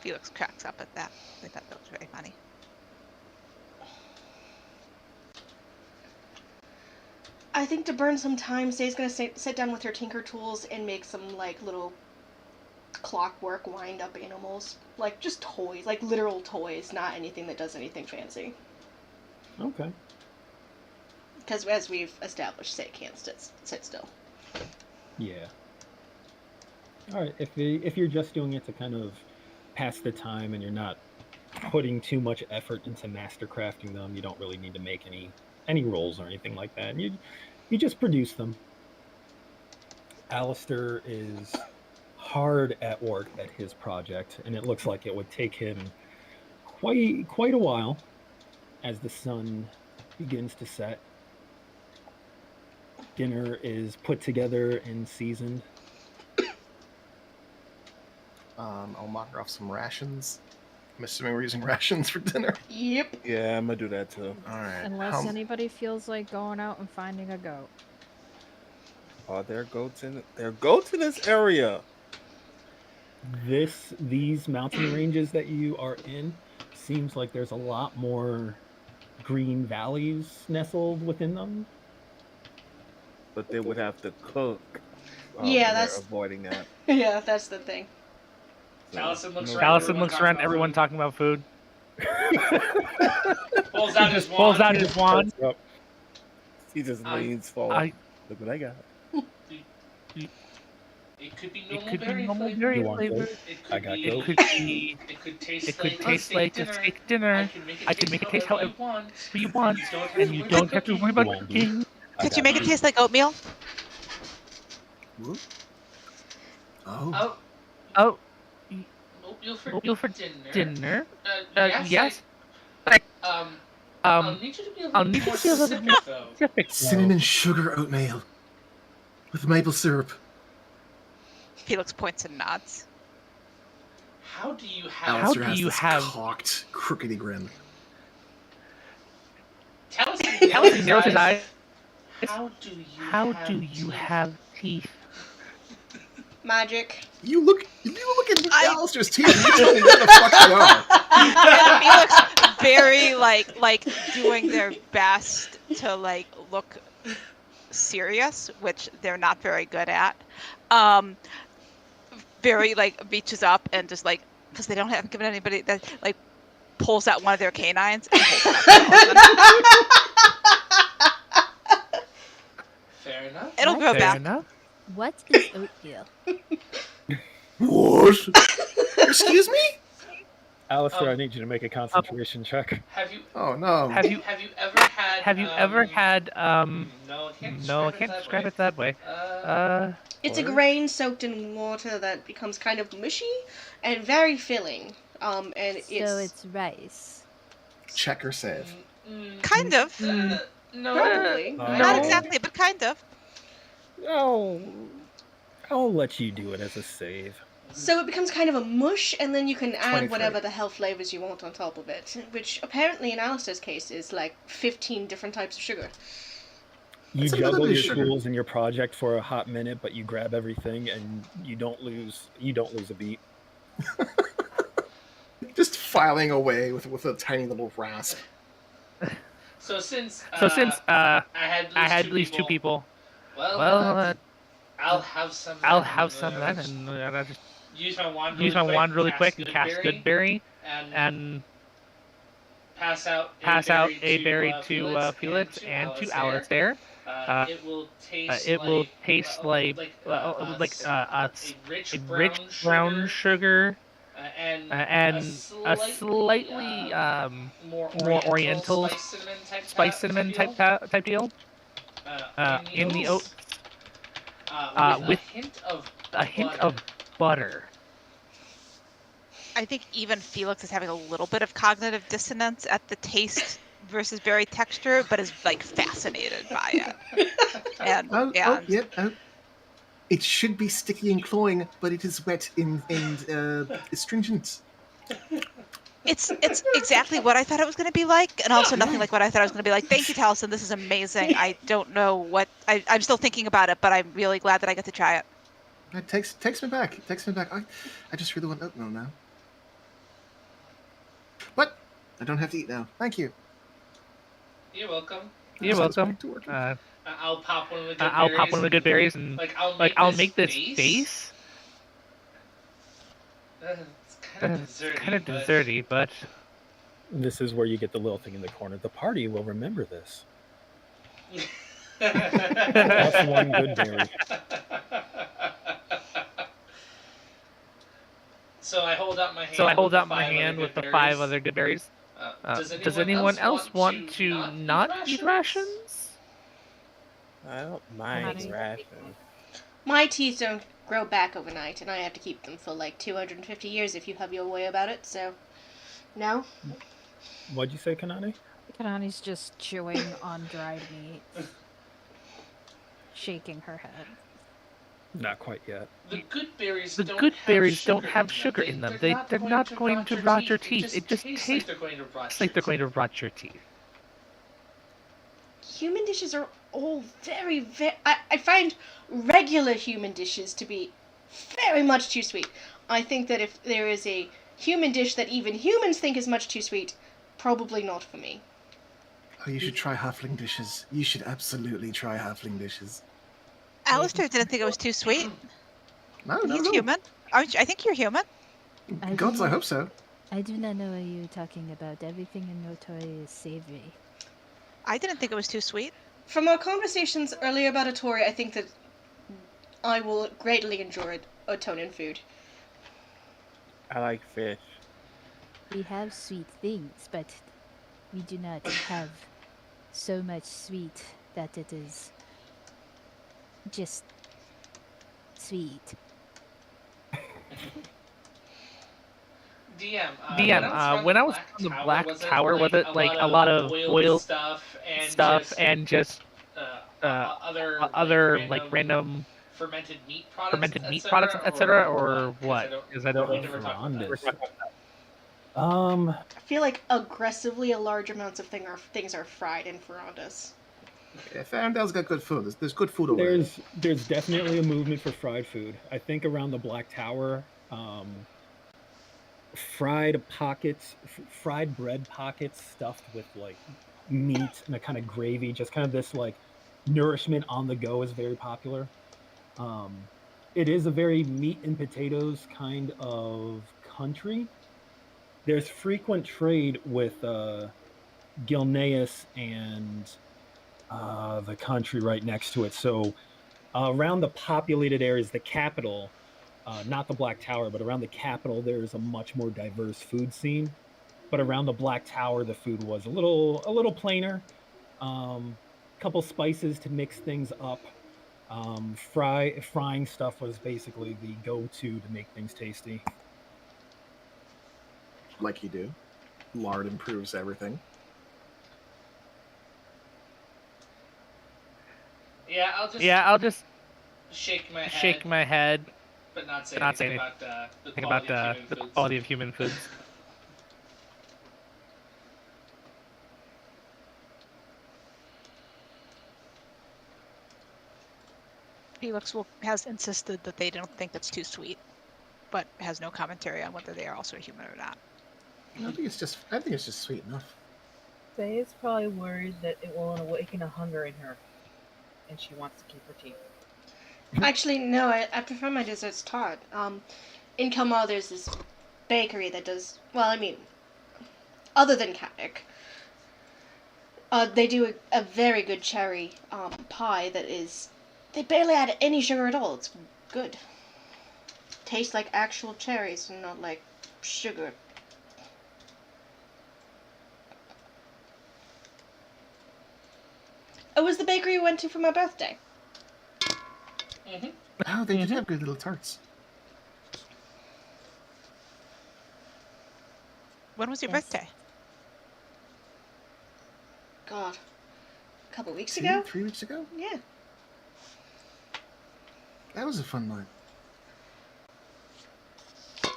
Felix cracks up at that. I thought that was very funny. I think to burn some time, Say's gonna sit down with her tinker tools and make some, like, little clockwork wind-up animals. Like, just toys. Like, literal toys, not anything that does anything fancy. Okay. Because, as we've established, Say can't sit still. Yeah. All right. If you're just doing it to kind of pass the time and you're not putting too much effort into master crafting them, you don't really need to make any rolls or anything like that. And you just produce them. Alistair is hard at work at his project, and it looks like it would take him quite a while as the sun begins to set. Dinner is put together and seasoned. I'll mock off some rations. I'm assuming we're using rations for dinner. Yep. Yeah, I'm gonna do that too. All right. Unless anybody feels like going out and finding a goat. Are there goats in this area? These mountain ranges that you are in seems like there's a lot more green valleys nestled within them. But they would have to cook. Yeah, and they're that's- avoiding that. Yeah, that's the thing. Allison looks around everyone talking about food. Pulls out his Pulls wand. out his wand. He just leans forward. Look what I got. It could be It normal could be berry normal flavor. berry goat? It I could got be. goat. It could taste like a steak dinner. I can make it taste however you want, and you don't have to worry about cooking. Could you make it taste like oatmeal? Whoop. Oh. Oh, Oh, oatmeal for dinner. yes. I'll I'll need you to be a I'll little need more you to be a little specific, more though. specific. Cinnamon sugar oatmeal with maple syrup. Felix points and nods. How do you have? Alistair do has you this have- cocked, crookedy grin. Allison narrows his eyes. How do you have teeth? Magic. You look at Alistair's teeth and you tell me what the fuck they are. And Felix very like doing their best to like look serious, which they're not very good at. Very like reaches up and just like, because they haven't given anybody that, like, pulls out one of their canines and holds it up. Fair enough. It'll grow Fair back. enough. What is oatmeal? What? Excuse me? Alistair, I need you to make a concentration check. Have you Oh no. Have you Have you ever had? No, I can't describe describe it that way. It's a grain soaked in water that becomes kind of mushy and very filling. And So it's rice. Check or save. Kind of. No. Probably. Not exactly, but kind of. Oh, I'll let you do it as a save. So it becomes kind of a mush, and then you can add 23. whatever the hell flavors you want on top of it, which apparently in Alistair's case is like 15 different types of sugar. You That's juggle another your sugar. tools and your project for a hot minute, but you grab everything and you don't lose a beat. Just filing away with a tiny little rasp. So since I I had had at least two people Well, I'll have some I'll then, have and some then, and I'll just use my wand use really my quick, wand really quick and cast Goodberry, Goodberry, and and pass out pass out a to berry to Felix Felix and to Alistair. Uh, It will it will taste like a a rich rich brown brown sugar sugar a and a slightly slightly more more oriental oriental spice type cinnamon deal type deal in the oats with with a a hint of butter. I think even Felix is having a little bit of cognitive dissonance at the taste versus berry texture, but is like fascinated by it. And It should be sticky and cloying, but it is wet and astringent. it's exactly what I thought it was going to be like, and also nothing like what I thought it was going to be like. Thank you, Taliesin. This is amazing. I don't know what I'm still thinking about it, but I'm really glad that I get to try it. It takes me back. It takes me back. I just really want oatmeal now. But I don't have to eat now. Thank you. You're welcome. You're welcome. I'll pop one of the good berries and I'll make this face. It's kind of desserty, but this is where you get the little thing in the corner. The party will remember this. Plus one good berry. So I hold out my hand with the 5 other good berries. Does anyone else want to not eat rations? I don't mind rations. My teeth don't grow back overnight, and I have to keep them for like 250 years if you have your way about it, so... No? What'd you say, Kanani? Kanani's just chewing on dried meat. Shaking her head. Not quite yet. The good berries don't have sugar in them. They're not going to rot your teeth. It just tastes like they're going to rot your teeth. Human dishes are all very, very... I find regular human dishes to be very much too sweet. I think that if there is a human dish that even humans think is much too sweet, probably not for me. Oh, you should try halfling dishes. You should absolutely try halfling dishes. Alistair didn't think it was too sweet. No, He's human. I think you're human. Gods, I hope so. I do not know what you're talking about. Everything in Notori is savory. I didn't think it was too sweet. From our conversations earlier about Otori, I think that I will greatly enjoy Otonian food. I like fish. We have sweet things, but we do not have so much sweet that it is just sweet. DM, when I was on the Black Tower, was it like a lot of oil stuff and just other like random fermented meat products, etc., or what? Because I don't remember. I feel like aggressively a large amounts of things are fried in Ferrandas. Yeah, Farendel's got good food. There's good food over there. There's definitely a movement for fried food. I think around the Black Tower, fried bread pockets stuffed with like meat and a kind of gravy, just kind of this like nourishment on the go is very popular. It is a very meat and potatoes kind of country. There's frequent trade with Gilneas and the country right next to it. So around the populated areas, the capital, not the Black Tower, but around the capital, there's a much more diverse food scene. But around the Black Tower, the food was a little plainer. Couple spices to mix things up. Frying stuff was basically the go-to to make things tasty. Like you do. Lard improves everything. Yeah, I'll just shake my head, but not say anything about the quality of human foods. Felix has insisted that they don't think it's too sweet, but has no commentary on whether they are also human or not. I think it's just sweet enough. Faye is probably worried that it will awaken a hunger in her. and she wants to keep her teeth. Actually, no, I prefer my desserts tart. In Kilmar, there's this bakery that does, well, I mean, other than Katnick, they do a very good cherry pie that is, they barely add any sugar at all. It's good. Tastes like actual cherries and not like sugar. It was the bakery we went to for my birthday. Mm-hmm. Oh, they did have good little tarts. When was your birthday? God. A couple weeks ago? 3 weeks ago? Yeah. That was a fun night.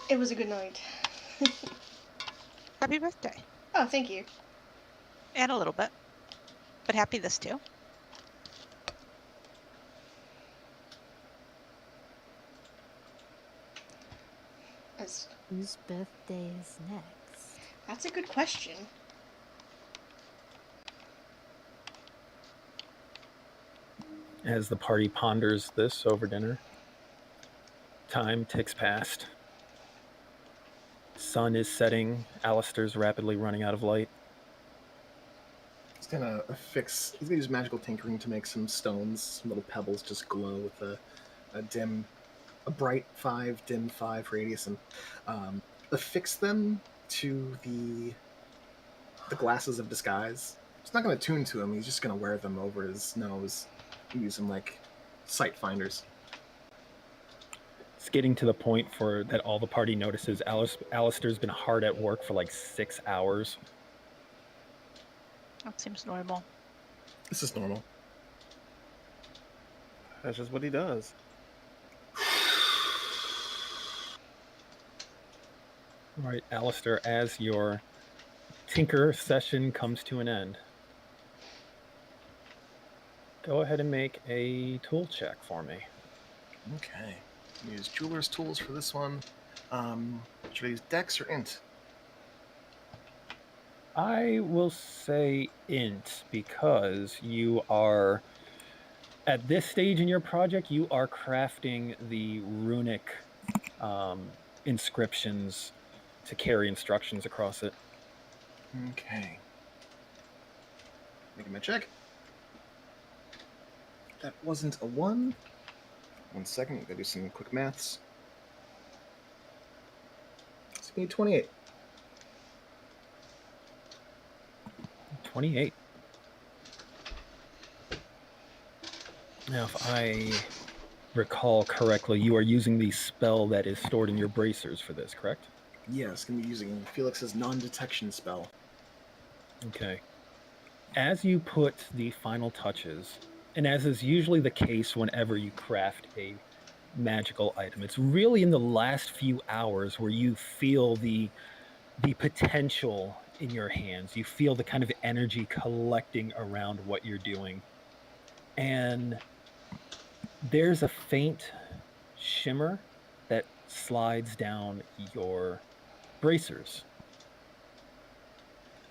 It was a good night. Happy birthday. Oh, thank you. And a little bit. But happy this too. Whose birthday is next? That's a good question. As the party ponders this over dinner, time ticks past. Sun is setting. Alistair's rapidly running out of light. He's gonna he's gonna use magical tinkering to make some stones, some little pebbles just glow with a bright 5, dim 5 radius, and affix them to the glasses of disguise. He's not gonna tune to them, he's just gonna wear them over his nose and use them like sight finders. It's getting to the point that all the party notices Alistair's been hard at work for like 6 hours. That seems normal. This is normal. That's just what he does. All right, Alistair, as your tinker session comes to an end, go ahead and make a tool check for me. Okay. Use jeweler's tools for this one. Should I use Dex or Int? I will say int because you are, at this stage in your project, you are crafting the runic inscriptions to carry instructions across it. Okay. Making my check. That wasn't a 1. 1 second, gotta do some quick maths. It's gonna be 28. 28. Now, if I recall correctly, you are using the spell that is stored in your bracers for this, correct? Yes, gonna be using Felix's non-detection spell. Okay. As you put the final touches, and as is usually the case whenever you craft a magical item, it's really in the last few hours where you feel the potential in your hands. You feel the kind of energy collecting around what you're doing. And there's a faint shimmer that slides down your bracers.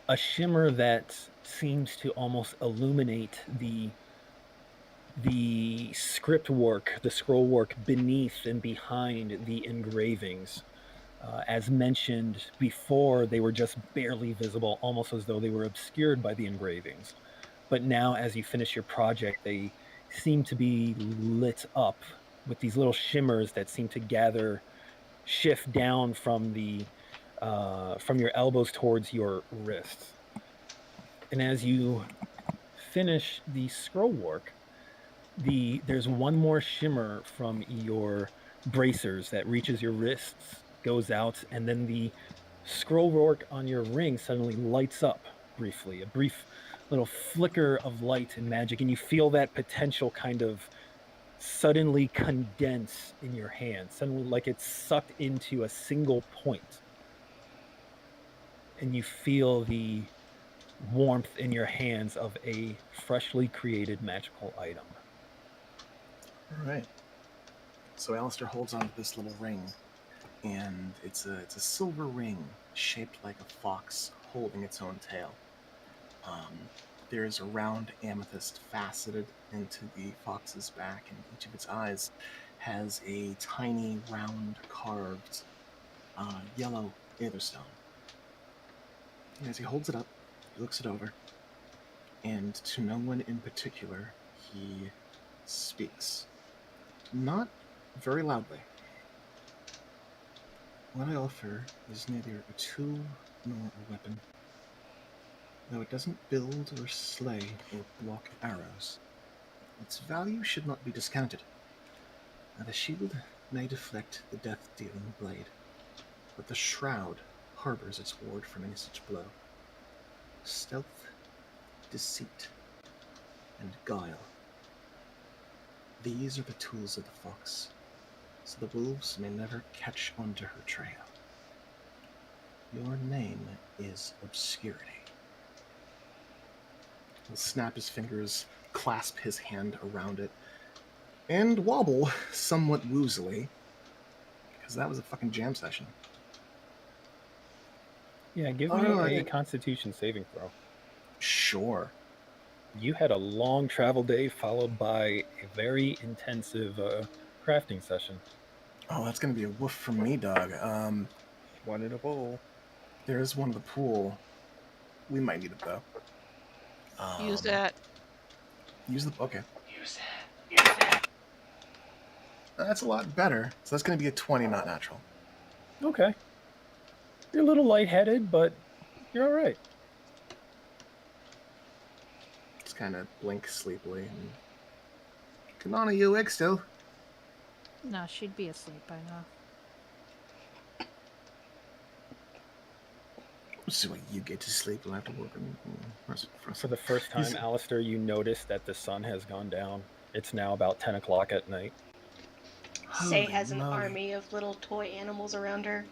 A shimmer that seems to almost illuminate the script work, the scroll work beneath and behind the engravings. As mentioned before, they were just barely visible, almost as though they were obscured by the engravings. But now, as you finish your project, they seem to be lit up with these little shimmers that seem to shift down from your elbows towards your wrists. And as you finish the scroll work, there's one more shimmer from your bracers that reaches your wrists, goes out, and then the scroll work on your ring suddenly lights up briefly, a brief little flicker of light and magic, and you feel that potential kind of suddenly condense in your hand, suddenly like it's sucked into a single point. And you feel the warmth in your hands of a freshly created magical item. All right. So Alistair holds onto this little ring, and it's a silver ring shaped like a fox holding its own tail. There's a round amethyst faceted into the fox's back, and each of its eyes has a tiny, round, carved yellow aetherstone. And as he holds it up, he looks it over, and to no one in particular, he speaks. Not very loudly. What I offer is neither a tool nor a weapon. Though it doesn't build or slay or block arrows, its value should not be discounted. The shield may deflect the death-dealing blade, but the shroud harbors its ward from any such blow. Stealth, deceit, and guile. These are the tools of the fox, so the wolves may never catch onto her trail. Your name is Obscurity. He'll snap his fingers, clasp his hand around it, and wobble somewhat woozily, because that was a fucking jam session. Yeah, give me a Constitution saving throw. Sure. You had a long travel day followed by a very intensive crafting session. Oh, that's going to be a woof from me, dog. One in a bowl. There is one in the pool. We might need it, though. Use that. Use the... Okay. Use it. That's a lot better. So that's going to be a 20, not natural. Okay. You're a little lightheaded, but you're all right. Just kind of blink sleepily. And... Kanana, you awake still? No, she'd be asleep by now. So you get to sleep, you'll have to work. For the first time, Alistair, you notice that the sun has gone down. It's now about 10 o'clock at night. Say has an army of little toy animals around her.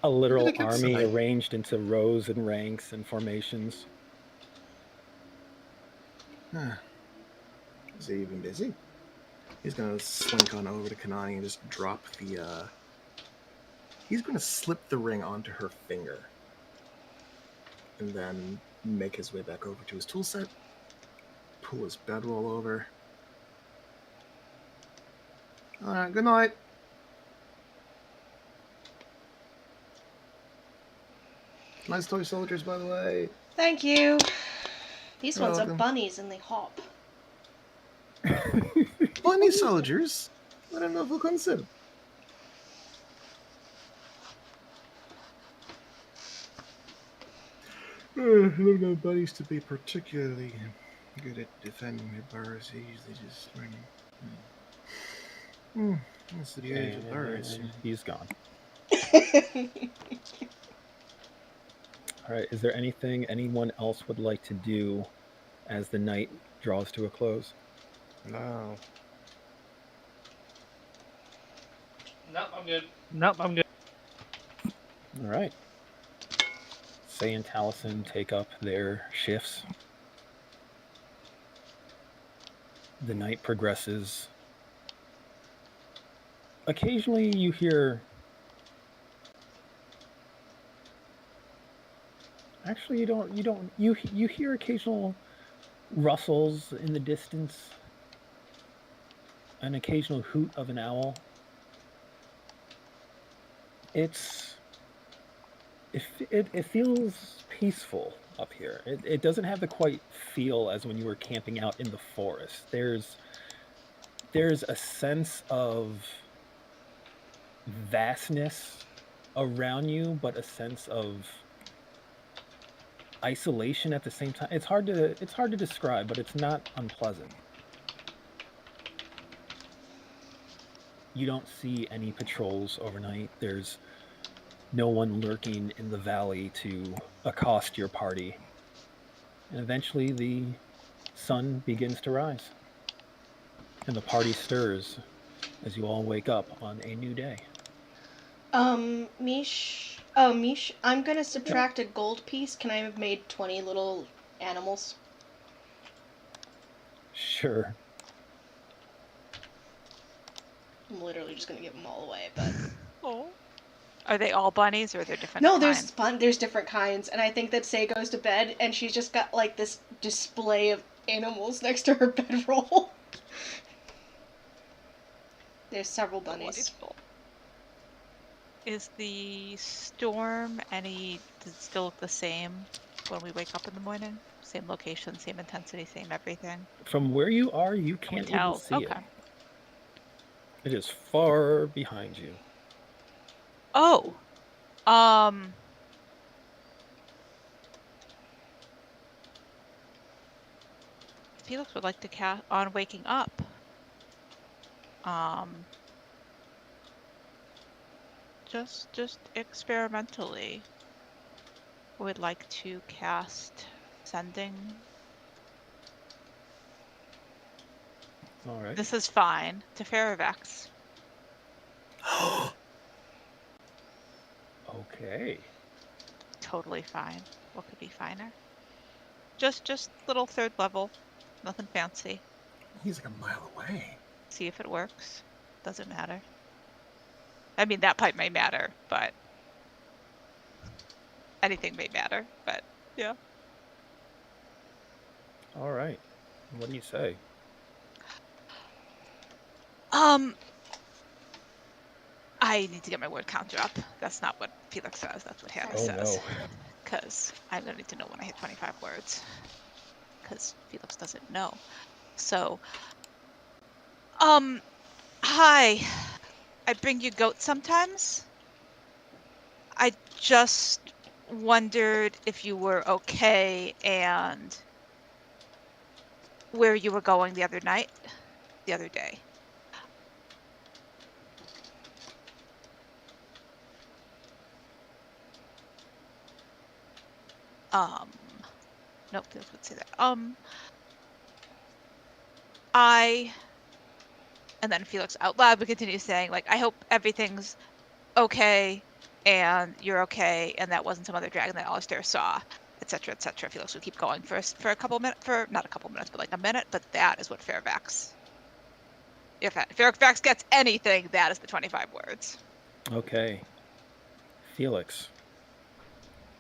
A literal army arranged into rows and ranks and formations. Is he even busy? He's going to slink on over to Kanani and just drop the... He's going to slip the ring onto her finger. And then make his way back over to his tool set. Pull his bedroll over. Alright, good night. Nice toy soldiers, by the way. Thank you. These You're ones welcome. are bunnies and they hop. Bunny soldiers? I don't know if we'll consider. I don't know bunnies to be particularly good at defending their burrows. They usually just running. That's the age of birds. He's gone. All right, is there anything anyone else would like to do as the night draws to a close? No. Nope, I'm good. Nope, I'm good. All right. Say and Taliesin take up their shifts. The night progresses. Occasionally you hear... Actually, you hear occasional rustles in the distance. An occasional hoot of an owl. It feels peaceful up here. It doesn't have the quite feel as when you were camping out in the forest. There's a sense of vastness around you, but a sense of isolation at the same time. It's hard to describe, but it's not unpleasant. You don't see any patrols overnight. There's no one lurking in the valley to accost your party. And eventually the sun begins to rise. And the party stirs as you all wake up on a new day. Mish, I'm gonna subtract a gold piece. Can I have made 20 little animals? Sure. I'm literally just gonna give them all away, but... Oh. Are they all bunnies, or are there different No, kinds? there's different kinds, and I think that Say goes to bed, and she's just got like this display of animals next to her bedroll. There's several bunnies. Delightful. Is the storm does it still look the same when we wake up in the morning? Same location, same intensity, same everything? From where you are, you No one can't even tells. see Okay. it. It is far behind you. Oh. Felix would like to cast on waking up. Just experimentally, would like to cast sending. All right. This is fine to Faravex. Okay. Totally fine. What could be finer? Just little third level. Nothing fancy. He's like a mile away. See if it works. Doesn't matter. I mean, that part may matter, but anything may matter, but yeah. All right. What do you say? I need to get my word counter up. That's not what Felix says. That's what Hannah says. No. Because I'm going to need to know when I hit 25 words. Because Felix doesn't know. So, hi. I bring you goats sometimes. I just wondered if you were okay and where you were going the other day. Nope, Felix would say that. And then Felix out loud would continue saying, like, I hope everything's okay and you're okay and that wasn't some other dragon that Alistair saw, etc., etc. Felix would keep going for a couple minutes, not a couple minutes, but like a minute, but that is what Fairfax. If Fairfax gets anything, that is the 25 words. Okay. Felix,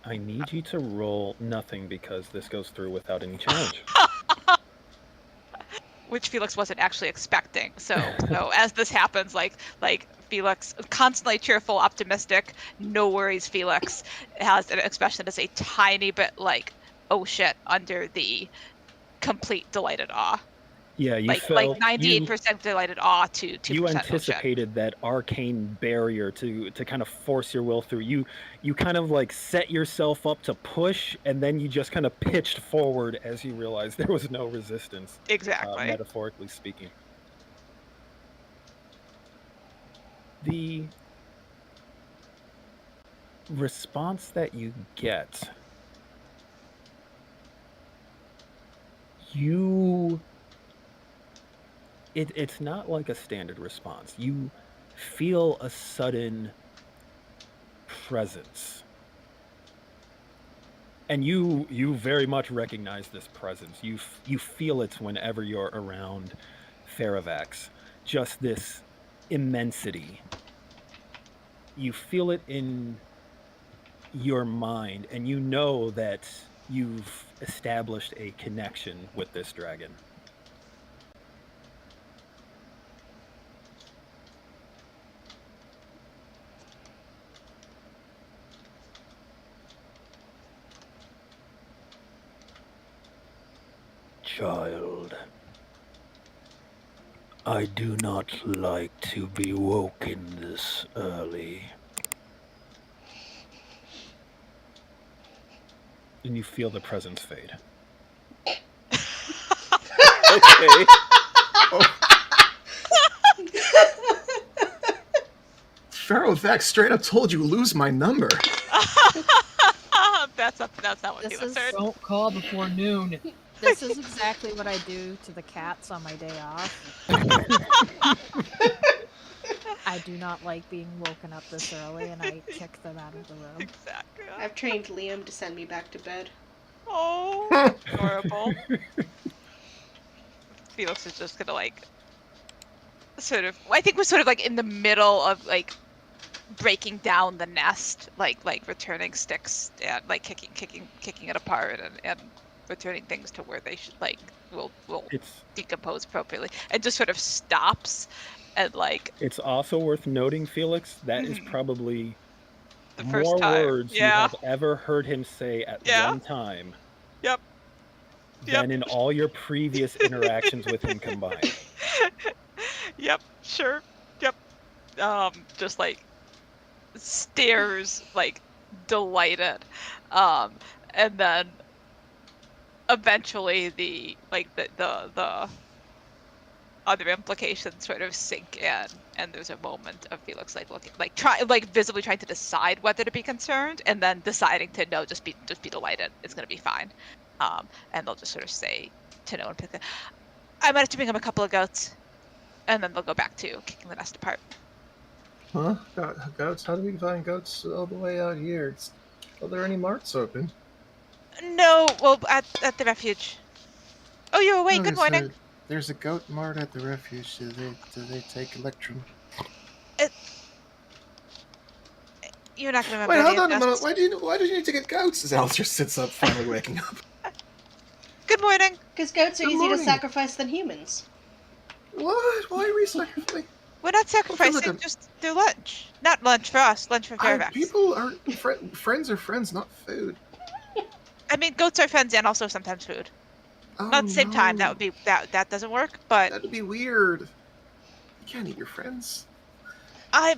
I need you to roll nothing because this goes through without any challenge. Which Felix wasn't actually expecting. So as this happens, like Felix, constantly cheerful, optimistic, no worries Felix, has an expression that is a tiny bit like, oh shit, under the complete delighted awe. Yeah, you like felt 98% delighted awe to 2% you oh shit. anticipated that arcane barrier to kind of force your will through. You kind of like set yourself up to push, and then you just kind of pitched forward as you realized there was no resistance. Exactly. Metaphorically speaking. The response that you get, it's not like a standard response. You feel a sudden presence. And you very much recognize this presence. You feel it whenever you're around Faravax. Just this immensity. You feel it in your mind, and you know that you've established a connection with this dragon. Child, I do not like to be woken this early. And you feel the presence fade. Okay. Farovax straight up told you lose my number. That's not what This Felix is- heard. Don't call before noon. This is exactly what I do to the cats on my day off. I do not like being woken up this early, and I kick them out of the room. Exactly. I've trained Liam to send me back to bed. Oh, adorable. Felix is just gonna like, sort of. I think we're sort of like in the middle of like breaking down the nest, like returning sticks and like kicking it apart and returning things to where they should will It's decompose appropriately, and just sort of stops and like it's also worth noting, Felix, that is Mhm. probably The first more time. words you Yeah. have ever heard him say at Yeah. one time Yep. than in all your previous interactions with him combined. Yep. Sure. Yep. Just like stares like delighted, and then eventually the other implications sort of sink in, and there's a moment of Felix like looking visibly trying to decide whether to be concerned, and then deciding to no, just be delighted, it's gonna be fine. And they'll just sort of say to no one, I managed to bring him a couple of goats, and then they'll go back to kicking the nest apart. Huh? Goats? How do we find goats all the way out here? Are there any marts open? No, well, at the refuge. Oh, you're awake. Okay, Good morning. so there's a goat mart at the refuge. Do they take Electrum? You're not gonna remember Wait, any hold of on a minute. this. Why do you need to get goats? As Alistair sits up, finally waking up. Good morning. Because goats are Good easier to morning. sacrifice than humans. What? Why are we sacrificing? We're not I feel sacrificing, like just their lunch. Not lunch for us, lunch for Fairfax. people are friends are friends, not food. I mean, goats are friends and also sometimes food. Oh, Not at the same time. That no. would be that doesn't work. But That'd be weird. You can't eat your friends. I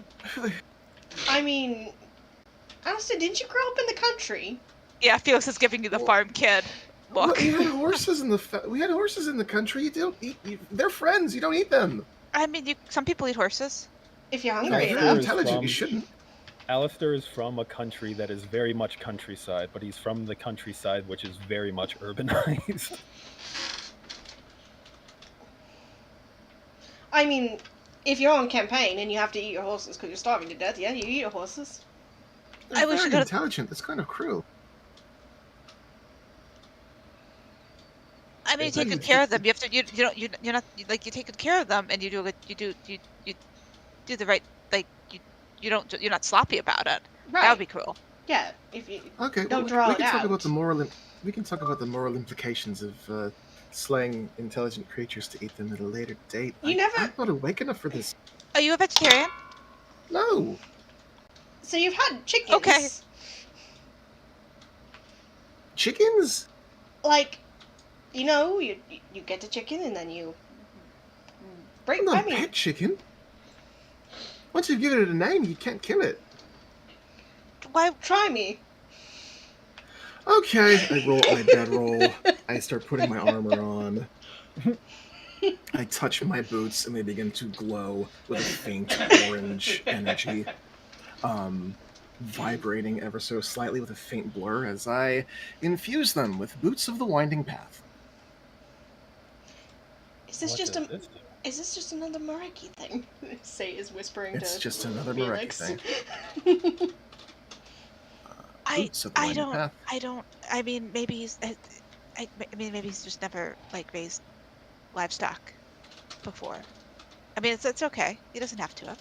mean, Alistair, didn't you grow up in the country? Yeah, Felix is giving you the farm kid look. We had horses in the country. You don't eat. They're friends. You don't eat them. I mean, some people eat horses. If you're hungry They're enough. intelligent. You shouldn't. Alistair is from a country that is very much countryside, but he's from the countryside which is very much urbanized. I mean, if you're on campaign and you have to eat your horses because you're starving to death, yeah, you eat your horses. They're very intelligent. That's kind of cruel. I mean, you take good care of them. You have to. You're not like you take good care of them, and you do the right. Like you're not sloppy about it. Right. That would be cruel. Yeah, if you Okay, don't well, draw we it can talk out. about we can talk about the moral implications of slaying intelligent creatures to eat them at a later date. I'm not awake enough for this. Are you a vegetarian? No. So you've had chickens. Okay. Chickens? Like, you get a chicken and then you break. I'm not a pet chicken. Once you've given it a name, you can't kill it. Why? Try me. Okay, I roll my bedroll. I start putting my armor on. I touch my boots and they begin to glow with a faint orange energy, vibrating ever so slightly with a faint blur as I infuse them with Boots of the Winding Path. Is this just another Mareki thing? Say is whispering to It's just another Mareki Felix. thing. I mean, maybe he's. Maybe he's just never raised livestock before. I mean, it's okay. He doesn't have to have.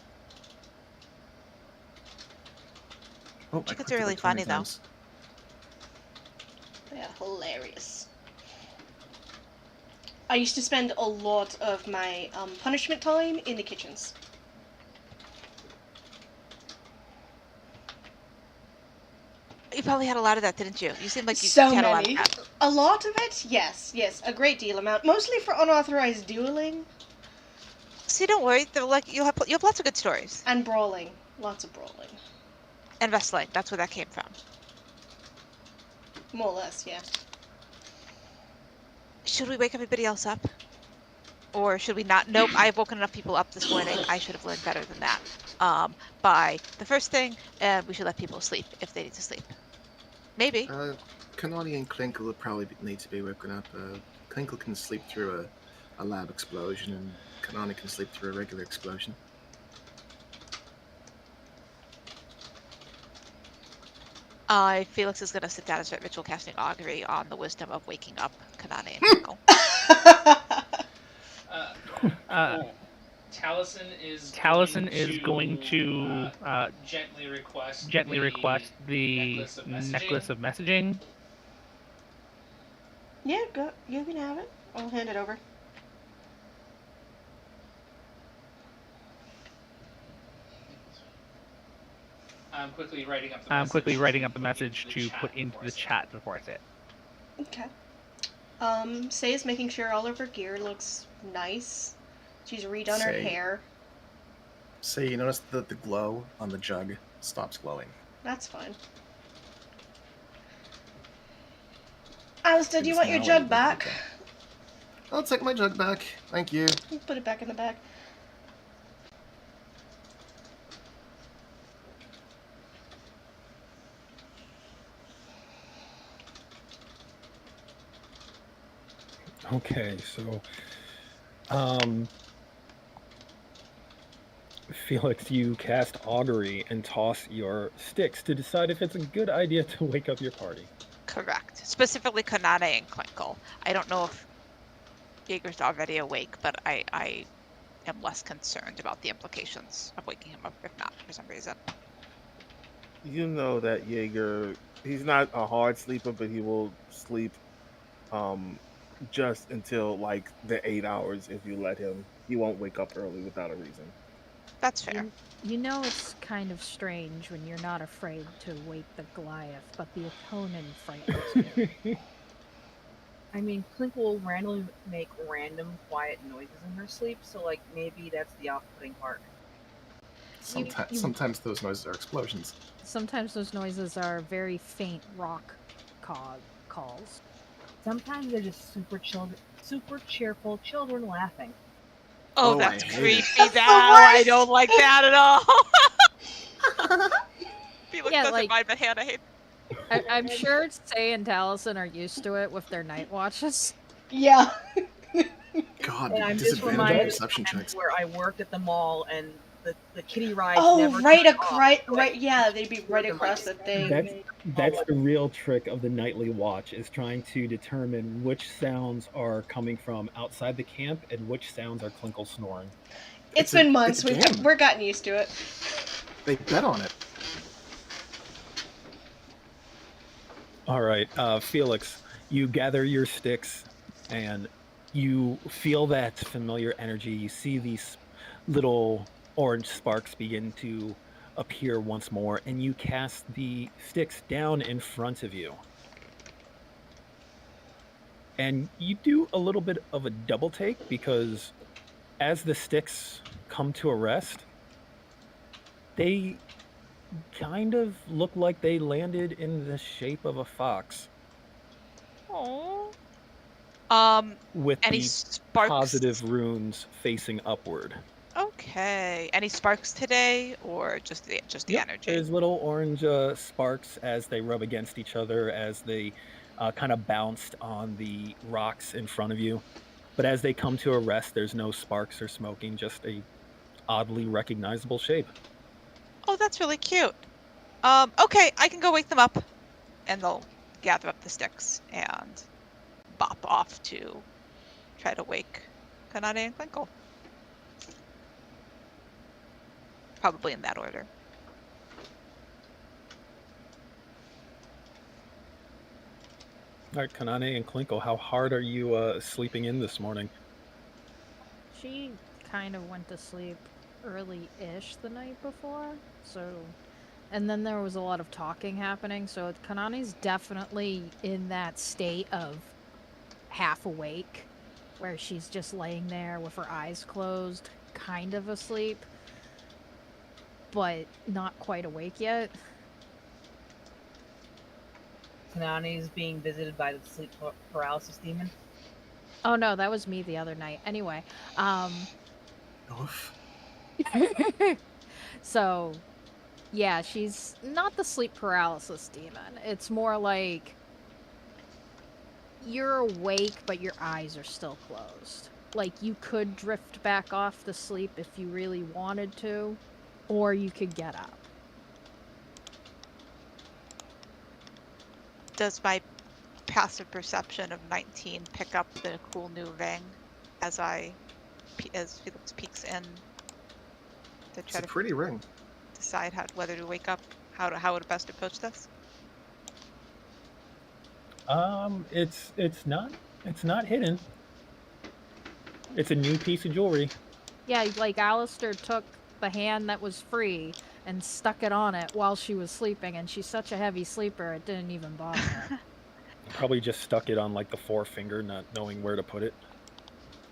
Chickens are really funny though. They are hilarious. I used to spend a lot of my punishment time in the kitchens. You probably had a lot of that, didn't you? You seemed like you So had many. a lot of that. A lot of it? Yes, a great deal amount. Mostly for unauthorized dueling. See, don't worry. You'll have lots of good stories. And brawling. Lots of brawling. And wrestling. That's where that came from. More or less, yeah. Should we wake everybody else up? Or should we not? Nope, I've woken enough people up this morning. I should have learned better than that. By the first thing, we should let people sleep if they need to sleep. Maybe. Kanani and Klinkle would probably need to be woken up. Klinkle can sleep through a lab explosion, and Kanani can sleep through a regular explosion. Felix is going to sit down and start ritual casting augury on the wisdom of waking up Kanani and Klinkle. Taliesin is going to gently request the necklace of messaging. Yeah, go. You can have it. I'll hand it over. I'm quickly writing up the message to put into the chat before I say it. Okay. Say's making sure all of her gear looks nice. She's redone her hair. Say, you notice that the glow on the jug stops glowing. That's fine. Alistair, do you want your jug back? I'll take my jug back. Thank you. You put it back in the bag. Okay, so Felix, you cast augury and toss your sticks to decide if it's a good idea to wake up your party. Correct. Specifically Kanade and Klinkle. I don't know if Jaeger's already awake, but I am less concerned about the implications of waking him up if not, for some reason. You know that Jaeger, he's not a hard sleeper, but he will sleep just until like the 8 hours if you let him. He won't wake up early without a reason. That's fair. You know it's kind of strange when you're not afraid to wake the Goliath, but the opponent frightens you. I mean, Clink will randomly make random quiet noises in her sleep, so like maybe that's the off-putting part. Sometimes those noises are explosions. Sometimes those noises are very faint rock calls. Sometimes they're just super cheerful children laughing. Oh, that's creepy, Val. I don't like that at all. Felix doesn't mind, but Hannah hates. I'm sure Say and Taliesin are used to it with their night watches. Yeah. God, and I'm just reminded of where I worked at the mall and the kiddie rides. Oh, right, yeah, they'd be right across the thing. That's the real trick of the nightly watch, is trying to determine which sounds are coming from outside the camp and which sounds are Klinkle snoring. It's been months. We're gotten used to it. They bet on it. All right, Felix, you gather your sticks and you feel that familiar energy. You see these little orange sparks begin to appear once more, and you cast the sticks down in front of you. And you do a little bit of a double take, because as the sticks come to a rest, they kind of look like they landed in the shape of a fox. Aww. With any the sparks? Positive runes facing upward. Okay. Any sparks today, or just the energy? There's little orange sparks as they rub against each other, as they kind of bounced on the rocks in front of you. But as they come to a rest, there's no sparks or smoking, just a oddly recognizable shape. Oh, that's really cute. Okay, I can go wake them up, and they'll gather up the sticks and bop off to try to wake Kanade and Klinkle. Probably in that order. All right, Kanane and Klinkle, how hard are you sleeping in this morning? She kind of went to sleep early-ish the night before, so... And then there was a lot of talking happening, so Kanane's definitely in that state of half awake, where she's just laying there with her eyes closed, kind of asleep, but not quite awake yet. Kanane's being visited by the sleep paralysis demon. Oh no, that was me the other night. Anyway, so, yeah, she's not the sleep paralysis demon. It's more like you're awake, but your eyes are still closed. Like, you could drift back off to sleep if you really wanted to, or you could get up. Does my passive perception of 19 pick up the cool new ring as I as Felix peeks in to It's try a to pretty ring. decide whether to wake up, how to best approach this? It's not hidden. It's a new piece of jewelry. Yeah, like Alistair took the hand that was free and stuck it on it while she was sleeping, and she's such a heavy sleeper it didn't even bother her. Probably just stuck it on like the forefinger, not knowing where to put it.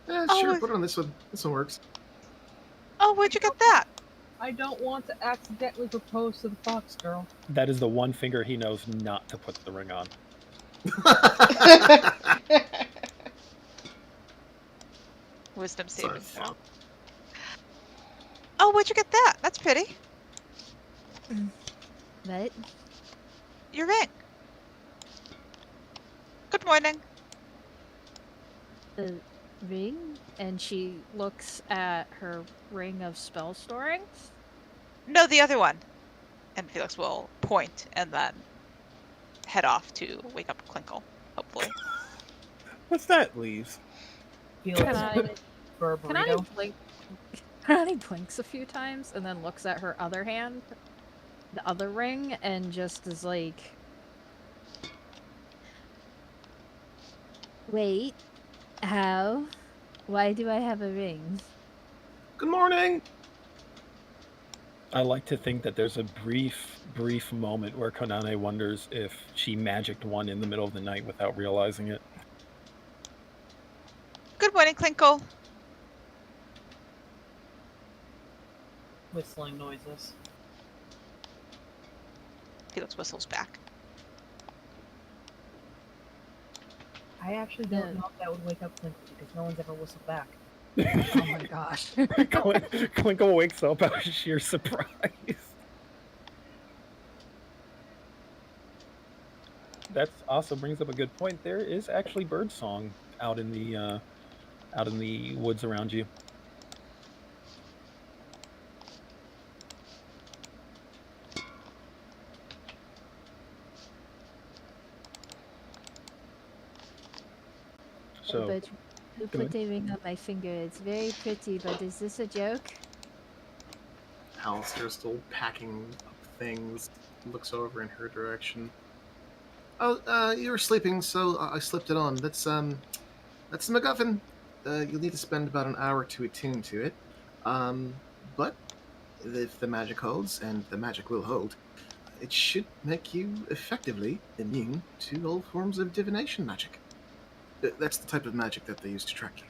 Sure, Oh, put it on this one. This one works. oh, where'd you get that? I don't want to accidentally propose to the fox girl. That is the one finger he knows not to put the ring on. Wisdom Sorry, saving throw. Oh, where'd you get that? That's pretty. What? Your ring. Good morning. The ring? And she looks at her ring of spell storing. No, the other one. And Felix will point and then head off to wake up Clinkle, hopefully. What's that, Leaves? Felix Can I, for a can I burrito. blink? Connie blinks a few times and then looks at her other hand, the other ring, and just is like, Wait. How? Why do I have a ring? Good morning. I like to think that there's a brief moment where Konane wonders if she magicked one in the middle of the night without realizing it. Good morning, Clinkle. Whistling noises. Felix whistles back. I actually don't know if that would wake up Clint because no one's ever whistled back. oh my gosh. Clinkle wakes up out of sheer surprise. That also brings up a good point. There is actually birdsong out in the woods around you. So, But who put a ring on my finger? It's very pretty, but is this a joke? Alistair's still packing up things, looks over in her direction. Oh, you were sleeping, so I slipped it on. That's the MacGuffin. You'll need to spend about an hour to attune to it. But if the magic holds, and the magic will hold, it should make you effectively immune to all forms of divination magic. That's the type of magic that they use to track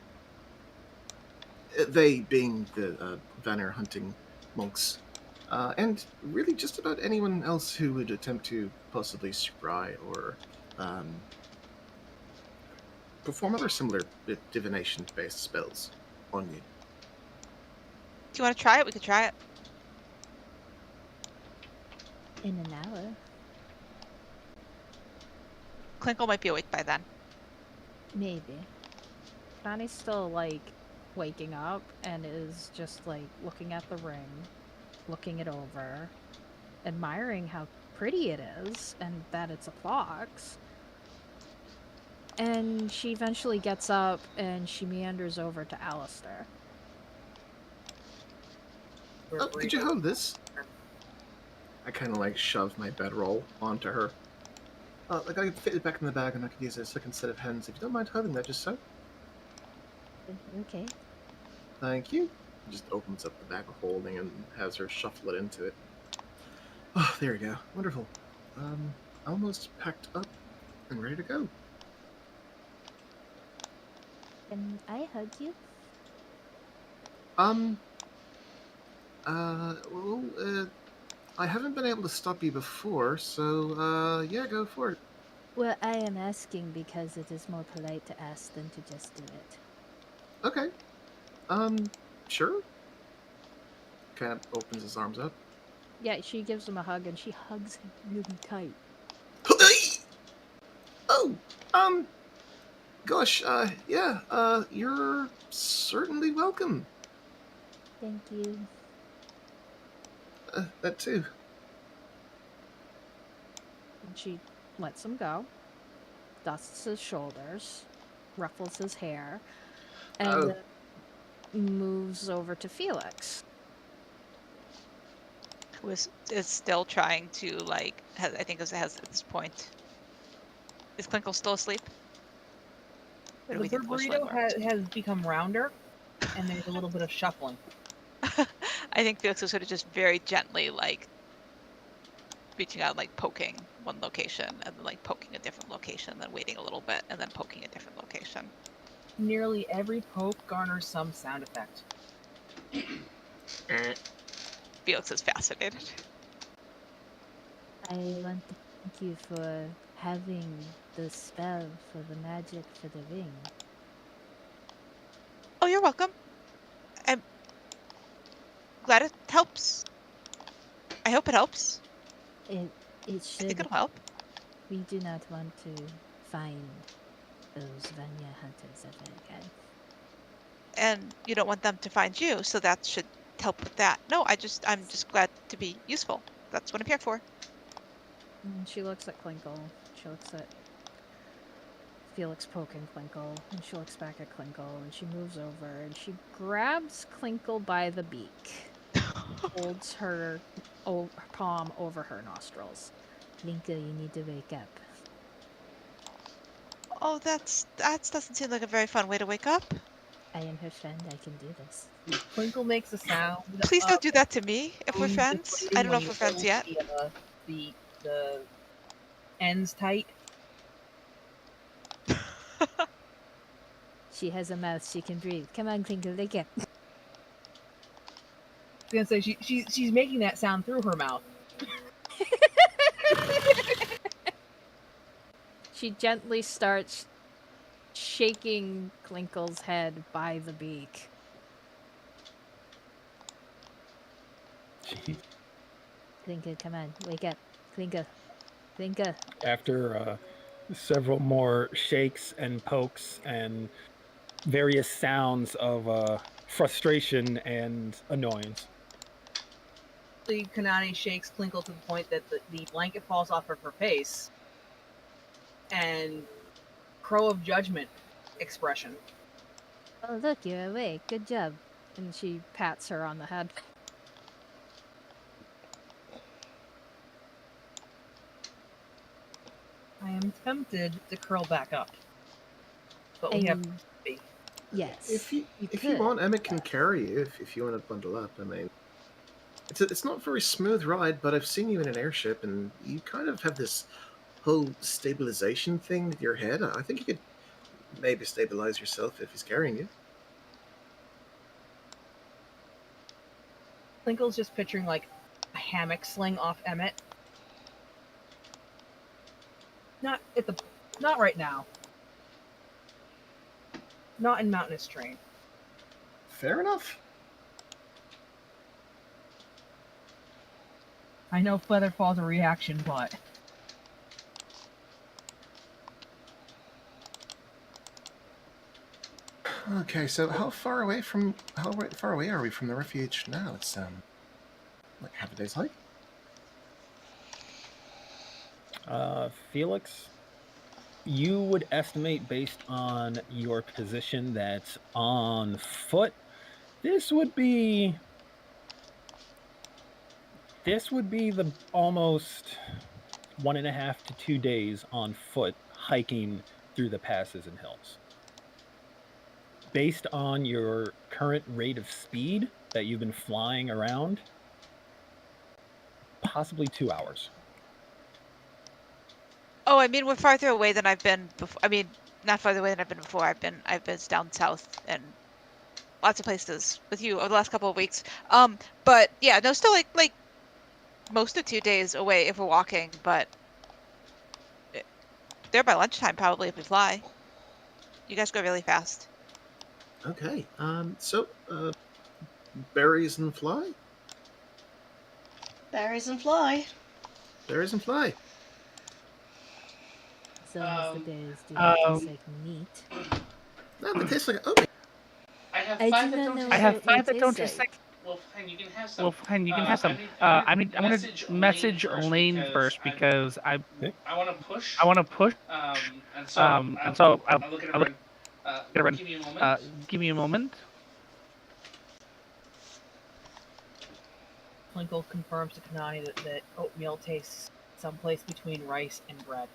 you. They being the Vanir hunting monks. And really just about anyone else who would attempt to possibly scry or perform other similar divination-based spells on you. Do you want to try it? We could try it. In an hour. Clinkle might be awake by then. Maybe. Connie's still, like, waking up and is just, like, looking at the ring, looking it over, admiring how pretty it is and that it's a fox. And she eventually gets up and she meanders over to Alistair. Oh, could you hold this? I kind of like shove my bedroll onto her. I gotta fit it back in the bag and I could use a second set of hands if you don't mind holding that just so. Okay. Thank you. Just opens up the bag of holding and has her shuffle it into it. Oh, there we go. Wonderful. Almost packed up and ready to go. Can I hug you? I haven't been able to stop you before, so, yeah, go for it. Well, I am asking because it is more polite to ask than to just do it. Okay. Sure. Kind of opens his arms up. Yeah, she gives him a hug and she hugs him really tight. Oh, gosh, yeah, you're certainly welcome. Thank you. That too. And she lets him go, dusts his shoulders, ruffles his hair, and moves over to Felix. Who is still trying to, like, I think has at this point. Is Clinkle still asleep? Or do The we think bird we'll slowly burrito more? has become rounder, and there's a little bit of shuffling. I think Felix is sort of just very gently, like, reaching out, like poking one location, and then like poking a different location, then waiting a little bit, and then poking a different location. Nearly every poke garners some sound effect. Felix is fascinated. I want to thank you for having the spell for the magic for the ring. Oh, you're welcome. I'm glad it helps. I hope it helps. It I should. think it'll help. We do not want to find those Vanya hunters ever again. And you don't want them to find you, so that should help with that. No, I'm just glad to be useful. That's what I'm here for. And she looks at Clinkle. She looks at Felix poking Clinkle, and she looks back at Clinkle, and she moves over, and she grabs Clinkle by the beak, holds her palm over her nostrils. Clinkle, you need to wake up. Oh, that doesn't seem like a very fun way to wake up. I am her friend. I can do this. Clinkle makes a sound. Please don't do that to me if we're friends. I don't know if we're friends yet. The ends tight. She has a mouth. She can breathe. Come on, Clinkle, wake up. I was gonna say she's making that sound through her mouth. She gently starts shaking Clinkle's head by the beak. Jeez. Clinkle, come on, wake up. Clinkle. Clinkle. After several more shakes and pokes and various sounds of frustration and annoyance. The Kanani shakes Clinkle to the point that the blanket falls off of her face, and crow of judgment expression. Oh, look, you're awake. Good job. And she pats her on the head. I am tempted to curl back up, but we have to be. Yes. If you want, Emmett can carry you if you want to bundle up. I mean, it's not a very smooth ride, but I've seen you in an airship, and you kind of have this whole stabilization thing with your head. I think you could maybe stabilize yourself if he's carrying you. Clinkle's just picturing like a hammock sling off Emmett. Not right now. Not in mountainous terrain. Fair enough. I know Featherfall's a reaction, but Okay, so how far away are we from the refuge now? It's like half a day's hike. Felix, you would estimate based on your position that on foot, this would be the almost 1.5 to 2 days on foot hiking through the passes and hills. Based on your current rate of speed that you've been flying around, possibly 2 hours. Oh, I mean, we're farther away than I've been before. I mean, not farther away than I've been before. I've been down south and lots of places with you over the last couple of weeks. But yeah, no, still like most of 2 days away if we're walking, but there by lunchtime probably if we fly. You guys go really fast. Okay. So berries and fly. Berries and fly. Berries and fly. So as the berries do not taste like meat. No, they taste like I have five that don't taste like. Well, and you can have some. I'm gonna message Elaine first because I want to push. And so I'll look at her. Give me a moment. Plinkle confirms to Kanani that oatmeal tastes someplace between rice and bread.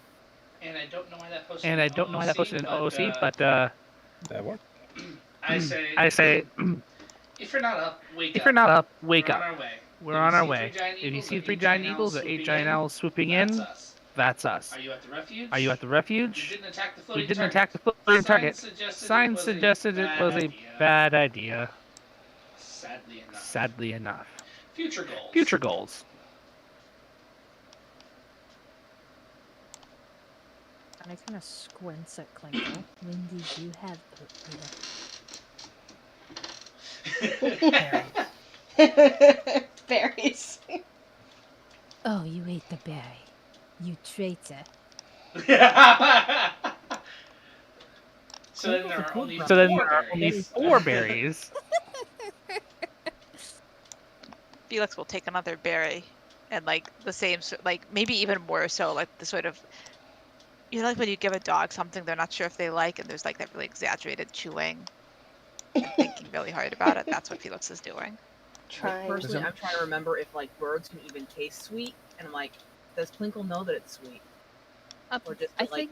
And I don't know why that posted And in I don't know why that posted in OOC, but That worked. I say, I say, if you're not up, if you're not up, wake We're up. on our way. We're on our way. If you see 3 giant eagles or 8 giant owls swooping in, us. that's us. Are you at the refuge? Are you at the refuge? We didn't attack the We floating didn't target. attack the floating target. Suggested Signs suggested it was a bad idea. Sadly enough. Sadly enough. Future goals. Future goals. And I kind of squints at Klinkle. When did you have oatmeal? Berries. Oh, you ate the berry. You traitor. So then there are only So then four there are only berries. 4 berries. Felix will take another berry and like the same, like maybe even more so, like the sort of, you know, like when you give a dog something they're not sure if they like, and there's like that really exaggerated chewing and thinking really hard about it. That's what Felix is doing. Personally, I'm trying to remember if like birds can even taste sweet, and I'm like, does Plinkle know that it's sweet? Or just I think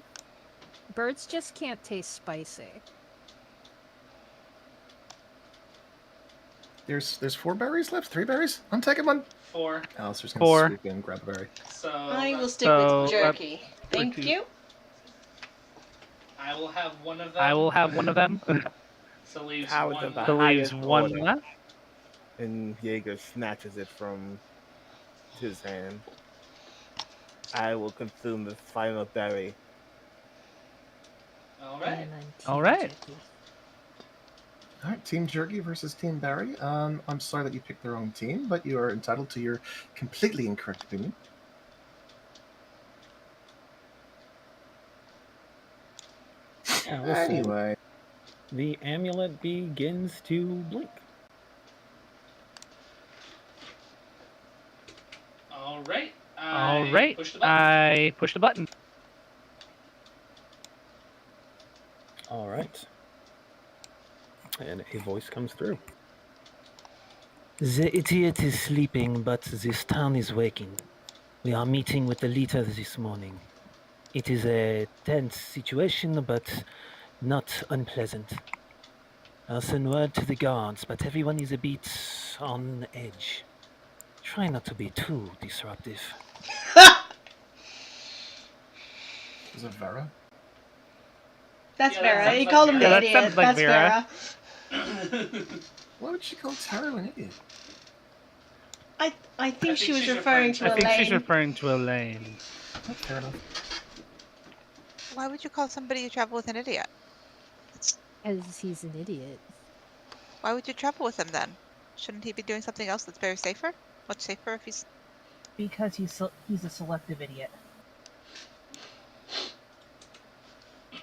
birds just can't taste spicy. There's 4 berries left? 3 berries? I'm taking one. 4. Alistair's gonna 4. swoop in and grab a berry. So I will stick So, with jerky. Thank you. I will have one of them. I will have one of them. So leaves How is one it left. So leaves highest 1 order? left. And Jaeger snatches it from his hand. I will consume the final berry. All right. And I'm Team All right. Jerky. All right, Team Jerky versus Team Barry. I'm sorry that you picked the wrong team, but you are entitled to your completely incorrect opinion. Anyway, The amulet begins to blink. All right. All right. Push the button. I push the button. All right. And a voice comes through. The idiot is sleeping, but this town is waking. We are meeting with the leader this morning. It is a tense situation, but not unpleasant. I'll send word to the guards, but everyone is a bit on edge. Try not to be too disruptive. is it Vera? That's Yeah, that Vera. sounds You like called him Vera. the Yeah, that idiot. sounds like That's Vera. Vera. Why would she call Taro an idiot? I think she was referring to I think she's Elaine. referring to Elaine. Fair enough. Why would you call somebody you travel with an idiot? Because he's an idiot. Why would you travel with him then? Shouldn't he be doing something else that's very safer? Much safer if he's... Because he's a selective idiot.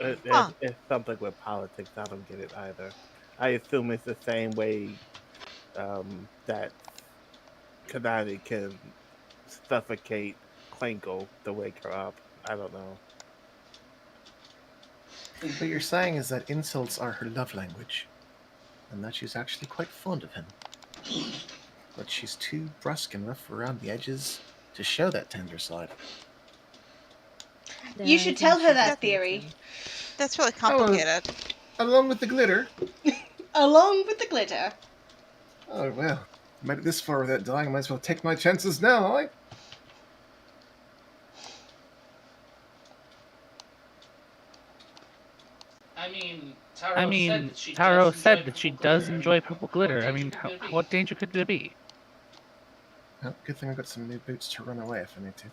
It's something with politics. I don't get it either. I assume it's the same way that Kanani can suffocate Klinkle to wake her up. I don't know. What you're saying is that insults are her love language, and that she's actually quite fond of him. But she's too brusque and rough around the edges to show that tender side. You should tell her that theory. That's really complicated. Along with the glitter. Along with the glitter. Oh, well. Made it this far without dying. I might as well take my chances now, eh? I mean, Taro said that she does enjoy purple glitter. I mean, what danger could there be? Well, good thing I got some new boots to run away if I need to.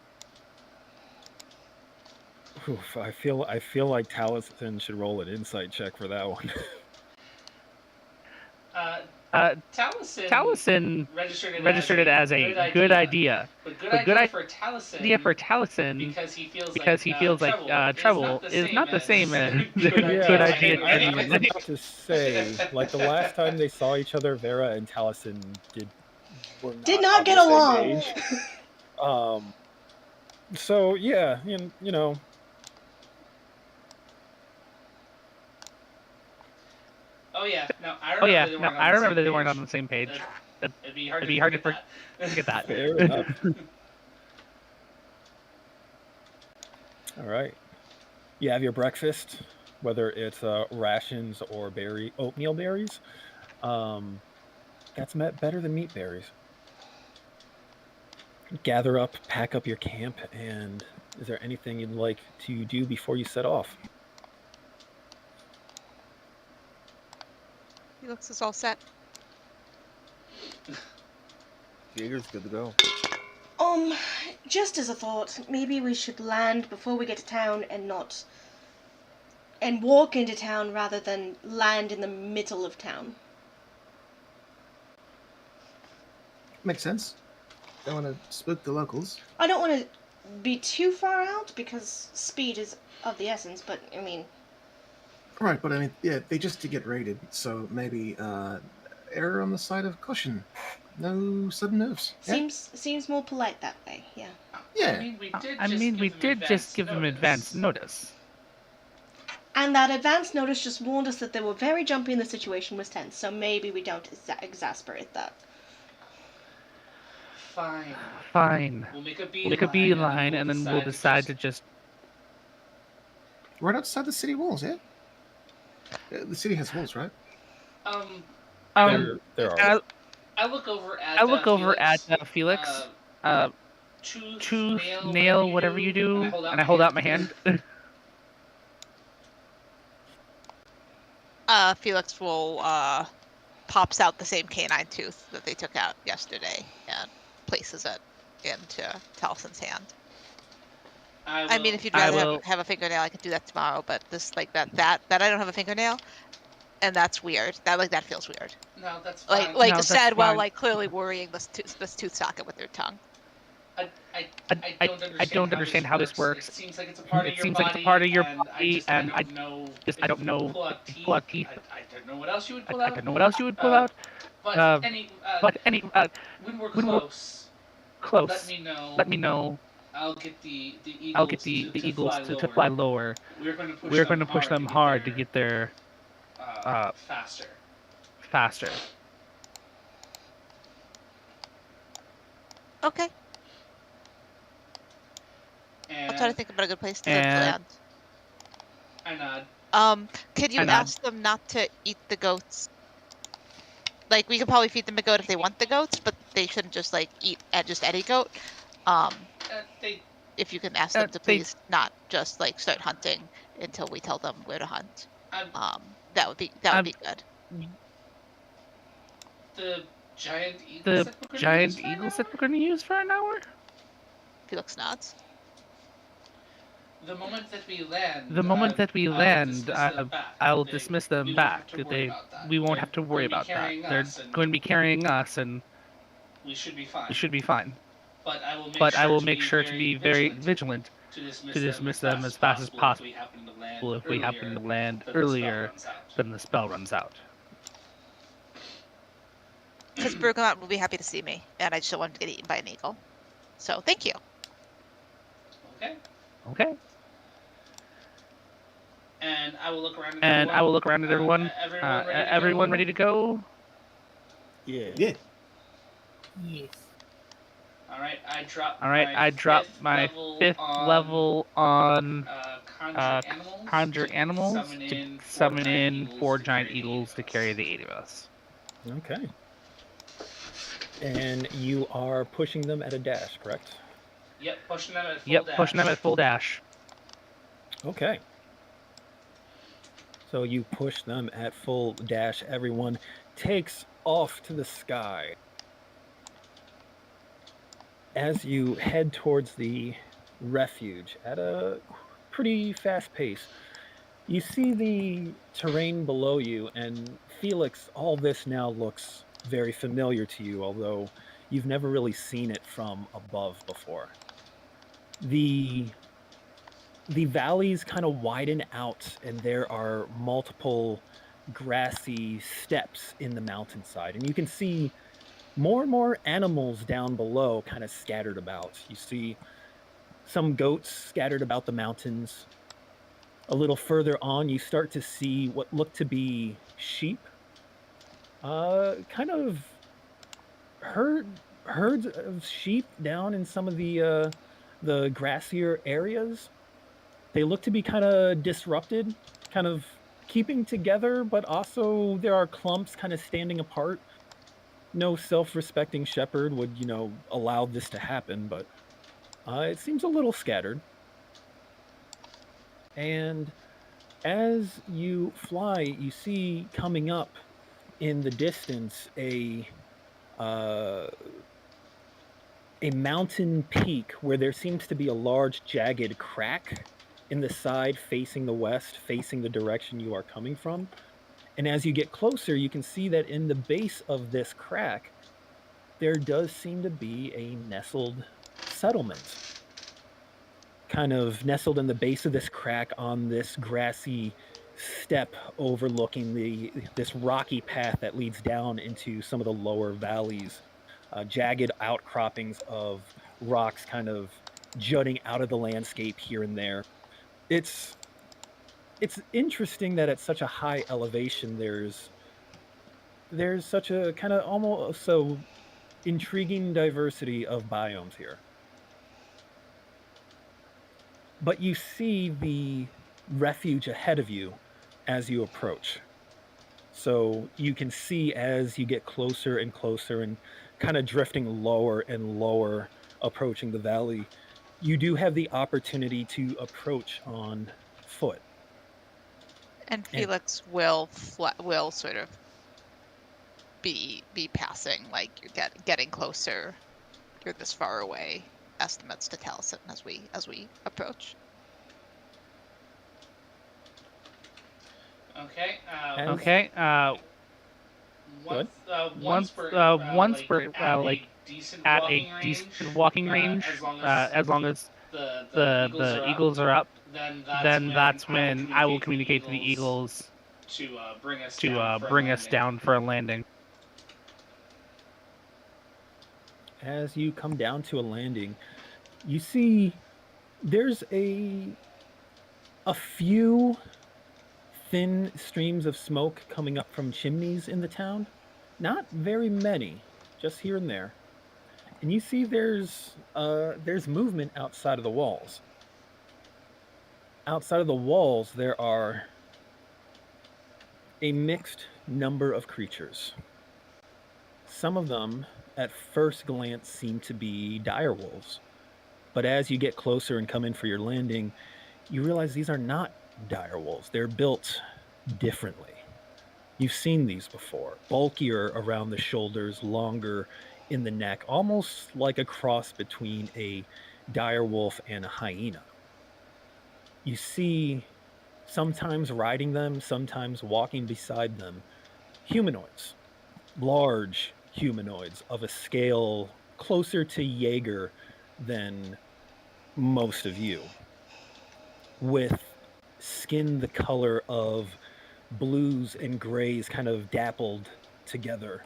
Oof, I feel like Taliesin should roll an insight check for that one. Taliesin registered it as a good idea. But good idea for Taliesin because he feels like trouble is not the same as good idea. I was about to say, like the last time they saw each other, Vera and Taliesin did not get along. So yeah, you know. Oh yeah, no, I I remember they weren't on the same page. It'd be hard to forget that. Fair enough. All right. You have your breakfast, whether it's rations or oatmeal berries. That's better than meat berries. Gather up, pack up your camp, and is there anything you'd like to do before you set off? Felix is all set. Jaeger's good to go. Just as a thought, maybe we should land before we get to town and walk into town rather than land in the middle of town. Makes sense. Don't want to spook the locals. I don't want to be too far out because speed is of the essence, but I mean... Right, but I mean, yeah, they just did get raided, so maybe err on the side of caution. No sudden moves. Yeah? Seems more polite that way, yeah. Yeah. We did just give them advance notice. And that advance notice just warned us that they were very jumpy and the situation was tense, so maybe we don't exasperate that. Fine. We'll make a beeline and then we'll decide to just... Right outside the city walls, yeah? The city has walls, right? There are. I look over at Felix. Tooth, nail, whatever you do, and I hold out my hand. Felix will pops out the same canine tooth that they took out yesterday and places it into Talison's hand. I mean, if you'd rather have a fingernail, I could do that tomorrow. But this, like that I don't have a fingernail, and that's weird. That feels weird. No, that's fine. No, said while like clearly worrying this tooth socket with their tongue. I don't understand how this works. It seems like it's a part of your body, and I don't know. Pull out teeth. I don't know what else you would pull out. I don't know what else you would pull out. But when we're close, let me know. I'll get the eagles to fly lower. We're going to push them hard to get there faster. Okay. I'll try to think about a good place to land. I nod. Could you ask them not to eat the goats? Like, we could probably feed them a goat if they want the goats, but they shouldn't just like eat just any goat. If you can ask them to please not just like start hunting until we tell them where to hunt. That would be good. The giant eagles that we're going to use for an hour? Felix nods. The moment that we land, I'll dismiss them back. We won't have to worry about that. They're going to be carrying us, and we should be fine. But I will make sure to be very vigilant to dismiss them as fast as possible if we happen to land earlier than the spell runs out. Because Bergamot will be happy to see me, and I just don't want him to get eaten by an eagle. So thank you. Okay. And I will look around at everyone. Everyone ready to go? Yeah. Yeah. Yes. All right. I drop my fifth level on conjure animals to summon in 4 giant eagles to carry the 8 of us. Okay. And you are pushing them at a dash, correct? Yep, pushing them at full dash. Okay. So you push them at full dash. Everyone takes off to the sky. As you head towards the refuge at a pretty fast pace, you see the terrain below you, and Felix, all this now looks very familiar to you, although you've never really seen it from above before. The valleys kind of widen out, and there are multiple grassy steps in the mountainside, and you can see more and more animals down below kind of scattered about. You see some goats scattered about the mountains. A little further on, you start to see what look to be sheep, kind of herds of sheep down in some of the grassier areas. They look to be kind of disrupted, kind of keeping together, but also there are clumps kind of standing apart. No self-respecting shepherd would, allow this to happen, but it seems a little scattered. And as you fly, you see coming up in the distance uh, a mountain peak where there seems to be a large jagged crack in the side facing the west, facing the direction you are coming from. And as you get closer, you can see that in the base of this crack, there does seem to be a nestled settlement, kind of nestled in the base of this crack on this grassy step overlooking this rocky path that leads down into some of the lower valleys, jagged outcroppings of rocks kind of jutting out of the landscape here and there. It's it's interesting that at such a high elevation there's such a kind of almost so intriguing diversity of biomes here. But you see the refuge ahead of you as you approach. So you can see as you get closer and closer and kind of drifting lower and lower, approaching the valley, you do have the opportunity to approach on foot. And And Felix will sort of be passing, like you're getting closer. You're this far away. Estimates to Taliesin as we approach. Okay. as Okay. good. Once we're like at a decent walking range, as long as the eagles are up, then that's when I will communicate to the eagles to bring us down for a landing. As you come down to a landing, you see there's a few thin streams of smoke coming up from chimneys in the town. Not very many, just here and there. And you see there's movement outside of the walls. Outside of the walls there are a mixed number of creatures. Some of them at first glance seem to be dire wolves, but as you get closer and come in for your landing, you realize these are not dire wolves. They're built differently. You've seen these before, bulkier around the shoulders, longer in the neck, almost like a cross between a dire wolf and a hyena. You see sometimes riding them, sometimes walking beside them, humanoids, large humanoids of a scale closer to Jaeger than most of you, with skin the color of blues and grays kind of dappled together,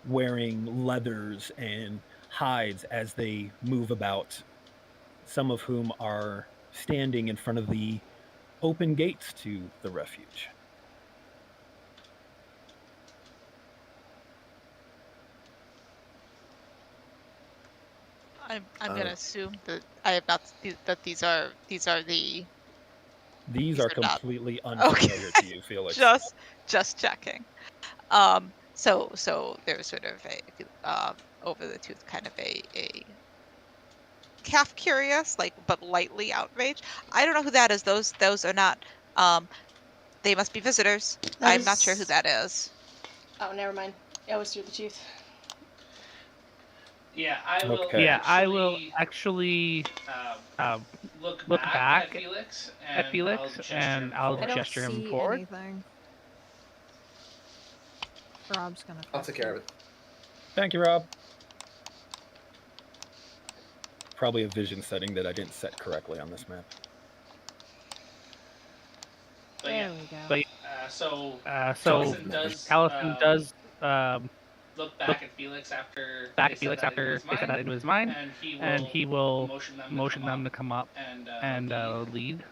wearing leathers and hides as they move about, some of whom are standing in front of the open gates to the refuge. I'm gonna assume that I have not that these are the These these are are not completely okay. unfamiliar to you, Felix. Just checking. So there's sort of a over the tooth kind of a half curious, like but lightly outraged. I don't know who that is. Those are not. They must be visitors. I'm not sure who that is. Oh, never mind. It was through the tooth. Yeah, Okay. I will actually look back at Felix and I'll I don't gesture him see forward. anything. Rob's gonna I'll fix take care it. of it. Thank you, Rob. Probably a vision setting that I didn't set correctly on this map. There we go. But So Taliesin does look look back at Felix after back they at set Felix that into after his they set mind, that into his mind, and he will motion them to come up and and lead. lead.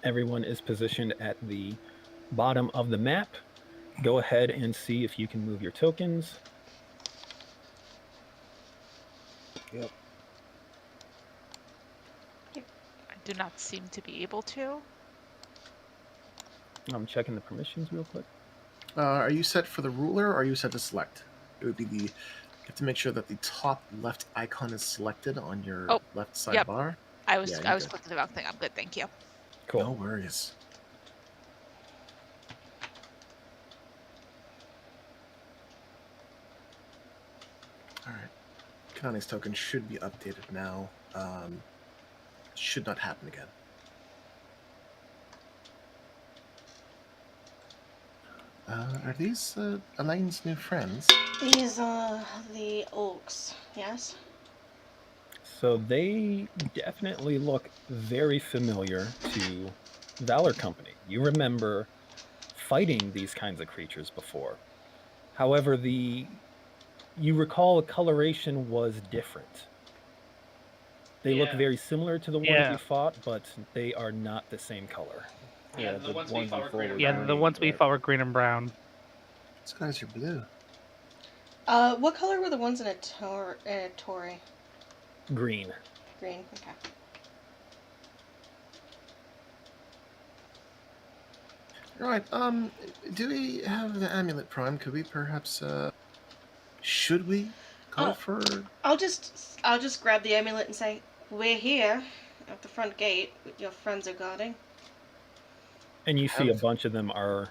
Everyone is positioned at the bottom of the map. Go ahead and see if you can move your tokens. Yep. I do not seem to be able to. I'm checking the permissions real quick. Are you set for the ruler, or are you set to select? It would be the. You have to make sure that the top left icon is selected on your left Yep. sidebar. I was Yeah, clicking the wrong thing. I'm good, thank you. Cool. No worries. All right. Kanani's token should be updated now. Should not happen again. Are these Elaine's new friends? These are the orcs, yes? So they definitely look very familiar to Valor Company. You remember fighting these kinds of creatures before. However, you recall the coloration was different. They look very similar to the ones you fought, but they are not the same color. Yeah, the ones we fought were green and Yeah, brown. the ones we fought were green and brown. These guys are blue. What color were the ones in a Tory? Green. Green, okay. Right. Do we have the amulet prime? Could we perhaps? Should we go for? I'll just grab the amulet and say, "We're here at the front gate. Your friends are guarding." And you see a bunch of them are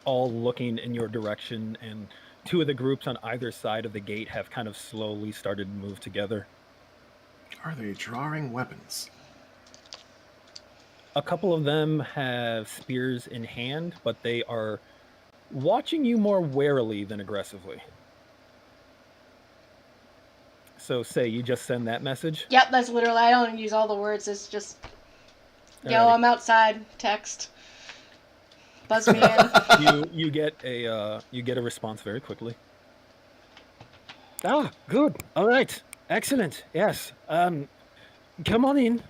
all looking in your direction, and two of the groups on either side of the gate have kind of slowly started to move together. Are they drawing weapons? A couple of them have spears in hand, but they are watching you more warily than aggressively. So, say you just send that message? Yep, that's literally. I don't use all the words. It's just, yo, Alrighty. I'm outside. Text. Buzz me in. You get a response very quickly. Ah, good. All right. Excellent. Yes. Come on in.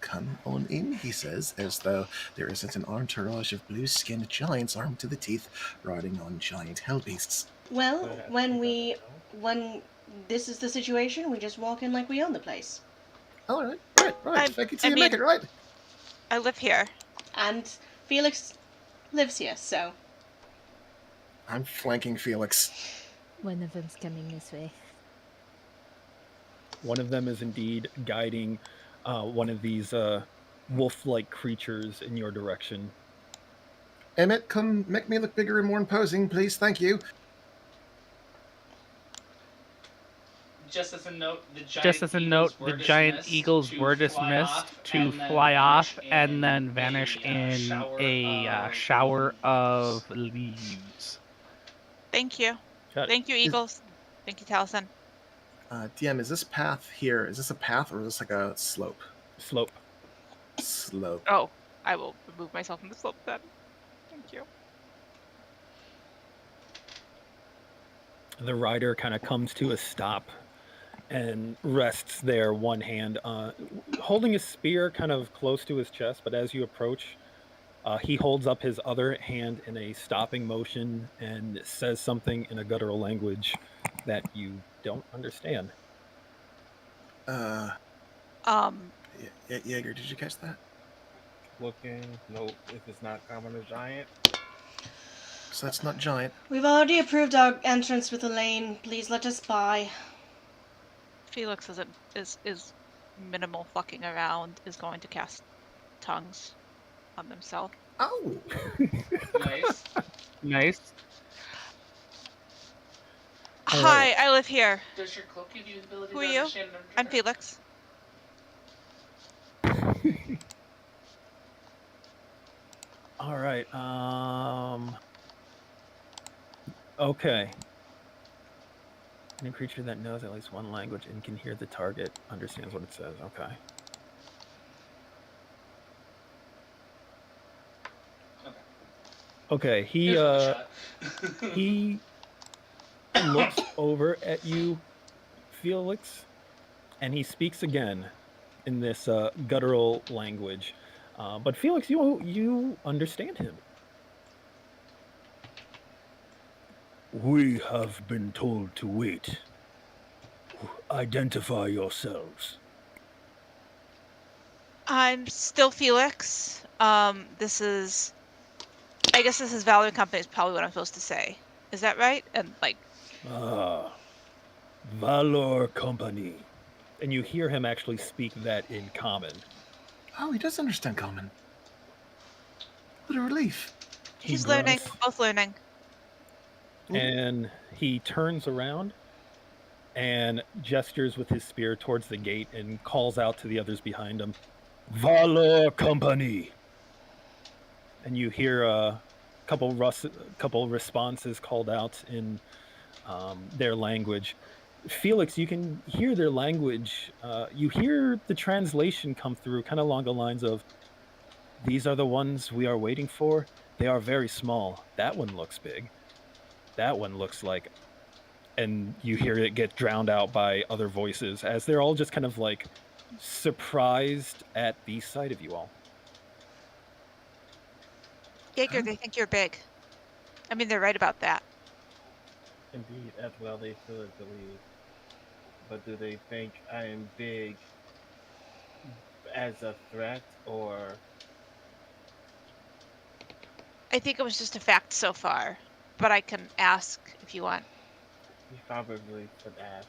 Come on in, he says, as though there isn't an entourage of blue-skinned giants armed to the teeth riding on giant hell beasts. Well, when this is the situation, we just walk in like we own the place. All right. Fake it till you make it, right? I live here. And Felix lives here, so. I'm flanking Felix. One of them's coming this way. One of them is indeed guiding one of these wolf-like creatures in your direction. Emmett, come make me look bigger and more imposing, please. Thank you. Just as a note, the giant eagles were dismissed to fly off and then vanish in a shower of leaves. Thank you. Thank you, Eagles. Thank you, Taliesin. DM, is this path here, is this a path or is this like a slope? Slope. Slope. Oh, I will remove myself from the slope then. Thank you. The rider kind of comes to a stop and rests there, one hand holding his spear kind of close to his chest, but as you approach, he holds up his other hand in a stopping motion and says something in a guttural language that you don't understand. Jaeger, did you catch that? Looking, nope, if it's not common or giant. So that's not giant. We've already approved our entrance with Elaine. Please let us by. Felix is minimal fucking around, is going to cast tongues on themselves. Oh! Nice. Nice. Hi, I live here. Does your cloak give you the ability Who to are you? understand I'm Felix. All right. Okay. Any creature that knows at least one language and can hear the target understands what it says. Okay. Okay. He looks over at you, Felix, and he speaks again in this guttural language. But Felix, you understand him. We have been told to wait. Identify yourselves. I'm still Felix. This is. I guess this is Valor Company is probably what I'm supposed to say. Is that right? And like. Valor Company. And you hear him actually speak that in common. Oh, he does understand common. What a relief. He's learning. We're both learning. And he turns around and gestures with his spear towards the gate and calls out to the others behind him, Valor Company. And you hear a couple responses called out in their language. Felix, you can hear their language. You hear the translation come through kind of along the lines of, these are the ones we are waiting for. They are very small. That one looks big. That one looks like... And you hear it get drowned out by other voices as they're all just kind of like surprised at the sight of you all. Jaeger, they think you're big. I mean, they're right about that. Indeed, as well they should believe. But do they think I am big as a threat, or... I think it was just a fact so far, but I can ask if you want. You probably should ask.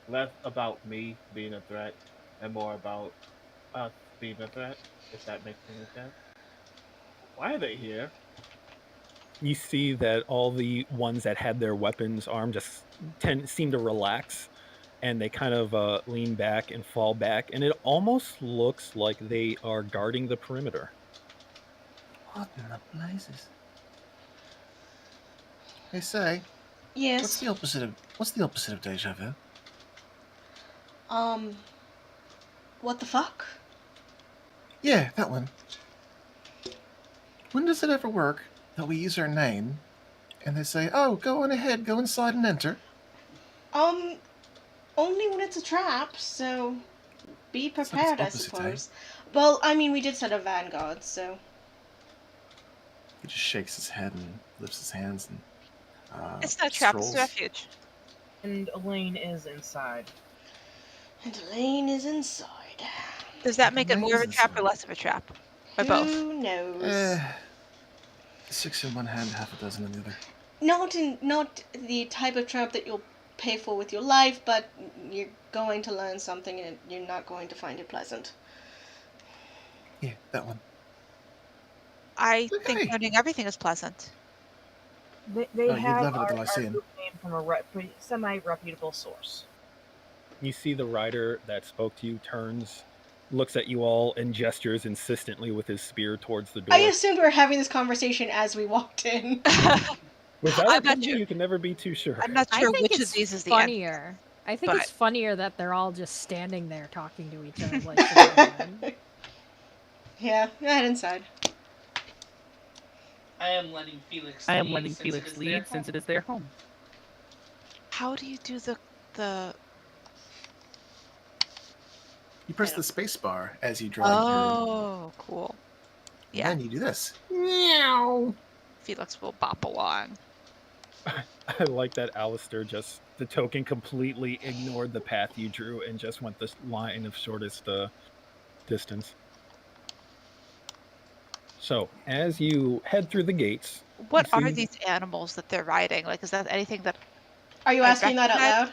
Less about me being a threat, and more about us being a threat, if that makes any sense. Why are they here? You see that all the ones that had their weapons armed just seem to relax, and they kind of lean back and fall back, and it almost looks like they are guarding the perimeter. What in the blazes? Hey, say. Yes. What's the opposite of deja vu? What the fuck? Yeah, that one. When does it ever work that we use our name and they say, "Oh, go on ahead, go inside and enter"? Only when it's a trap, so be prepared, I opposite, suppose. Well, I mean, we did set a vanguard, so. He just shakes his head and lifts his hands and it's not a trap, strolls. it's a refuge. And Elaine is inside. And Elaine is inside. Does that make it more of a trap or less of a trap? Or both? Who knows? 6 in one hand, half a dozen in the other. Not the type of trap that you'll pay for with your life, but you're going to learn something and you're not going to find it pleasant. Yeah, that one. I think learning everything is pleasant. They have love it at the our Lyceum. group name from a semi-reputable source. You see the rider that spoke to you turns, looks at you all, and gestures insistently with his spear towards the door. I assumed we were having this conversation as we walked in. Without you can never be too sure. I'm not sure which it's of these is funnier. the I think but... it's funnier that they're all just standing there talking to each other like Yeah, head inside. I am letting Felix lead since it is their home. How do you do the... You press the space bar as you drag your... cool. Yeah. And then you do this. Meow. Felix will bop along. I like that Alistair just, the token completely ignored the path you drew and just went this line of shortest distance. So, as you head through the gates... What are these animals that they're riding? Like, is that anything that... Are you asking that out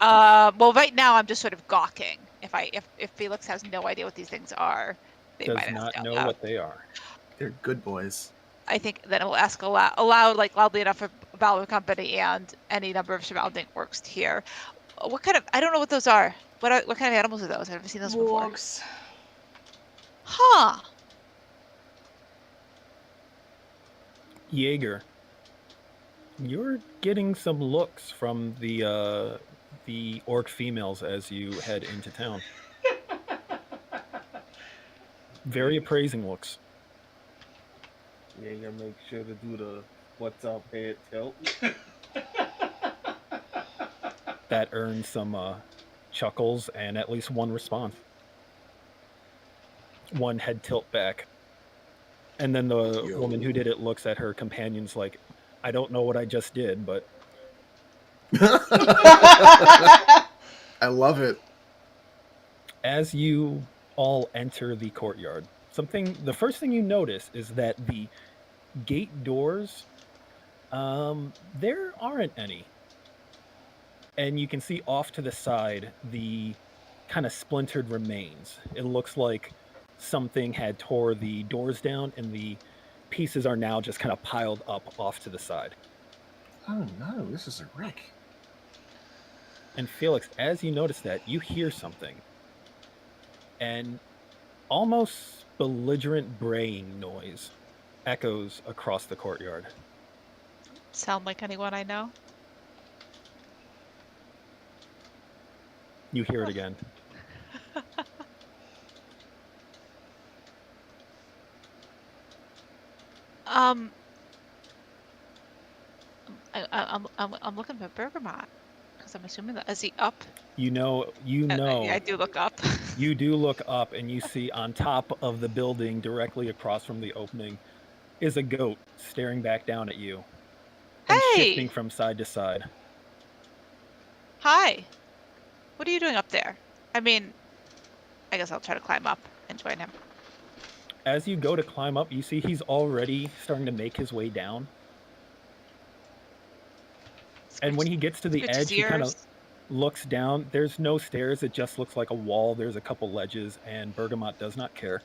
loud? Well, right now I'm just sort of gawking. If Felix has no idea what these things are, they does might not ask know out what they are. They're good boys. I think then it will ask aloud, like loudly enough for Valor Company and any number of surrounding orcs to hear. What kind of... I don't know what those are. What kind of animals are those? I've never seen those before. Wargs. Huh. Jaeger, you're getting some looks from the orc females as you head into town. Very appraising looks. Jaeger, make sure to do the "what's up" head tilt. That earns some chuckles and at least one response. one head tilt back. And then the woman who did it looks at her companions like, I don't know what I just did, but I love it. as you all enter the courtyard, the first thing you notice is that the gate doors, there aren't any. And you can see off to the side the kind of splintered remains. It looks like something had tore the doors down and the pieces are now just kind of piled up off to the side. Oh no, this is a wreck. And Felix, as you notice that, you hear something. And almost belligerent braying noise echoes across the courtyard. Sound like anyone I know? You hear it again. I'm looking for Bergamot because I'm assuming that is he up? You know. I do look up. You do look up and you see on top of the building, directly across from the opening, is a goat staring back down at you and shifting Hey! from side to side. Hi. What are you doing up there? I mean, I guess I'll try to climb up and join him. As you go to climb up, you see he's already starting to make his way down. And when he gets to the edge, he kind of looks down. There's no stairs. It just looks like a wall. There's a couple ledges, and Bergamot does not care.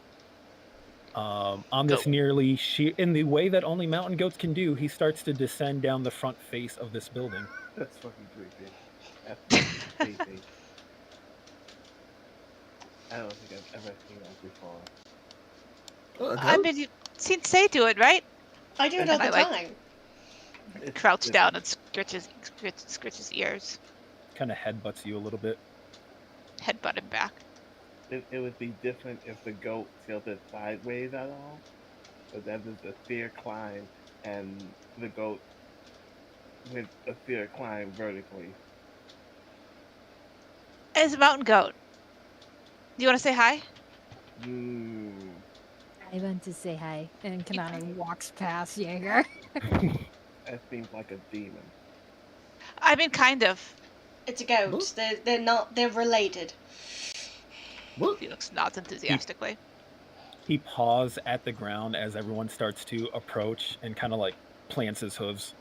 On this nearly sheer, in the way that only mountain goats can do, he starts to descend down the front face of this building. That's fucking creepy. That's fucking creepy. I don't think I've ever seen that before. I mean, you've seen Say do it, right? I do it all the time. Crouch down and scratch his ears. Kind of headbutts you a little bit. Headbutt him back. It would be different if the goat tilted sideways at all, but that is a steer climb, and the goat with a steer climb vertically. It's a mountain goat. Do you want to say hi? I want to say hi. And Kanani walks past Jaeger. That seems like a demon. I mean, kind of. It's a goat. They're not. They're related. Felix nods enthusiastically. He paws at the ground as everyone starts to approach and kind of like plants his hooves.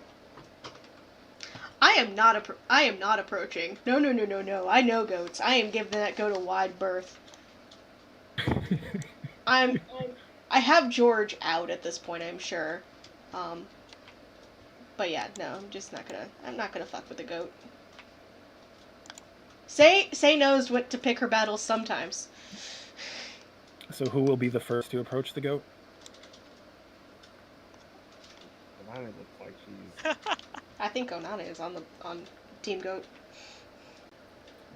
I am not approaching. No. I know goats. I am giving that goat a wide berth. I have George out at this point, I'm sure. But yeah, no, I'm not gonna fuck with the goat. Say knows what to pick her battles sometimes. So who will be the first to approach the goat? Konami looks like she's... I think Onana is on Team Goat.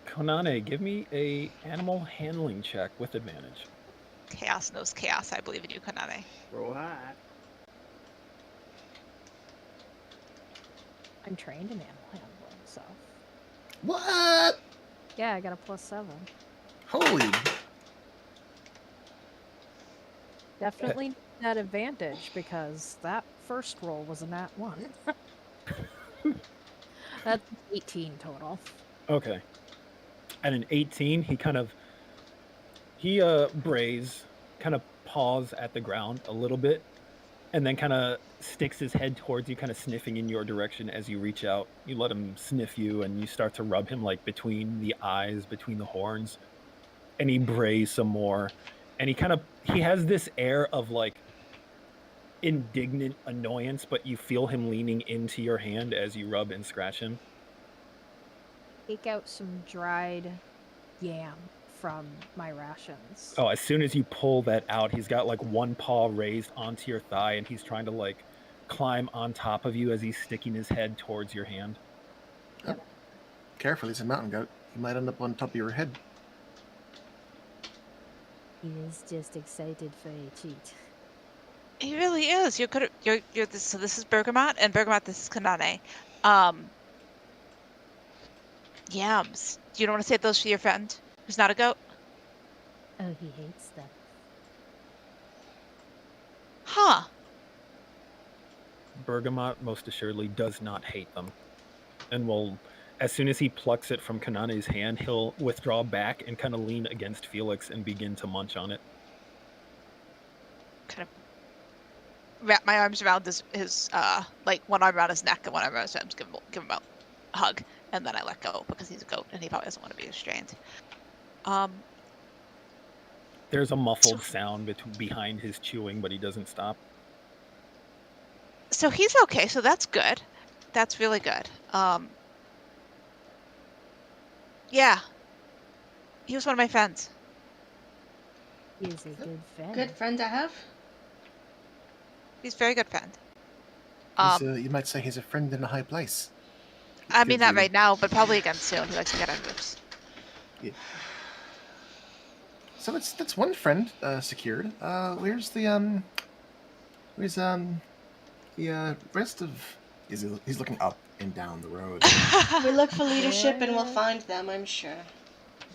Konane, give me a animal handling check with advantage. Chaos knows chaos. I believe in you, Kanane. Roll high. I'm trained in animal handling, so. What? Yeah, I got a +7. Holy. Definitely that advantage because that first roll was a nat 1. That's 18 total. Okay. At an 18, he brays, kind of paws at the ground a little bit, and then kind of sticks his head towards you, kind of sniffing in your direction as you reach out. You let him sniff you, and you start to rub him like between the eyes, between the horns, and he brays some more. And he has this air of like indignant annoyance, but you feel him leaning into your hand as you rub and scratch him. Take out some dried yam from my rations. Oh, as soon as you pull that out, he's got like one paw raised onto your thigh, and he's trying to like climb on top of you as he's sticking his head towards your hand. Oh. Careful, he's a mountain goat. He might end up on top of your head. He is just excited for a treat. He really is. You're good. You're this. So this is Bergamot, and Bergamot, this is Kanane. Yams. You don't want to save those for your friend who's not a goat? Oh, he hates them. Huh. Bergamot most assuredly does not hate them, and will, as soon as he plucks it from Kanane's hand, he'll withdraw back and kind of lean against Felix and begin to munch on it. Kind of wrap my arms around his like one arm around his neck and one arm around his arms, give him a hug, and then I let go because he's a goat and he probably doesn't want to be restrained. There's a muffled sound behind his chewing, but he doesn't stop. So he's okay, so that's good. That's really good. Yeah. He was one of my friends. He's a good friend. Good friend to have. He's a very good friend. You might say he's a friend in a high place. I mean, not right now, but probably again soon. He likes to get on roofs. Yeah. So that's one friend secured. Where's the rest of? He's looking up and down the road. We look for leadership and we'll find them, I'm sure.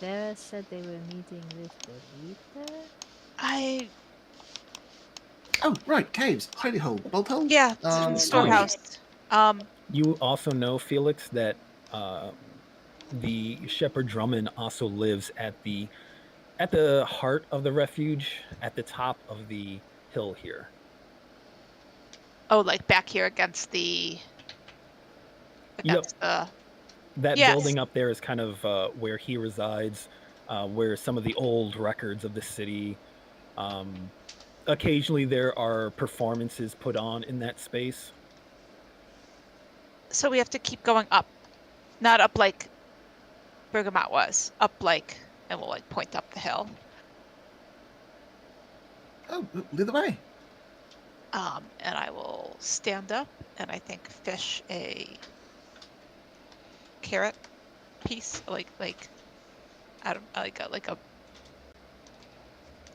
Vera said they were meeting with the leader. Oh, right, caves. Hidey hole. Bolt hole? Yeah, storehouse. You also know, Felix, that the Shepherd Drummond also lives at the heart of the refuge, at the top of the hill here. Oh, like back here against the... That building up there is kind of where he resides, where some of the old records of the city. Occasionally there are performances put on in that space. So we have to keep going up. Not up like Bergamot was. Up like, and we'll like point up the hill. Oh, lead the way. And I will stand up and I think fish a carrot piece, like I don't like a little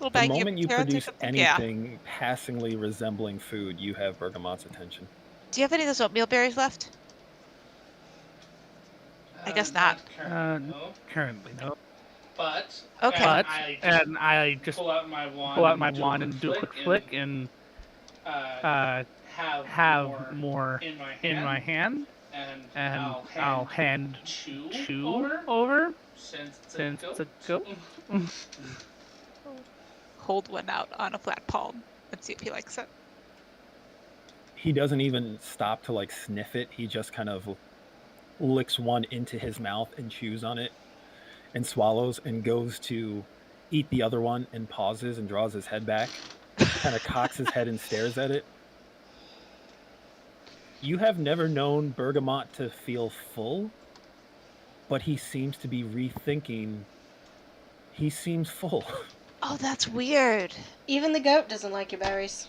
The baggie moment of you carrots or produce something. anything passingly resembling food, you have Bergamot's attention. Do you have any of those oatmeal berries left? I guess not. Currently, no. But okay. I just pull out my wand and do a quick flick and have more in my hand, and I'll hand two over since it's a goat. Hold one out on a flat palm and see if he likes it. He doesn't even stop to like sniff it. He just kind of licks one into his mouth and chews on it and swallows and goes to eat the other one and pauses and draws his head back, kind of cocks his head and stares at it. You have never known Bergamot to feel full, but he seems to be rethinking. He seems full. Oh, that's weird. Even the goat doesn't like your berries.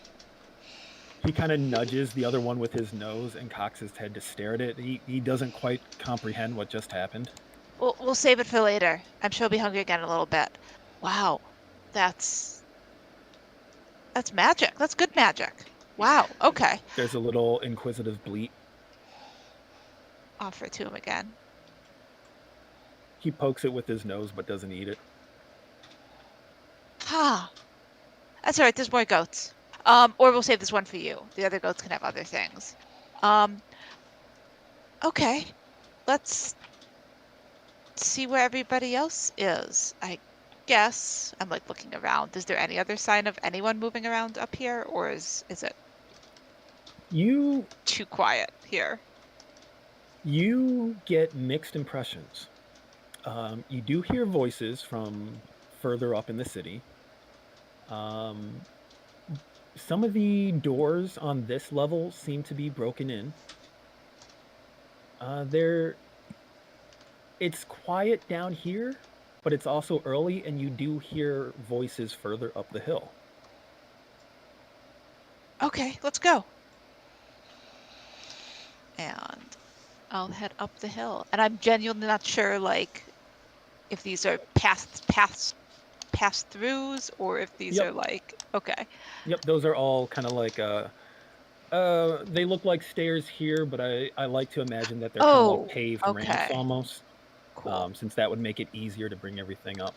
He kind of nudges the other one with his nose and cocks his head to stare at it. He doesn't quite comprehend what just happened. We'll save it for later. I'm sure he'll be hungry again in a little bit. Wow, that's magic. That's good magic. Wow. Okay. There's a little inquisitive bleat. Offer it to him again. He pokes it with his nose but doesn't eat it. That's all right. There's more goats. Or we'll save this one for you. The other goats can have other things. Okay. Let's see where everybody else is. I guess I'm like looking around. Is there any other sign of anyone moving around up here, or is it too quiet here? You get mixed impressions. You do hear voices from further up in the city. Some of the doors on this level seem to be broken in. It's quiet down here, but it's also early, and you do hear voices further up the hill. Okay, let's go. And I'll head up the hill. And I'm genuinely not sure, like, if these are pass-throughs or if these are like, okay. Yep, those are all kind of like they look like stairs here, but I like to imagine that they're kind of like paved ramps almost. Cool. Since that would make it easier to bring everything up.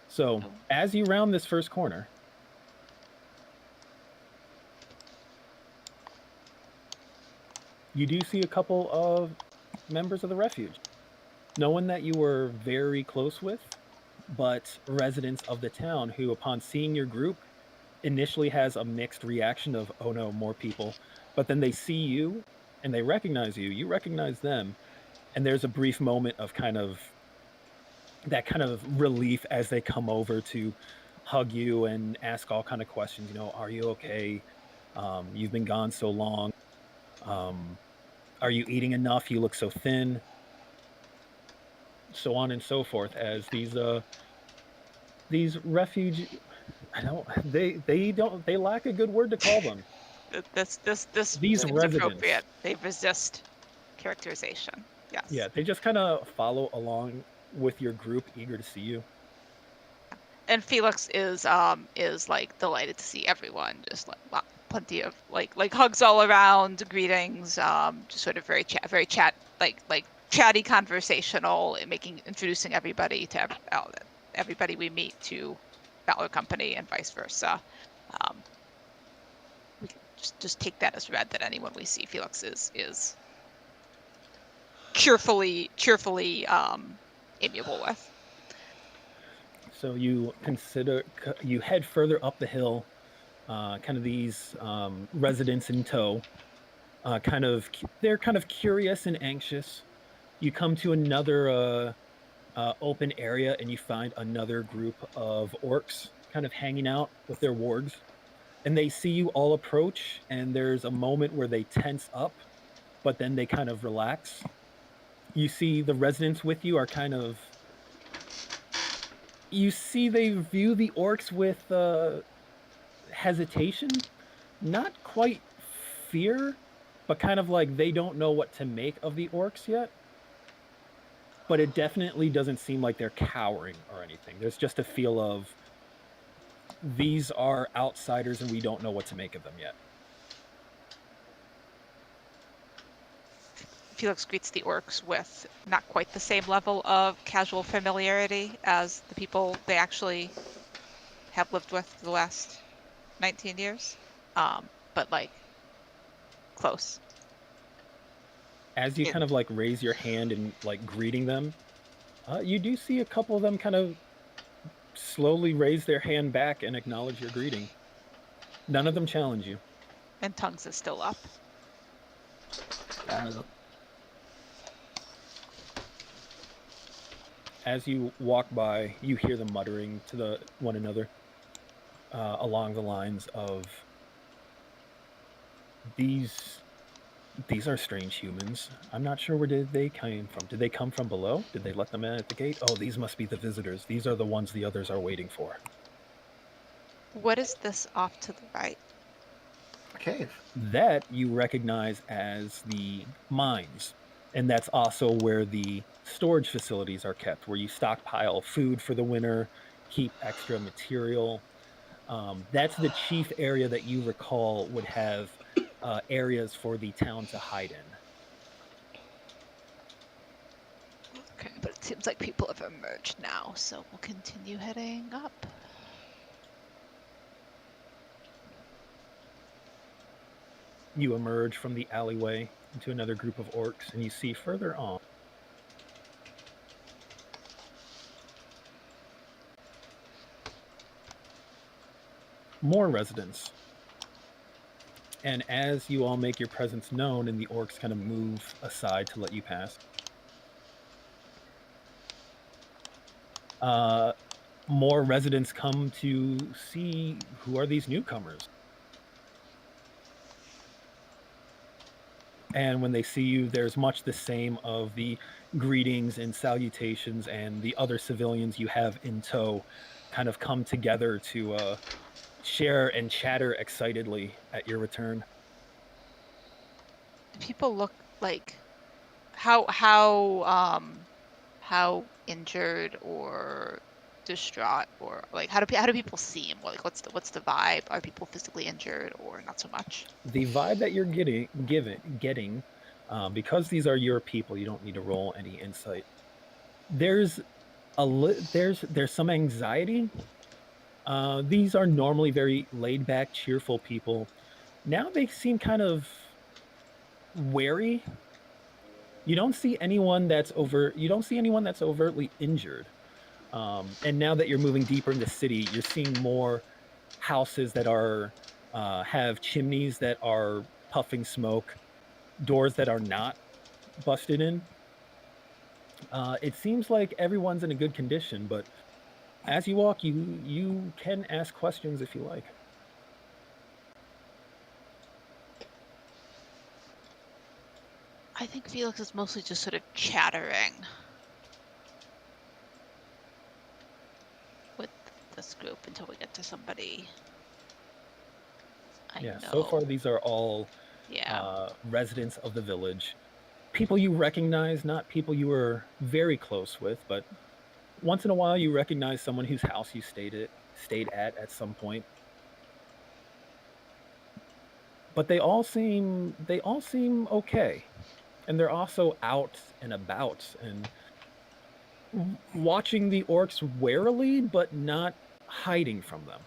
So as you round this first corner, you do see a couple of members of the Refuge. No one that you were very close with, but residents of the town who, upon seeing your group, initially has a mixed reaction of, oh no, more people. But then they see you and they recognize you. You recognize them. And there's a brief moment of that kind of relief as they come over to hug you and ask all kind of questions. Are you okay? You've been gone so long. Um, are you eating enough? You look so thin. So on and so forth. As these refuge, I don't. They lack a good word to call them. This These seems residents. appropriate. They resist characterization. Yes. Yeah, they just kind of follow along with your group, eager to see you. And Felix is like delighted to see everyone. Just like plenty of like hugs all around, greetings. Just sort of very chatty, conversational, introducing everybody to everybody we meet to Valor Company and vice versa. We can just take that as read that anyone we see Felix is cheerfully amiable with. So you head further up the hill, kind of these residents in tow. They're kind of curious and anxious. You come to another open area and you find another group of orcs kind of hanging out with their wargs. And they see you all approach, and there's a moment where they tense up, but then they kind of relax. You see the residents with you are you see they view the orcs with hesitation, not quite fear, but kind of like they don't know what to make of the orcs yet. But it definitely doesn't seem like they're cowering or anything. There's just a feel of these are outsiders and we don't know what to make of them yet. Felix greets the orcs with not quite the same level of casual familiarity as the people they actually have lived with for the last 19 years, but like close. As you kind of like raise your hand and like greeting them, you do see a couple of them kind of slowly raise their hand back and acknowledge your greeting. None of them challenge you. And Tongues is still up. As you walk by, you hear them muttering to one another along the lines of, these are strange humans. I'm not sure where they came from. Did they come from below? Did they let them in at the gate? Oh, these must be the visitors. These are the ones the others are waiting for. What is this off to the right? A cave. That you recognize as the mines. And that's also where the storage facilities are kept, where you stockpile food for the winter, keep extra material. That's the chief area that you recall would have areas for the town to hide in. Okay, but it seems like people have emerged now, so we'll continue heading up. You emerge from the alleyway into another group of orcs, and you see further on more residents. And as you all make your presence known and the orcs kind of move aside to let you pass, more residents come to see who are these newcomers. And when they see you, there's much the same of the greetings and salutations, and the other civilians you have in tow kind of come together to share and chatter excitedly at your return. People look like how injured or distraught, or like how do people seem? Like what's the vibe? Are people physically injured or not so much? The vibe that you're getting, because these are your people, you don't need to roll any insight. There's some anxiety. These are normally very laid back, cheerful people. Now they seem kind of wary. You don't see anyone that's overtly injured. And now that you're moving deeper in the city, you're seeing more houses that are have chimneys that are puffing smoke, doors that are not busted in. It seems like everyone's in a good condition, but as you walk, you can ask questions if you like. I think Felix is mostly just sort of chattering with this group until we get to somebody. I know. So far these are all residents of the village. People you recognize, not people you were very close with, but once in a while you recognize someone whose house you stayed at some point. But they all seem okay. And they're also out and about and watching the orcs warily but not hiding from them.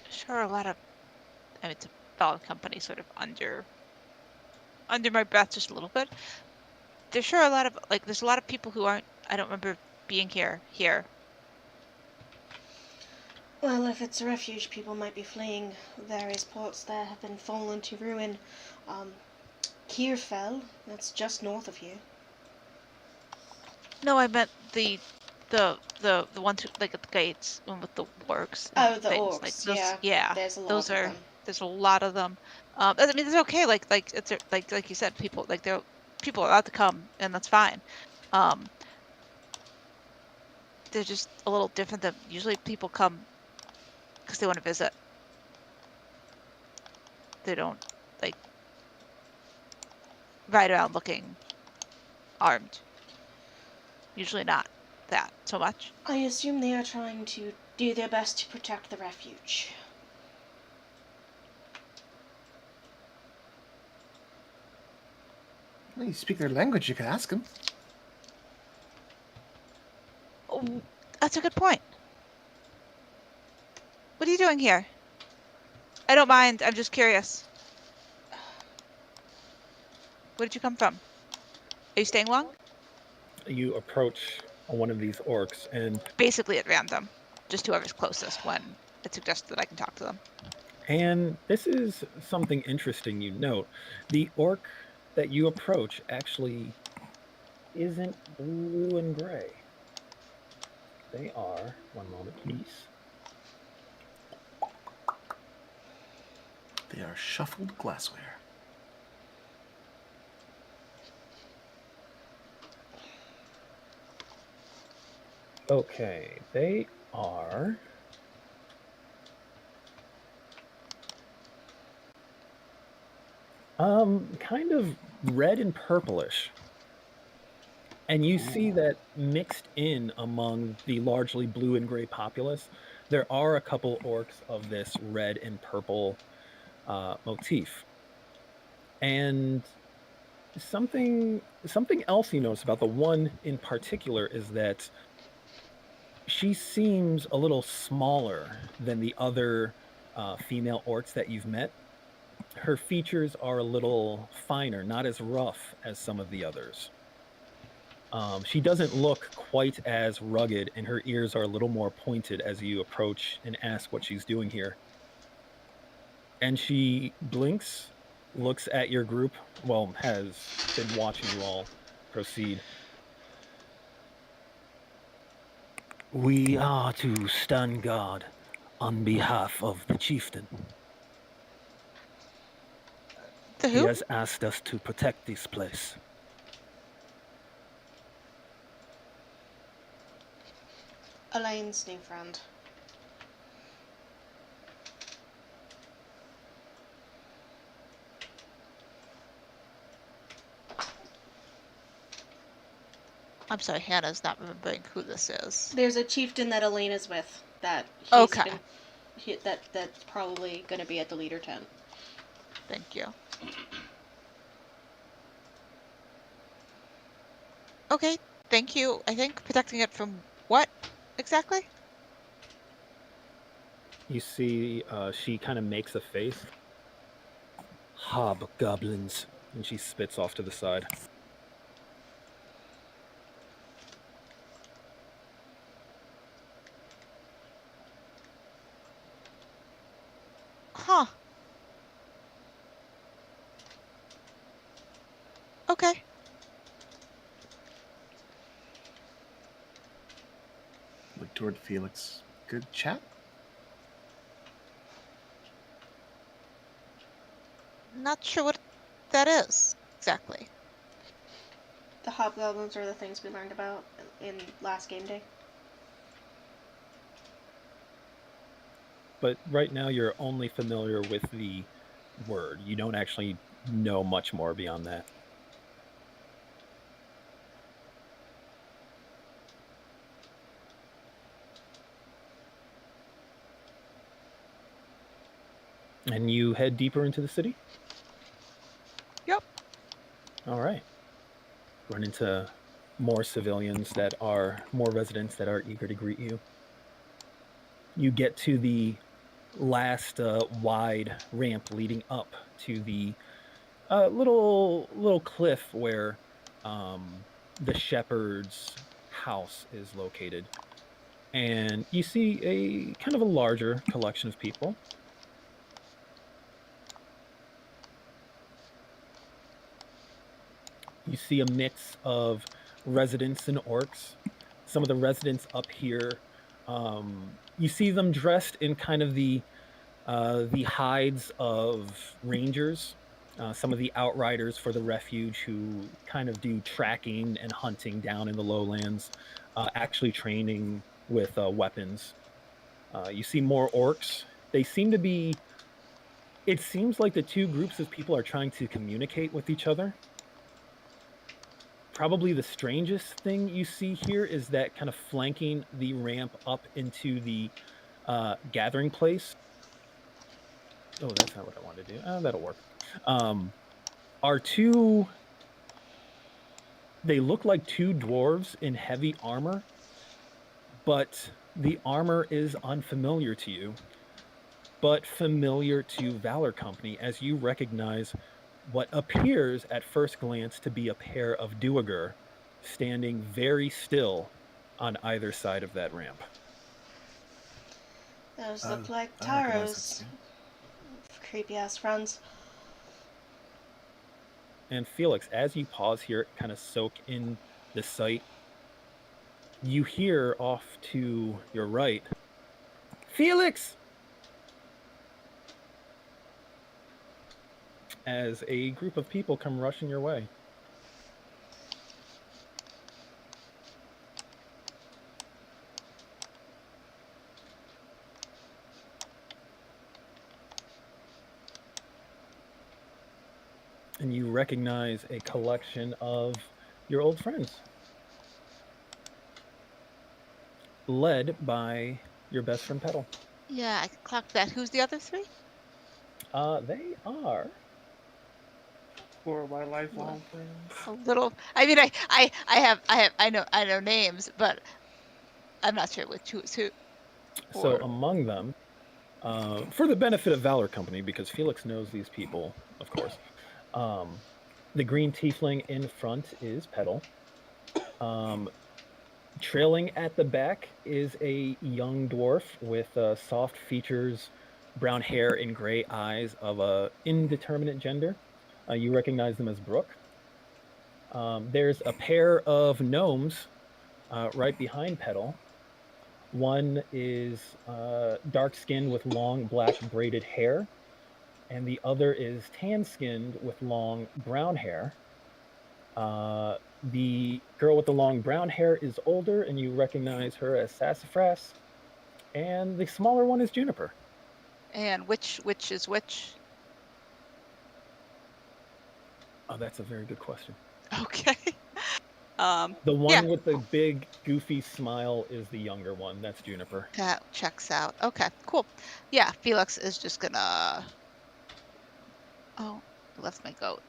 Sure, a lot of, I mean, it's a dog company sort of under my breath just a little bit. There's sure a lot of, like, there's a lot of people who I don't remember being here. Well, if it's a refuge, people might be fleeing. Various ports there have been fallen to ruin. Kierfell, that's just north of here. No, I meant the ones who, like, at the gates, one with the orcs. Oh, the things. orcs, Like those, yeah. There's a lot of them. There's a lot of them. I mean, it's okay. Like it's like you said, people people are allowed to come, and that's fine. They're just a little different than usually people come because they want to visit. They don't like ride around looking armed. Usually not that so much. I assume they are trying to do their best to protect the refuge. Well, you speak their language, you can ask them. Oh, that's a good point. What are you doing here? I don't mind. I'm just curious. Where did you come from? Are you staying long? You approach one of these orcs and basically at random, just whoever's closest when it suggests that I can talk to them. And this is something interesting you note. The orc that you approach actually isn't blue and gray. They are, one moment please. They are shuffled glassware. Okay, they are kind of red and purplish. And you see that mixed in among the largely blue and gray populace, there are a couple orcs of this red and purple motif. And something else you notice about the one in particular is that she seems a little smaller than the other female orcs that you've met. Her features are a little finer, not as rough as some of the others. She doesn't look quite as rugged, and her ears are a little more pointed as you approach and ask what she's doing here. And she blinks, looks at your group, well, has been watching you all proceed. We are to stand guard on behalf of the chieftain. The He who? has asked us to protect this place. Elaine's new friend. I'm sorry, Hannah's not remembering who this is. There's a chieftain that Elaine is with that that's probably going to be at the leader tent. Thank you. Okay, thank you. I think protecting it from what exactly? You see, she kind of makes a face. Hobgoblins, and she spits off to the side. Huh. Okay. Look toward Felix. Good chat? Not sure what that is exactly. The hobgoblins are the things we learned about in last game day. But right now, you're only familiar with the word. You don't actually know much more beyond that. And you head deeper into the city? Yep. All right. Run into more civilians more residents that are eager to greet you. You get to the last wide ramp leading up to the little cliff where the shepherd's house is located. And you see a kind of a larger collection of people. You see a mix of residents and orcs. Some of the residents up here, you see them dressed in kind of the hides of rangers. Some of the outriders for the refuge who kind of do tracking and hunting down in the lowlands, actually training with weapons. You see more orcs. They seem to be. It seems like the two groups of people are trying to communicate with each other. Probably the strangest thing you see here is that kind of flanking the ramp up into the gathering place. Oh, that's not what I wanted to do. That'll work. Are two. They look like two dwarves in heavy armor, but the armor is unfamiliar to you, but familiar to Valor Company as you recognize what appears at first glance to be a pair of Duergar standing very still on either side of that ramp. Those look like I recognize Taros. that. Creepy ass friends. And Felix, as you pause here, kind of soak in the sight, you hear off to your right, Felix! As a group of people come rushing your way. And you recognize a collection of your old friends, led by your best friend Petal. Yeah, I clocked that. Who's the other three? They are Four of my lifelong friends. A little. I mean, I know names, but I'm not sure which who's who. So among them, for the benefit of Valor Company, because Felix knows these people, of course. The green tiefling in front is Petal. Trailing at the back is a young dwarf with soft features, brown hair, and gray eyes of a indeterminate gender. You recognize them as Brooke. There's a pair of gnomes right behind Petal. One is dark-skinned with long black braided hair, and the other is tan-skinned with long brown hair. The girl with the long brown hair is older, and you recognize her as Sassafras. And the smaller one is Juniper. And which is which? Oh, that's a very good question. Okay. The one with the big, goofy smile is the younger one. That's Juniper. That checks out. Okay, cool. Yeah, Felix is just gonna. Oh, I left my goat.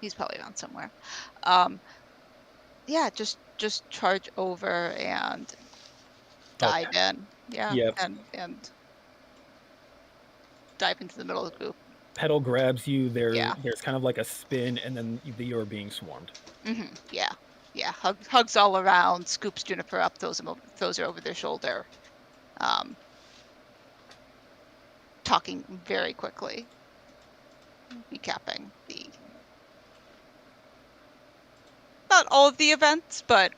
He's probably around somewhere. Yeah, just charge over and dive in. Yeah, Yep. and dive into the middle of the group. Petal grabs you. Yeah. There's kind of like a spin, and then you're being swarmed. Mm-hmm. Yeah. Yeah. Hugs all around. Scoops Juniper up. Throws her over their shoulder. Talking very quickly. Recapping not all of the events, but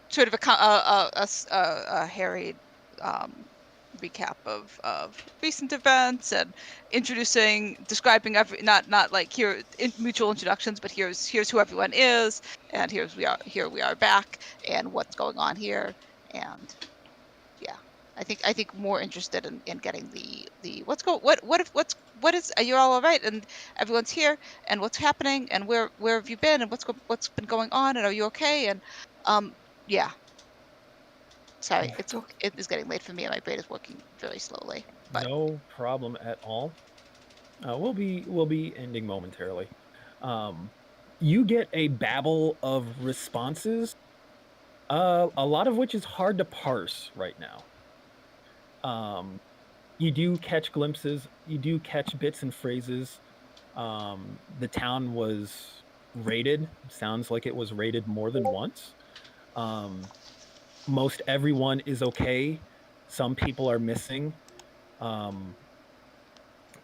sort of a harried recap of recent events and describing not like here mutual introductions, but here's who everyone is, and here we are back, and what's going on here, and yeah. I think more interested in getting the what is, are you all right, and everyone's here, and what's happening, and where have you been, and what's been going on, and are you okay, and yeah. Sorry, it is getting late for me, and my brain is working very slowly. But no problem at all. We'll be ending momentarily. You get a babble of responses, a lot of which is hard to parse right now. You do catch glimpses, you do catch bits and phrases. The town was raided. Sounds like it was raided more than once. Most everyone is okay. Some people are missing.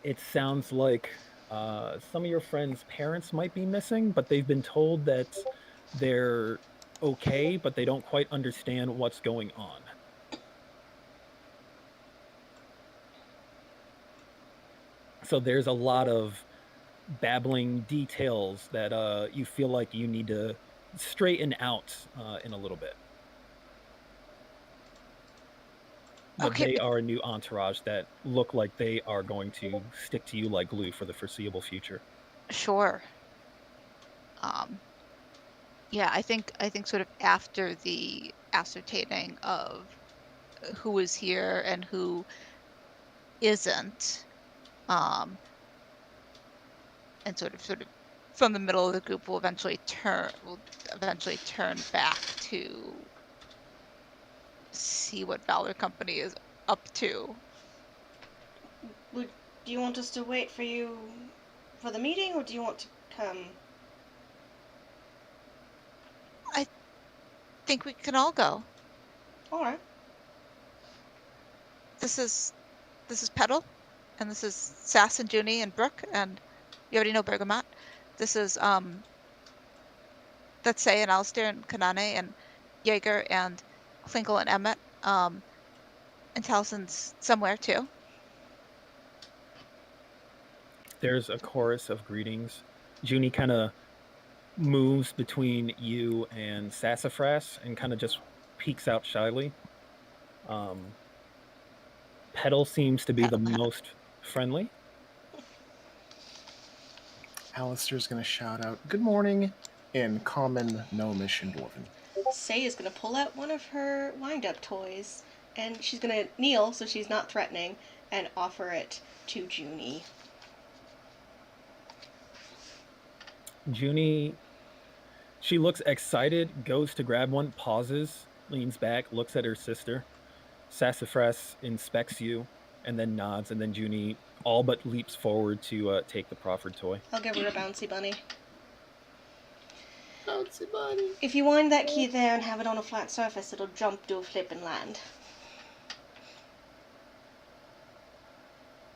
It sounds like some of your friends' parents might be missing, but they've been told that they're okay, but they don't quite understand what's going on. So there's a lot of babbling details that you feel like you need to straighten out in a little bit. But okay, they are a new entourage that look like they are going to stick to you like glue for the foreseeable future. sure. Yeah, I think sort of after the ascertaining of who is here and who isn't, and sort of from the middle of the group, will eventually turn back to see what Valor Company is up to. Do you want us to wait for you for the meeting, or do you want to come? I think we can all go. All right. This is Petal, and this is Sass and Junie and Brooke, and you already know Bergamot. This is that's Say and Alistair and Kanane and Jaeger and Klinkle and Emmett. And Talison's somewhere too. There's a chorus of greetings. Junie kind of moves between you and Sassafras and kind of just peeks out shyly. Petal seems to be the most friendly. Alistair's going to shout out, "Good morning," in common no-mission Dwarven. Say is going to pull out one of her wind-up toys, and she's going to kneel so she's not threatening, and offer it to Junie. Junie, she looks excited, goes to grab one, pauses, leans back, looks at her sister. Sassafras inspects you, and then nods, and then Junie all but leaps forward to take the proffered toy. I'll give her a bouncy bunny. Bouncy bunny. If you wind that key there and have it on a flat surface, it'll jump, do a flip, and land.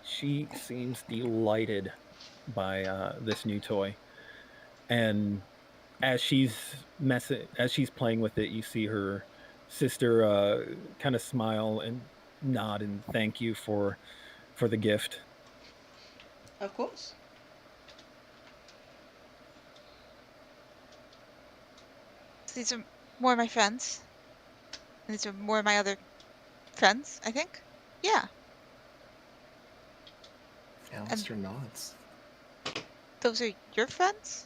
She seems delighted by this new toy, and as she's playing with it, you see her sister kind of smile and nod and thank you for the gift. Of course. These are more of my friends. And these are more of my other friends, I think. Yeah. Alistair nods. Those are your friends?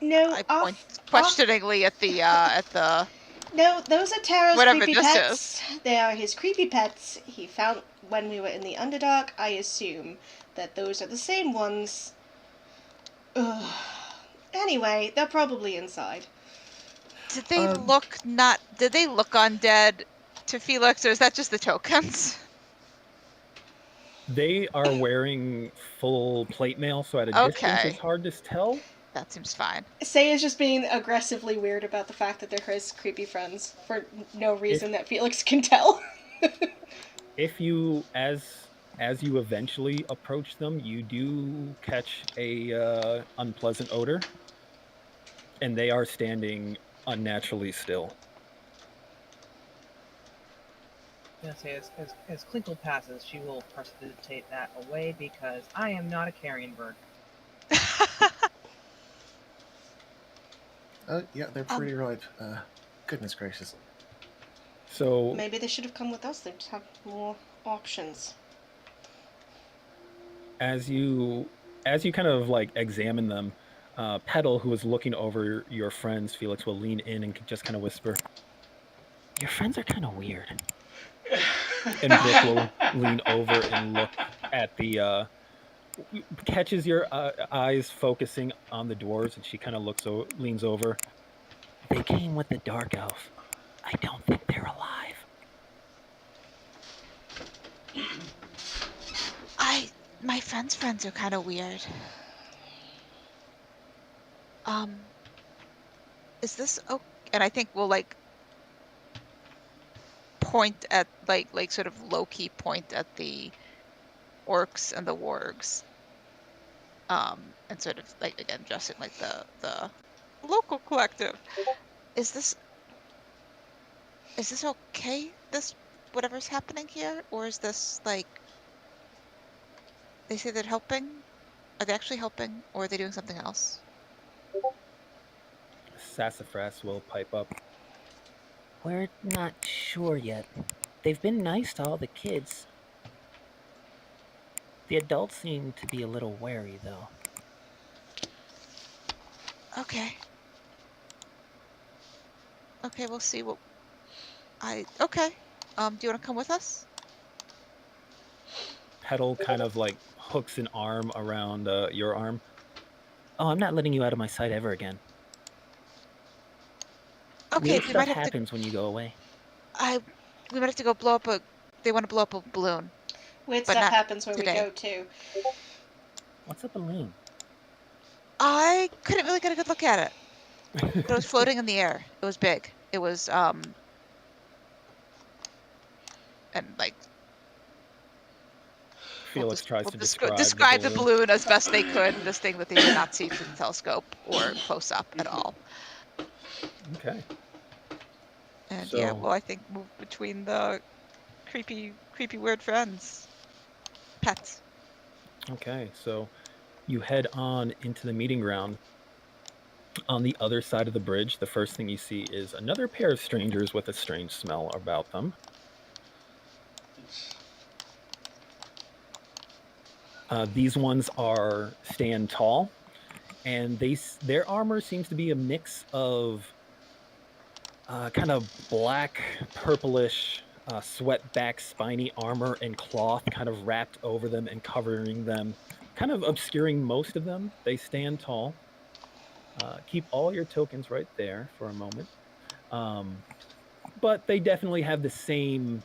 No, I point questioningly at the No, those are Taro's whatever creepy this pets. They are his creepy pets he found when we were in the Underdark. I assume that those are the same ones. Ugh. Anyway, they're probably inside. Did they look undead to Felix, or is that just the tokens? They are wearing full plate mail, so at a distance it's Okay, hard to tell. that seems fine. Say is just being aggressively weird about the fact that they're his creepy friends for no If reason that Felix can tell. if you as you eventually approach them, you do catch a unpleasant odor, and they are standing unnaturally still. I'm gonna say as Clinkle passes, she will precipitate that away because I am not a carrion bird. Yeah, they're pretty ripe. Goodness gracious. So Maybe they should have come with us. They'd have more options. as you kind of like examine them, Petal, who is looking over your friends, Felix, will lean in and just kind of whisper, "Your friends are kind of weird." And Brooke will lean over and look at the catches your eyes focusing on the dwarves, and she kind of leans over. They came with the dark elf. I don't think they're alive. My friends' friends are kind of weird. Is this okay? And I think we'll like point at like sort of low key point at the orcs and the wargs. And sort of like again dressing like the local collective. Is this okay? This whatever's happening here, or is this like they say they're helping? Are they actually helping, or are they doing something else? Sassafras will pipe up. We're not sure yet. They've been nice to all the kids. The adults seem to be a little wary, though. Okay. Okay, we'll see what okay. Do you want to come with us? Petal kind of like hooks an arm around your arm. Oh, I'm not letting you out of my sight ever again. Okay, Weird we stuff might have happens when you go away. we might have to go blow up they want to blow up a balloon. Weird But stuff not happens where today. we go too. What's a balloon? I couldn't really get a good look at it. But it was floating in the air. It was big. It was and like Felix tries to describe the balloon as best they could. This thing that they did not see through the telescope or close up at all. Okay. And So- yeah, well, I think move between the creepy weird friends, pets. Okay, so you head on into the meeting ground. On the other side of the bridge, the first thing you see is another pair of strangers with a strange smell about them. These ones stand tall, and their armor seems to be a mix of kind of black, purplish, sweat-back, spiny armor and cloth kind of wrapped over them and covering them, kind of obscuring most of them. They stand tall. Keep all your tokens right there for a moment. But they definitely have the same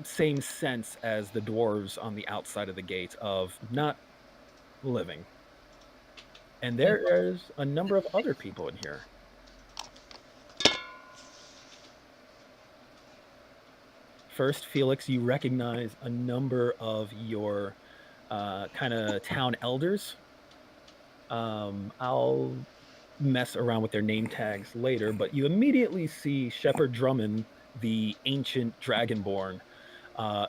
sense as the dwarves on the outside of the gate of not living. And there is a number of other people in here. First, Felix, you recognize a number of your kind of town elders. I'll mess around with their name tags later, but you immediately see Shepherd Drummond, the ancient dragonborn,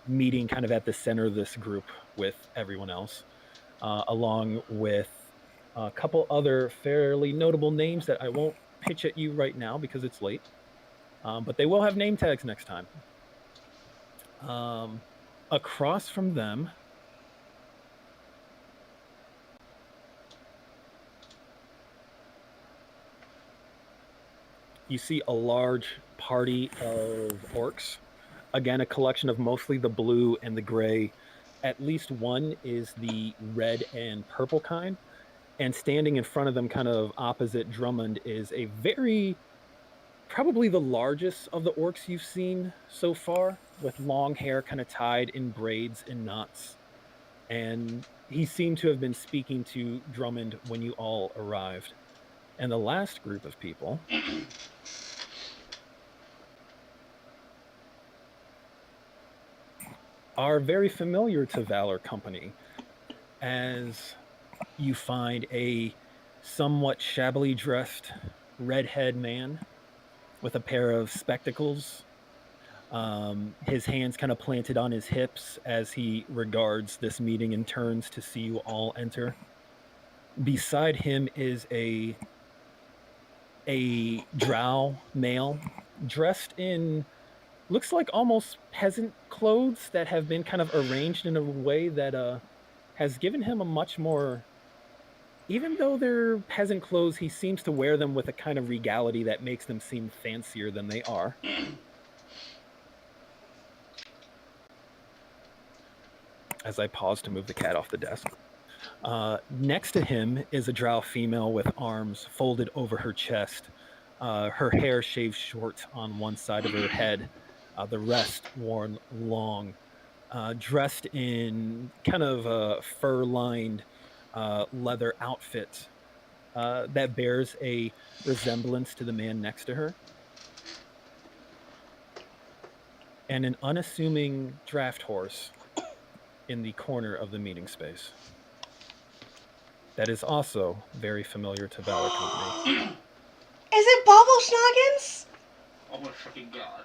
meeting kind of at the center of this group with everyone else, along with a couple other fairly notable names that I won't pitch at you right now because it's late, but they will have name tags next time. Across from them, you see a large party of orcs. Again, a collection of mostly the blue and the gray. At least one is the red and purple kind. And standing in front of them, kind of opposite Drummond, is a very probably the largest of the orcs you've seen so far, with long hair kind of tied in braids and knots. And he seemed to have been speaking to Drummond when you all arrived. And the last group of people are very familiar to Valor Company, as you find a somewhat shabbily dressed redhead man with a pair of spectacles, his hands kind of planted on his hips as he regards this meeting and turns to see you all enter. Beside him is a drow male dressed in looks like almost peasant clothes that have been kind of arranged in a way that has given him a much more, even though they're peasant clothes, he seems to wear them with a kind of regality that makes them seem fancier than they are. As I pause to move the cat off the desk. Next to him is a drow female with arms folded over her chest, her hair shaved short on one side of her head, the rest worn long, dressed in kind of a fur-lined leather outfit that bears a resemblance to the man next to her, and an unassuming draft horse in the corner of the meeting space. That is also very familiar to Valor Company. Is it Bobble Schnoggins? Oh my fucking god.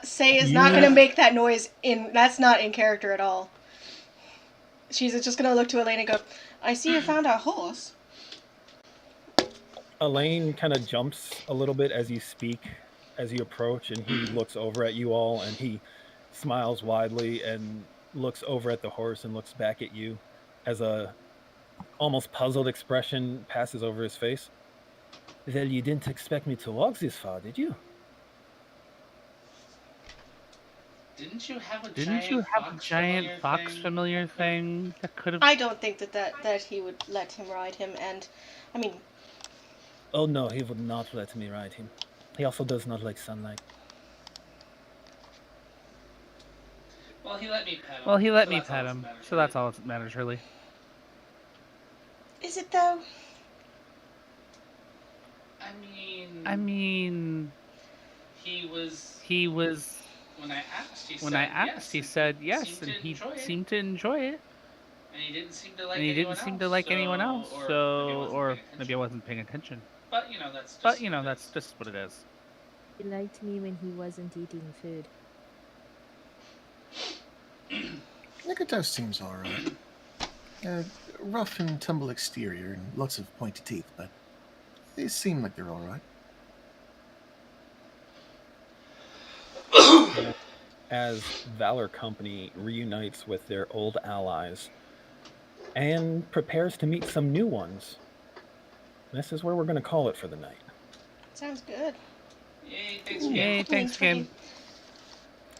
Say is not gonna make that noise that's not in character at all. She's just gonna look to Elaine and go, I see you found our horse. Elaine kind of jumps a little bit as you speak, as you approach, and he looks over at you all, and he smiles widely and looks over at the horse and looks back at you as a almost puzzled expression passes over his face. Well, you didn't expect me to walk this far, did you? Didn't you have a giant fox familiar thing that could have? I don't think that he would let him ride him, and I mean. Oh no, he would not let me ride him. He also does not like sunlight. Well, he let me pet him. So that's all that matters, really. Is it though? I mean, he was. When I asked, he said yes, and he seemed to enjoy it. And he didn't seem to like anyone else. Or maybe I wasn't paying attention. But that's just what it is. He liked me when he wasn't eating food. Nicodemus seems alright. Rough and tumble exterior and lots of pointy teeth, but they seem like they're alright. As Valor Company reunites with their old allies and prepares to meet some new ones, this is where we're going to call it for the night. Sounds good. Yay, thanks, Kim.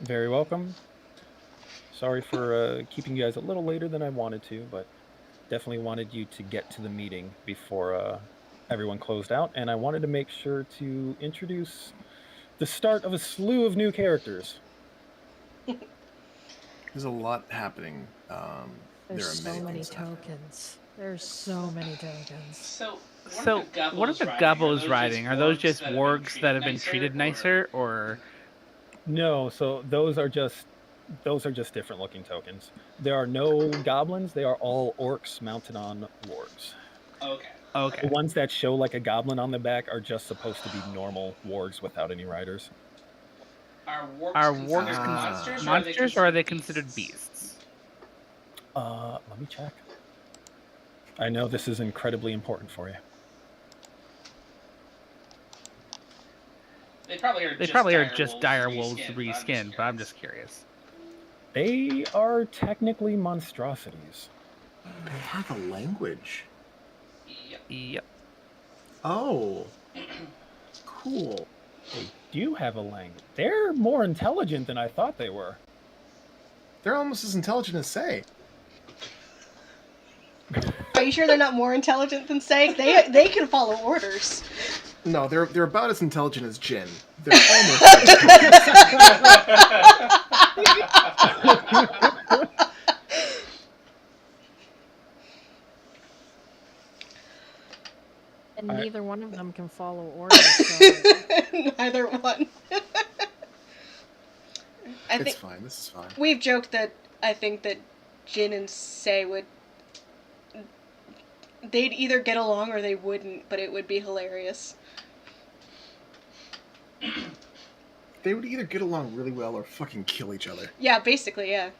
Very welcome. Sorry for keeping you guys a little later than I wanted to, but definitely wanted you to get to the meeting before everyone closed out, and I wanted to make sure to introduce the start of a slew of new characters. There's a lot happening. There's so many tokens. There's so many tokens. So what are the Gubbos riding? Are those just wargs that have been treated nicer, or? No, so those are just different looking tokens. There are no goblins. They are all orcs mounted on wargs. Okay. The ones that show like a goblin on the back are just supposed to be normal wargs without any riders. Are wargs monsters, or are they considered beasts? Let me check. I know this is incredibly important for you. They probably are just dire wolves reskinned, but I'm just curious. They are technically monstrosities. They have a language. Yep. Oh. Cool. They do have a language. They're more intelligent than I thought they were. They're almost as intelligent as Say. Are you sure they're not more intelligent than Seg? They can follow orders. No, they're about as intelligent as Jin. They're almost as intelligent as Seg. And neither one of them can follow orders. So. Neither one. It's fine. This is fine. We've joked that I think that Jin and Sei would. They'd either get along or they wouldn't, but it would be hilarious. They would either get along really well or fucking kill each other. Yeah, basically, yeah.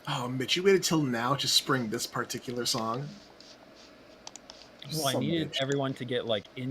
Oh, Mitch, you waited till now to spring this particular song? Well, I needed everyone to get like in